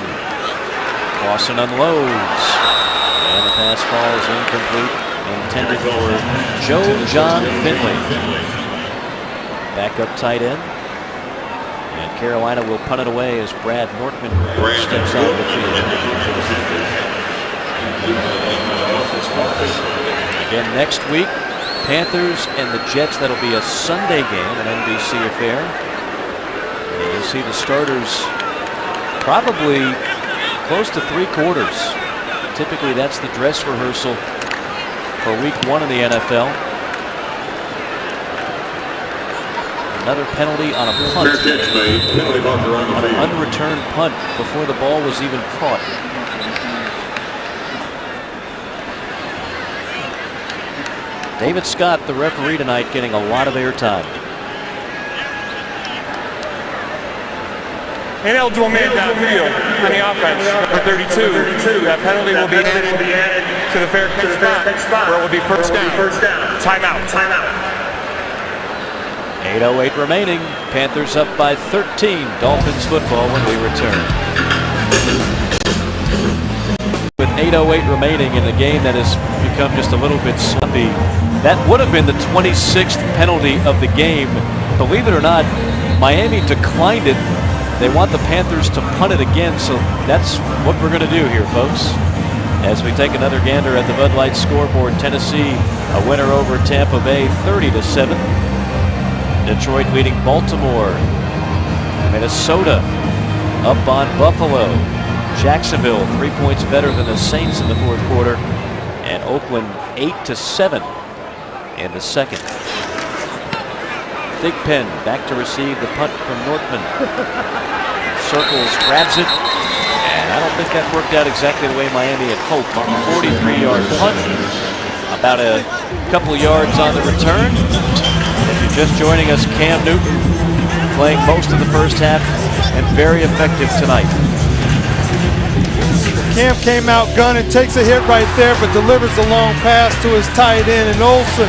Clausen unloads, and the pass falls incomplete, intended for John Finley. Back up tight end, and Carolina will punt it away as Brad Nortman steps on the field. Again next week, Panthers and the Jets. That'll be a Sunday game, an NBC affair. And you'll see the starters probably close to 3/4. Typically, that's the dress rehearsal for week 1 in the NFL. Another penalty on a punt. On an unreturned punt before the ball was even caught. David Scott, the referee tonight, getting a lot of airtime. Ineligible man downfield on the offense, number 32. That penalty will be added to the fair catch spot, where it will be first down. Timeout. 8:08 remaining. Panthers up by 13. Dolphins football when we return. With 8:08 remaining in the game that has become just a little bit sloppy, that would have been the 26th penalty of the game. Believe it or not, Miami declined it. They want the Panthers to punt it again, so that's what we're going to do here, folks. As we take another gander at the Bud Light scoreboard, Tennessee a winner over Tampa Bay 30-7. Detroit leading Baltimore. Minnesota up on Buffalo. Jacksonville 3 points better than the Saints in the 4th quarter. And Oakland 8-7 in the 2nd. Thigpen back to receive the punt from Nortman. Circles, grabs it, and I don't think that worked out exactly the way Miami had hoped. 43-yard punt, about a couple yards on the return. If you're just joining us, Cam Newton playing most of the first half and very effective tonight. Cam came out gunning, takes a hit right there, but delivers a long pass to his tight end. And Olsen,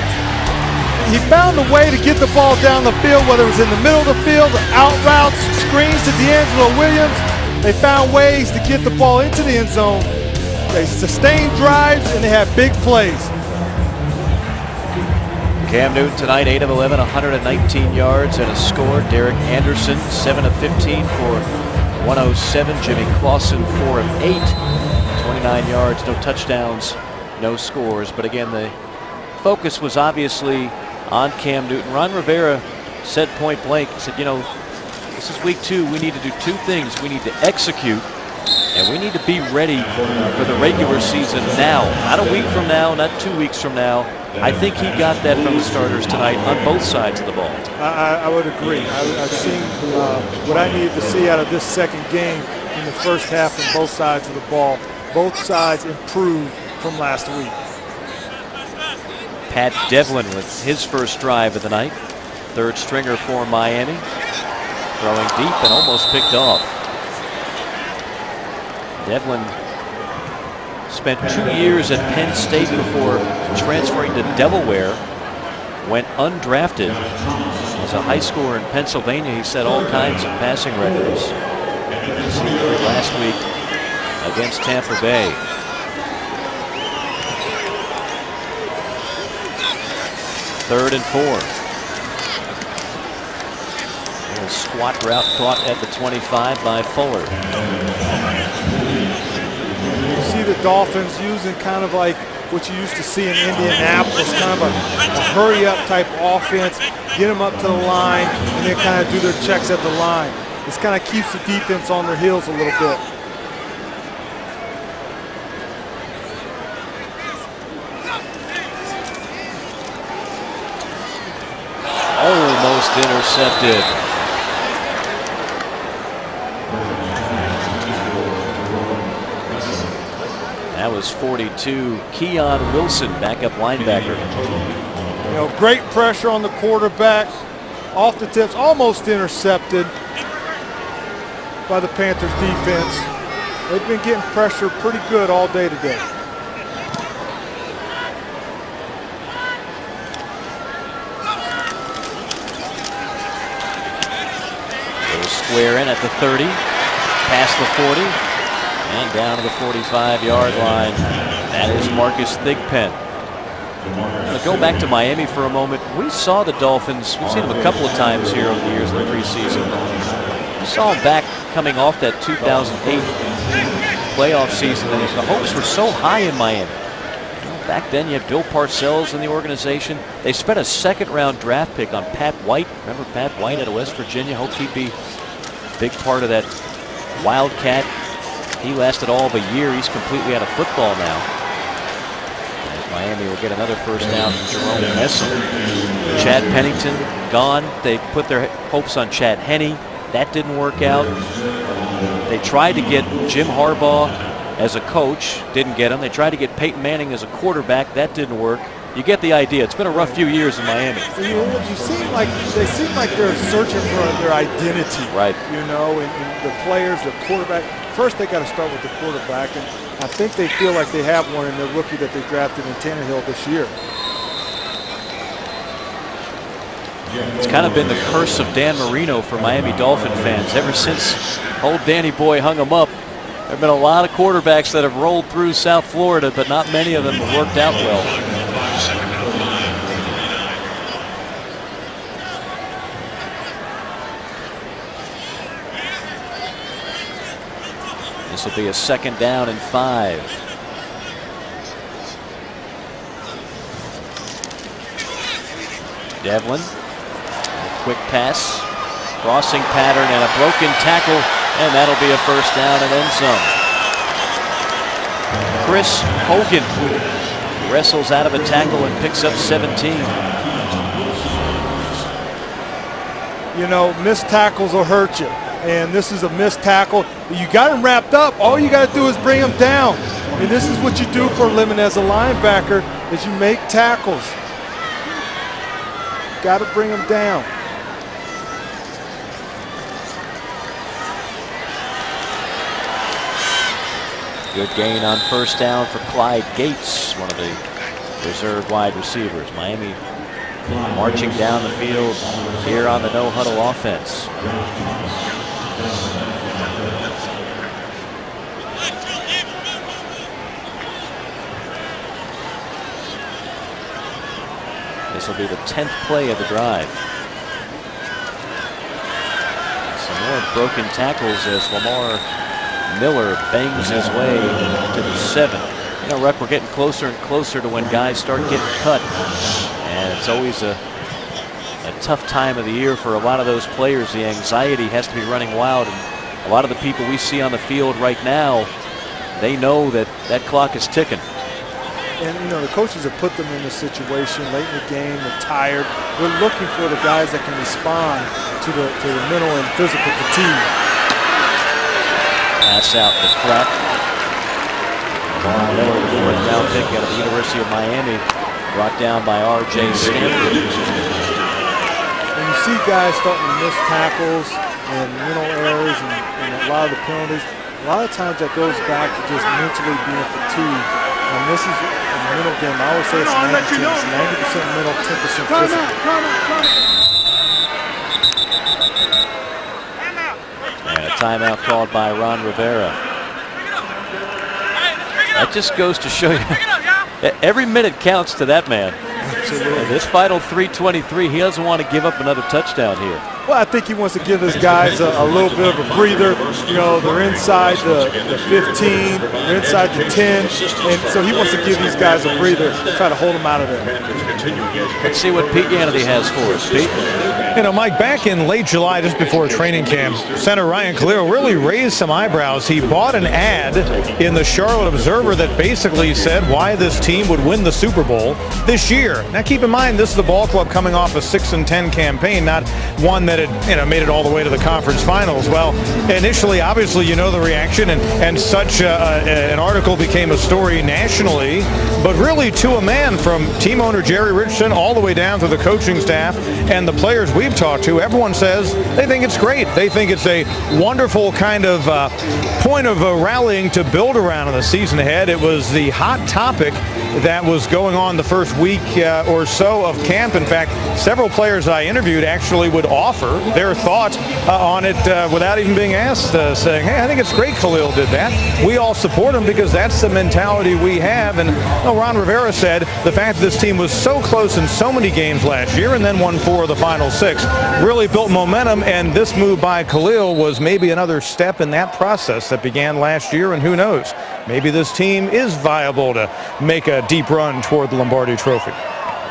he found a way to get the ball down the field, whether it was in the middle of the field, out routes, screens to D'Angelo Williams. They found ways to get the ball into the end zone. They sustained drives, and they had big plays. Cam Newton tonight, 8 of 11, 119 yards and a score. Derek Anderson, 7 of 15 for 107. Jimmy Clausen, 4 of 8, 29 yards, no touchdowns, no scores. But again, the focus was obviously on Cam Newton. Ron Rivera said point blank, he said, you know, this is week 2. We need to do 2 things. We need to execute, and we need to be ready for the regular season now. Not a week from now, not 2 weeks from now. I think he got that from the starters tonight on both sides of the ball. I would agree. I've seen what I needed to see out of this second game in the first half on both sides of the ball. Both sides improved from last week. Pat Devlin with his first drive of the night. Third stringer for Miami. Throwing deep and almost picked off. Devlin spent 2 years at Penn State before transferring to Delaware. Went undrafted. As a high schooler in Pennsylvania, he set all kinds of passing records. Last week against Tampa Bay. Third and 4. A squat route caught at the 25 by Fuller. You see the Dolphins using kind of like what you used to see in Indianapolis, kind of a hurry-up type offense, get them up to the line, and then kind of do their checks at the line. This kind of keeps the defense on their heels a little bit. Almost intercepted. That was 42. Keon Wilson, backup linebacker. You know, great pressure on the quarterback. Off the tips, almost intercepted by the Panthers defense. They've been getting pressure pretty good all day today. Square in at the 30, past the 40, and down to the 45-yard line. That is Marcus Thigpen. I'm going to go back to Miami for a moment. We saw the Dolphins, we've seen them a couple of times here over the years in the preseason. We saw them back coming off that 2008 playoff season, and the hopes were so high in Miami. Back then, you had Bill Parcells in the organization. They spent a second-round draft pick on Pat White. Remember Pat White out of West Virginia? Hoped he'd be a big part of that Wildcat. He lasted all of a year. He's completely out of football now. And Miami will get another first down from Jerome Messel. Chad Pennington gone. They put their hopes on Chad Henne. That didn't work out. They tried to get Jim Harbaugh as a coach, didn't get him. They tried to get Peyton Manning as a quarterback, that didn't work. You get the idea. It's been a rough few years in Miami. They seem like they're searching for their identity. Right. You know, and the players, the quarterback. First, they got to start with the quarterback, and I think they feel like they have one in their rookie that they drafted in Tannehill this year. It's kind of been the curse of Dan Marino for Miami Dolphin fans. Ever since old Danny Boy hung him up, there have been a lot of quarterbacks that have rolled through South Florida, but not many of them have worked out well. This will be a second down and 5. Devlin, a quick pass, crossing pattern and a broken tackle, and that'll be a first down and then some. Chris Hogan wrestles out of a tackle and picks up 17. You know, missed tackles will hurt you. And this is a missed tackle. You got him wrapped up. All you got to do is bring him down. And this is what you do for a living as a linebacker, is you make tackles. Got to bring him down. Good gain on first down for Clyde Gates, one of the reserve wide receivers. Miami marching down the field here on the no-huddle offense. This will be the 10th play of the drive. Some more broken tackles as Lamar Miller bangs his way to the 7. You know, Ruck, we're getting closer and closer to when guys start getting cut. And it's always a tough time of the year for a lot of those players. The anxiety has to be running wild. And a lot of the people we see on the field right now, they know that that clock is ticking. And, you know, the coaches have put them in this situation late in the game. They're tired. They're looking for the guys that can respond to the mental and physical fatigue. Pass out the flat. Lamar Miller, the 4th down pick out of the University of Miami, brought down by R.J. Stanford. When you see guys starting to miss tackles and mental errors and a lot of the penalties, a lot of times that goes back to just mentally being fatigued. And this is a mental game. I always say it's 90%. It's 90% mental, 10% physical. And a timeout called by Ron Rivera. That just goes to show you every minute counts to that man. Absolutely. This final 3:23, he doesn't want to give up another touchdown here. Well, I think he wants to give his guys a little bit of a breather. You know, they're inside the 15, they're inside the 10, and so he wants to give these guys a breather, try to hold them out of there. Let's see what Pete Ganity has for us. Pete? You know, Mike, back in late July, just before training camp, center Ryan Khalil really raised some eyebrows. He bought an ad in the Charlotte Observer that basically said why this team would win the Super Bowl this year. Now, keep in mind, this is the ball club coming off a 6-10 campaign, not one that had made it all the way to the conference finals. Well, initially, obviously, you know the reaction, and such an article became a story nationally, but really to a man, from team owner Jerry Richardson all the way down to the coaching staff and the players we've talked to, everyone says they think it's great. They think it's a wonderful kind of point of rallying to build around in the season ahead. It was the hot topic that was going on the first week or so of camp. In fact, several players I interviewed actually would offer their thoughts on it without even being asked, saying, hey, I think it's great Khalil did that. We all support him because that's the mentality we have. And Ron Rivera said the fact that this team was so close in so many games last year and then won 4 of the final 6 really built momentum, and this move by Khalil was maybe another step in that process that began last year, and who knows, maybe this team is viable to make a deep run toward the Lombardi Trophy.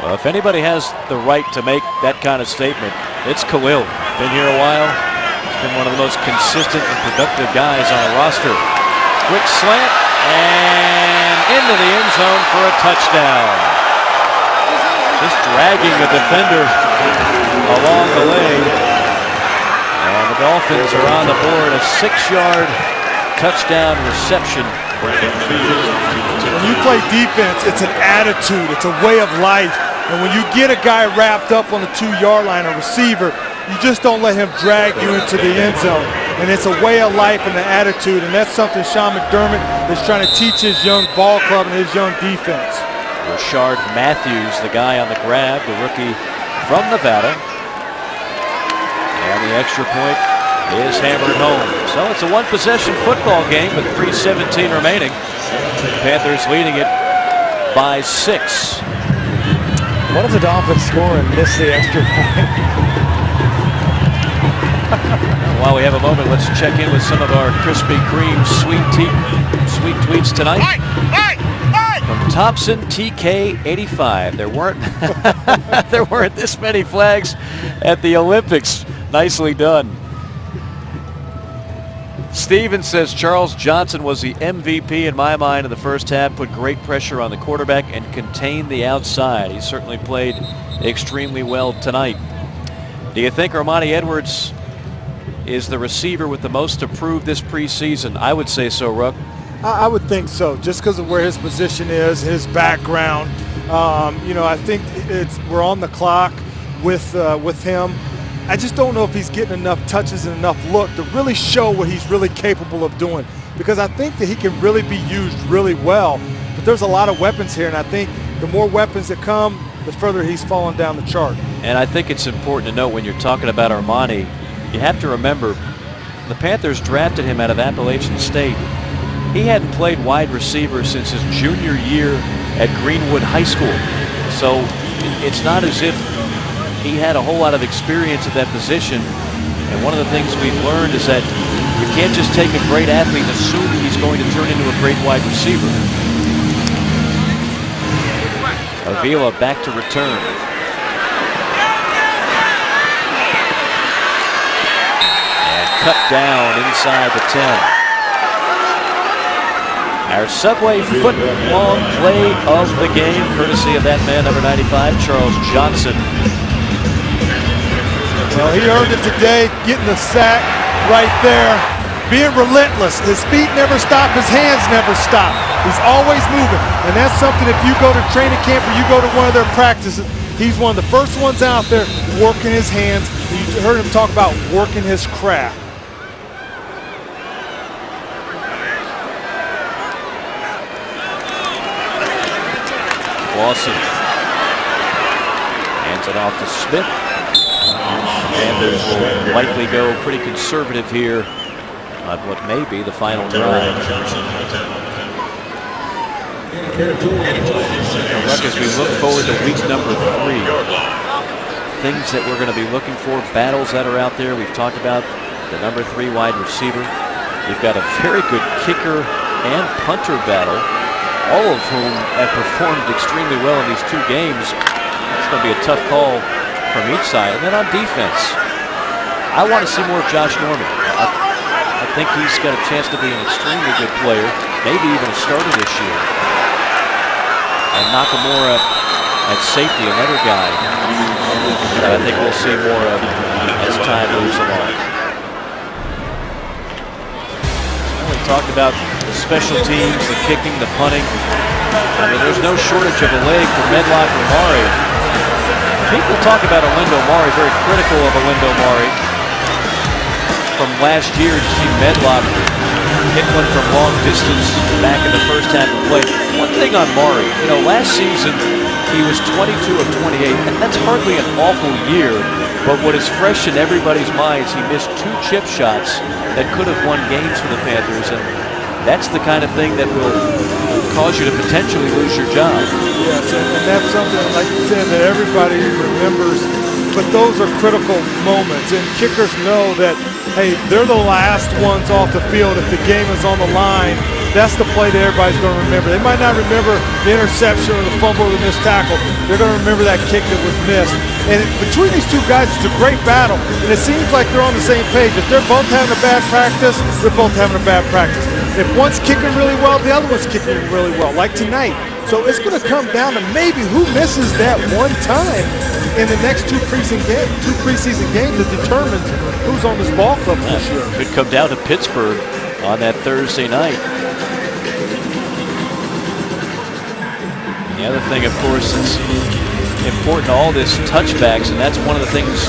Well, if anybody has the right to make that kind of statement, it's Khalil. Been here a while. He's been one of the most consistent and productive guys on the roster. Quick slant and into the end zone for a touchdown. Just dragging the defender along the lane. And the Dolphins are on the board. A 6-yard touchdown reception. When you play defense, it's an attitude. It's a way of life. And when you get a guy wrapped up on the 2-yard line, a receiver, you just don't let him drag you into the end zone. And it's a way of life and an attitude. And that's something Sean McDermott is trying to teach his young ball club and his young defense. Rashard Matthews, the guy on the grab, the rookie from Nevada. And the extra point is hammered home. So it's a one-possession football game with 3:17 remaining. Panthers leading it by 6. What if the Dolphins score and miss the extra point? While we have a moment, let's check in with some of our Krispy Kreme sweet tweets tonight. From Thompson TK85, there weren't this many flags at the Olympics. Nicely done. Steven says Charles Johnson was the MVP in my mind in the first half, put great pressure on the quarterback and contained the outside. He certainly played extremely well tonight. Do you think Armani Edwards is the receiver with the most to prove this preseason? I would say so, Ruck. I would think so, just because of where his position is, his background. You know, I think we're on the clock with him. I just don't know if he's getting enough touches and enough look to really show what he's really capable of doing, because I think that he can really be used really well. But there's a lot of weapons here, and I think the more weapons that come, the further he's falling down the chart. And I think it's important to note when you're talking about Armani, you have to remember the Panthers drafted him out of Appalachian State. He hadn't played wide receiver since his junior year at Greenwood High School. So it's not as if he had a whole lot of experience at that position. And one of the things we've learned is that you can't just take a great athlete and assume he's going to turn into a great wide receiver. Avila back to return. And cut down inside the 10. Our Subway foot-long play of the game, courtesy of that man, number 95, Charles Johnson. Well, he earned it today, getting the sack right there, being relentless. His feet never stop, his hands never stop. He's always moving, and that's something if you go to training camp or you go to one of their practices, he's one of the first ones out there working his hands. You heard him talk about working his craft. Lawson hands it off to Smith. Panthers will likely go pretty conservative here on what may be the final drive. Ruck, as we look forward to week number 3, things that we're going to be looking for, battles that are out there. We've talked about the number 3 wide receiver. We've got a very good kicker and punter battle, all of whom have performed extremely well in these 2 games. It's going to be a tough call from each side. And then on defense, I want to see more of Josh Norman. I think he's got a chance to be an extremely good player, maybe even a starter this year. And Nakamura at safety, another guy that I think we'll see more of as time moves along. We talked about the special teams, the kicking, the punting. I mean, there's no shortage of a leg for Medlock or Mari. People talk about Olindo Mari, very critical of Olindo Mari. From last year, to see Medlock hit one from long distance back in the first half of play. One thing on Mari, you know, last season he was 22 of 28, and that's hardly an awful year. But what is fresh in everybody's minds, he missed 2 chip shots that could have won games for the Panthers, and that's the kind of thing that will cause you to potentially lose your job. Yes, and that's something, like you said, that everybody remembers, but those are critical moments, and kickers know that, hey, they're the last ones off the field if the game is on the line. That's the play that everybody's going to remember. They might not remember the interception or the fumble or the missed tackle. They're going to remember that kick that was missed. And between these 2 guys, it's a great battle, and it seems like they're on the same page. If they're both having a bad practice, they're both having a bad practice. If one's kicking really well, the other one's kicking really well, like tonight. So it's going to come down to maybe who misses that one time in the next 2 preseason games that determines who's on this ball club this year. Could come down to Pittsburgh on that Thursday night. The other thing, of course, that's important to all this, touchbacks, and that's one of the things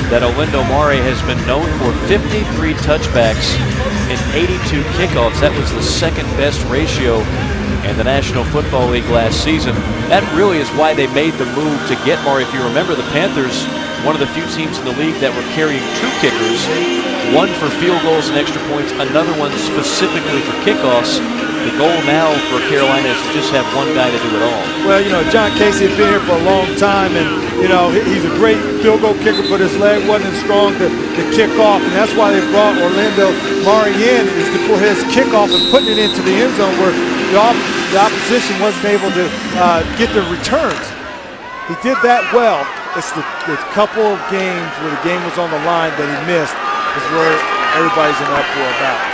that Olindo Mari has been known for. 53 touchbacks in 82 kickoffs. That was the 2nd best ratio in the National Football League last season. That really is why they made the move to get Mari. If you remember, the Panthers, one of the few teams in the league that were carrying 2 kickers, one for field goals and extra points, another one specifically for kickoffs. The goal now for Carolina is to just have one guy to do it all. Well, you know, John Casey has been here for a long time, and, you know, he's a great field goal kicker, but his leg wasn't as strong to kick off, and that's why they brought Olindo Mari in, is to put his kickoff and putting it into the end zone where the opposition wasn't able to get the returns. He did that well. It's the couple of games where the game was on the line that he missed is where everybody's in uproar about.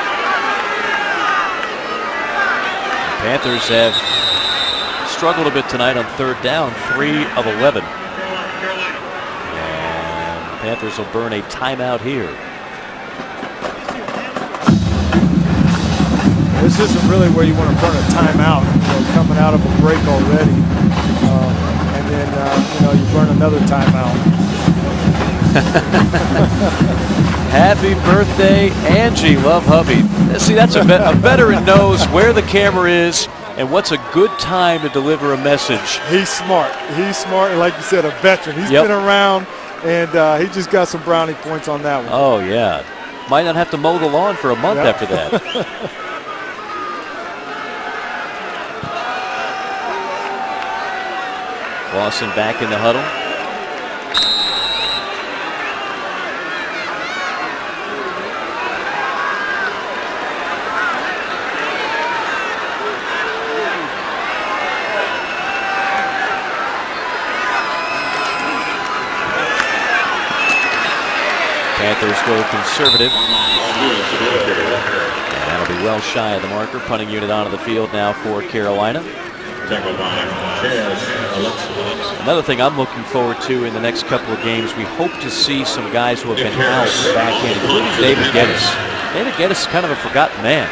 Panthers have struggled a bit tonight on 3rd down, 3 of 11. And Panthers will burn a timeout here. This isn't really where you want to burn a timeout, you know, coming out of a break already. And then, you know, you burn another timeout. Happy birthday, Angie. Love hubby. See, that's a veteran knows where the camera is and what's a good time to deliver a message. He's smart. He's smart. And like you said, a veteran. He's been around, and he just got some brownie points on that one. Oh, yeah. Might not have to mow the lawn for a month after that. Lawson back in the huddle. Panthers go conservative. And that'll be well shy of the marker. Punting unit onto the field now for Carolina. Another thing I'm looking forward to in the next couple of games, we hope to see some guys who have been out back in, including David Geddes. David Geddes is kind of a forgotten man.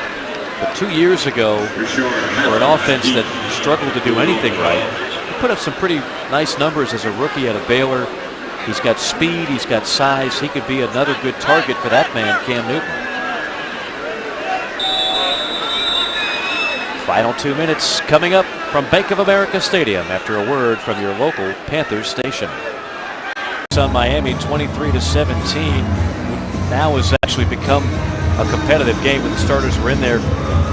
But 2 years ago, for an offense that struggled to do anything right, he put up some pretty nice numbers as a rookie out of Baylor. He's got speed, he's got size. He could be another good target for that man, Cam Newton. Final 2 minutes coming up from Bank of America Stadium after a word from your local Panthers station. On Miami 23-17. Now has actually become a competitive game when the starters were in there.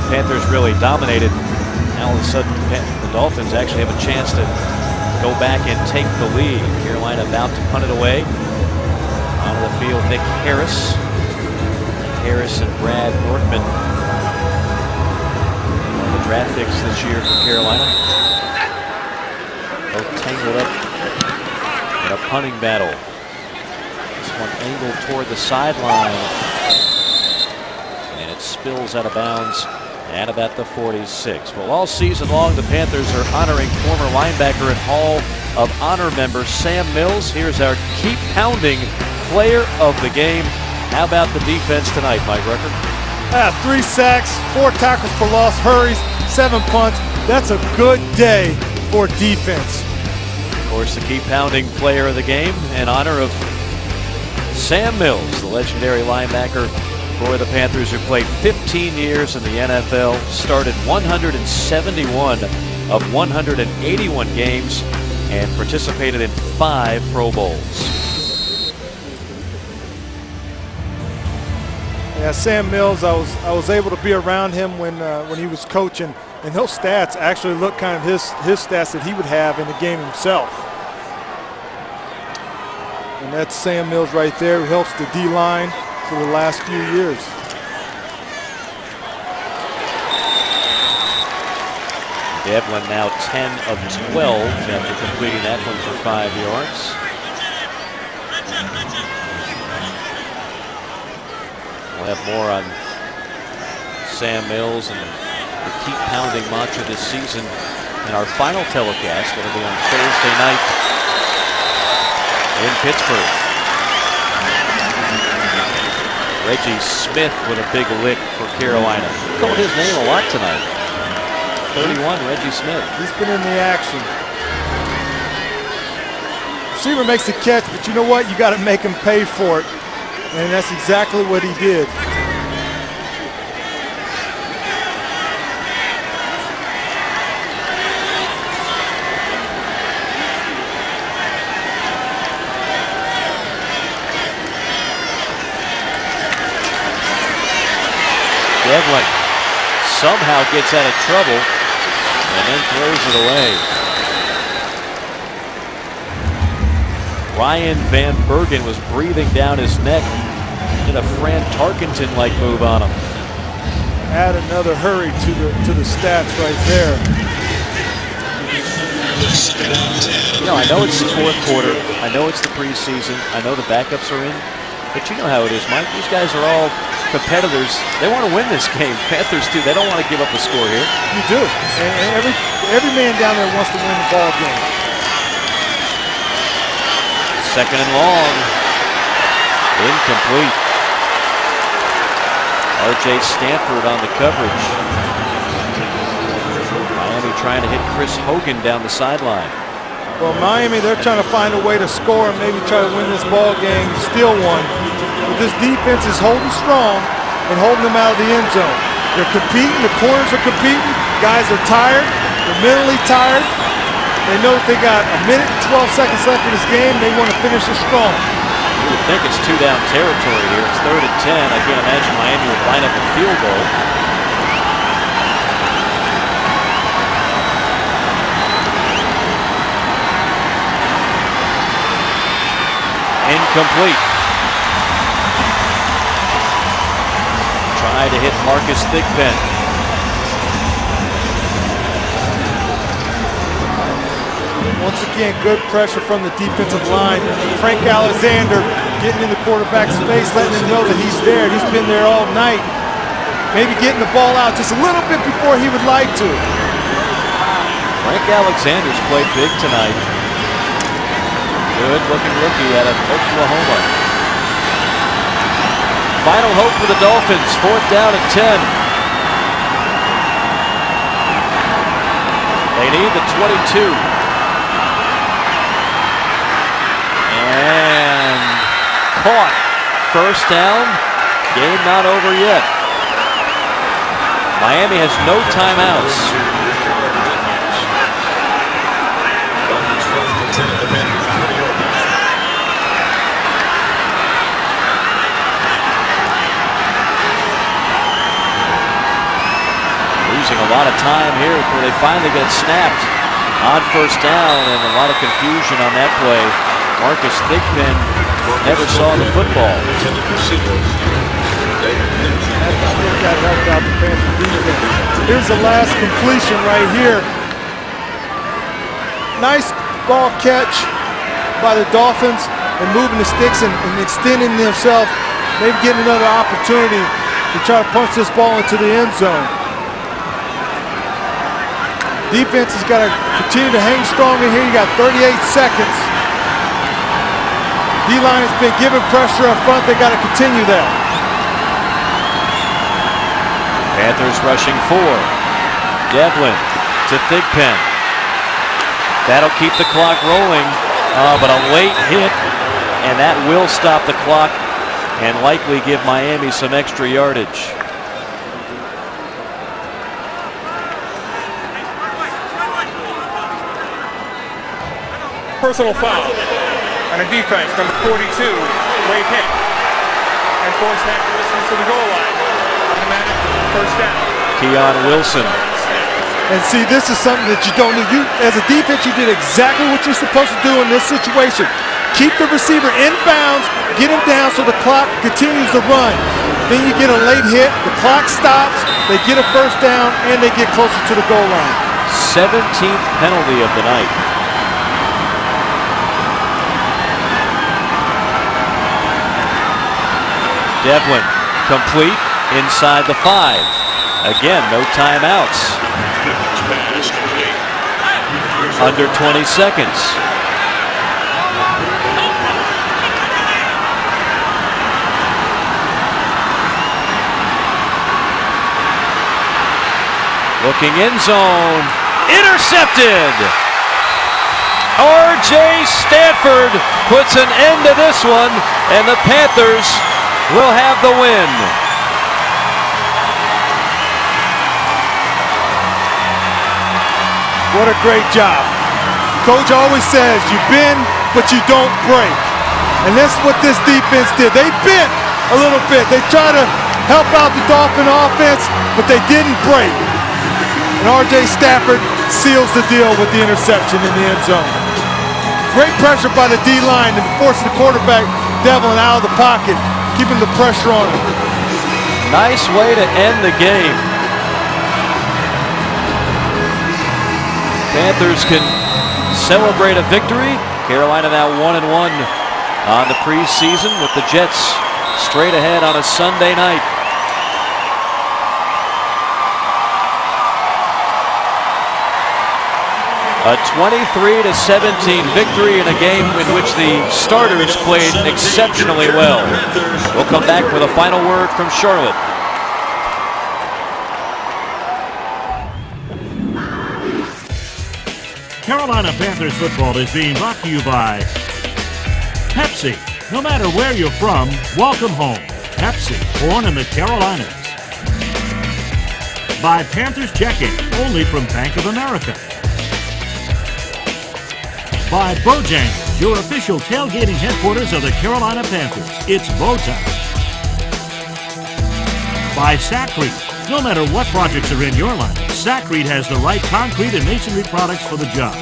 Panthers really dominated. Now all of a sudden the Dolphins actually have a chance to go back and take the lead. Carolina about to punt it away. On the field, Nick Harris. Harris and Brad Nortman, one of the draft picks this year for Carolina. Both tangled up in a punting battle. This one angled toward the sideline. And it spills out of bounds at about the 46. Well, all season long, the Panthers are honoring former linebacker and Hall of Honor member Sam Mills. Here's our keep pounding player of the game. How about the defense tonight, Mike Rucker? 3 sacks, 4 tackles for loss, hurries, 7 punts. That's a good day for defense. Of course, the keep pounding player of the game in honor of Sam Mills, the legendary linebacker for the Panthers, who played 15 years in the NFL, started 171 of 181 games, and participated in 5 Pro Bowls. Yeah, Sam Mills, I was able to be around him when he was coaching, and those stats actually look kind of his stats that he would have in the game himself. And that's Sam Mills right there, who helps the D-line for the last few years. Devlin now 10 of 12 after completing that one for 5 yards. We'll have more on Sam Mills and the keep pounding mantra this season in our final telecast. It'll be on Thursday night in Pittsburgh. Reggie Smith with a big lick for Carolina. Called his name a lot tonight. 31, Reggie Smith. He's been in the action. Receiver makes the catch, but you know what? You got to make him pay for it. And that's exactly what he did. Devlin somehow gets out of trouble and then throws it away. Ryan Van Bergen was breathing down his neck. Did a Fran Tarkenton-like move on him. Add another hurry to the stats right there. You know, I know it's the 4th quarter. I know it's the preseason. I know the backups are in. But you know how it is, Mike. These guys are all competitors. They want to win this game. Panthers too. They don't want to give up a score here. You do. And every man down there wants to win the ball game. 2nd and long. Incomplete. R.J. Stanford on the coverage. Miami trying to hit Chris Hogan down the sideline. Well, Miami, they're trying to find a way to score and maybe try to win this ball game, steal one. But this defense is holding strong and holding them out of the end zone. They're competing. The corners are competing. Guys are tired. They're mentally tired. They know that they got a minute and 12 seconds left in this game. They want to finish it strong. You would think it's 2-down territory here. It's 3rd and 10. I can't imagine Miami would line up a field goal. Incomplete. Try to hit Marcus Thigpen. Once again, good pressure from the defensive line. Frank Alexander getting in the quarterback's face, letting him know that he's there. He's been there all night. Maybe getting the ball out just a little bit before he would like to. Frank Alexander's played big tonight. Good-looking rookie out of Oklahoma. Final hope for the Dolphins, 4th down and 10. They need the 22. And caught. 1st down. Game not over yet. Miami has no timeouts. Losing a lot of time here before they finally get snapped on 1st down, and a lot of confusion on that play. Marcus Thigpen never saw the football. Here's the last completion right here. Nice ball catch by the Dolphins and moving the sticks and extending themselves, maybe getting another opportunity to try to punch this ball into the end zone. Defense has got to continue to hang strong in here. You got 38 seconds. D-line has been given pressure up front. They got to continue that. Panthers rushing 4. Devlin to Thigpen. That'll keep the clock rolling, but a late hit, and that will stop the clock and likely give Miami some extra yardage. Personal foul on a defense, number 42, late hit, and forced that distance to the goal line. Automatic 1st down. Keon Wilson. And see, this is something that you don't need. You, as a defense, you did exactly what you're supposed to do in this situation. Keep the receiver in bounds, get him down so the clock continues to run. Then you get a late hit, the clock stops, they get a 1st down, and they get closer to the goal line. 17th penalty of the night. Devlin, complete inside the 5. Again, no timeouts. Under 20 seconds. Looking end zone. Intercepted! R.J. Stanford puts an end to this one, and the Panthers will have the win. What a great job. Coach always says, you bend, but you don't break. And that's what this defense did. They bent a little bit. They tried to help out the Dolphin offense, but they didn't break. And R.J. Stafford seals the deal with the interception in the end zone. Great pressure by the D-line and forcing the quarterback, Devlin, out of the pocket, keeping the pressure on him. Nice way to end the game. Panthers can celebrate a victory. Carolina now 1-1 on the preseason, with the Jets straight ahead on a Sunday night. A 23-17 victory in a game in which the starters played exceptionally well. We'll come back with a final word from Charlotte. Carolina Panthers football is being brought to you by Pepsi. No matter where you're from, welcome home. Pepsi, born in the Carolinas. By Panthers Checking, only from Bank of America. By Bojangles, your official tailgating headquarters of the Carolina Panthers. It's Bo time. By Sackreed. No matter what projects are in your line, Sackreed has the right concrete and masonry products for the job.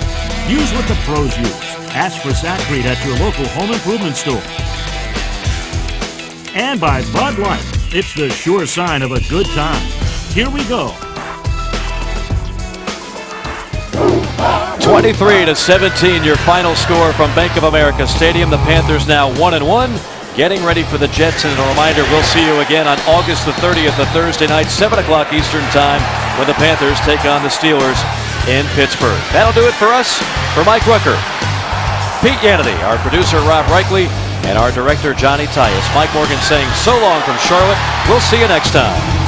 Use what the pros use. Ask for Sackreed at your local home improvement store. And by Bud Light. It's the sure sign of a good time. Here we go. 23-17, your final score from Bank of America Stadium. The Panthers now 1-1. Getting ready for the Jets, and a reminder, we'll see you again on August the 30th, a Thursday night, 7 o'clock Eastern Time, when the Panthers take on the Steelers in Pittsburgh. That'll do it for us. For Mike Wicker, Pete Yannity, our producer Rob Reichley, and our director Johnny Tyus, Mike Morgan saying so long from Charlotte. We'll see you next time.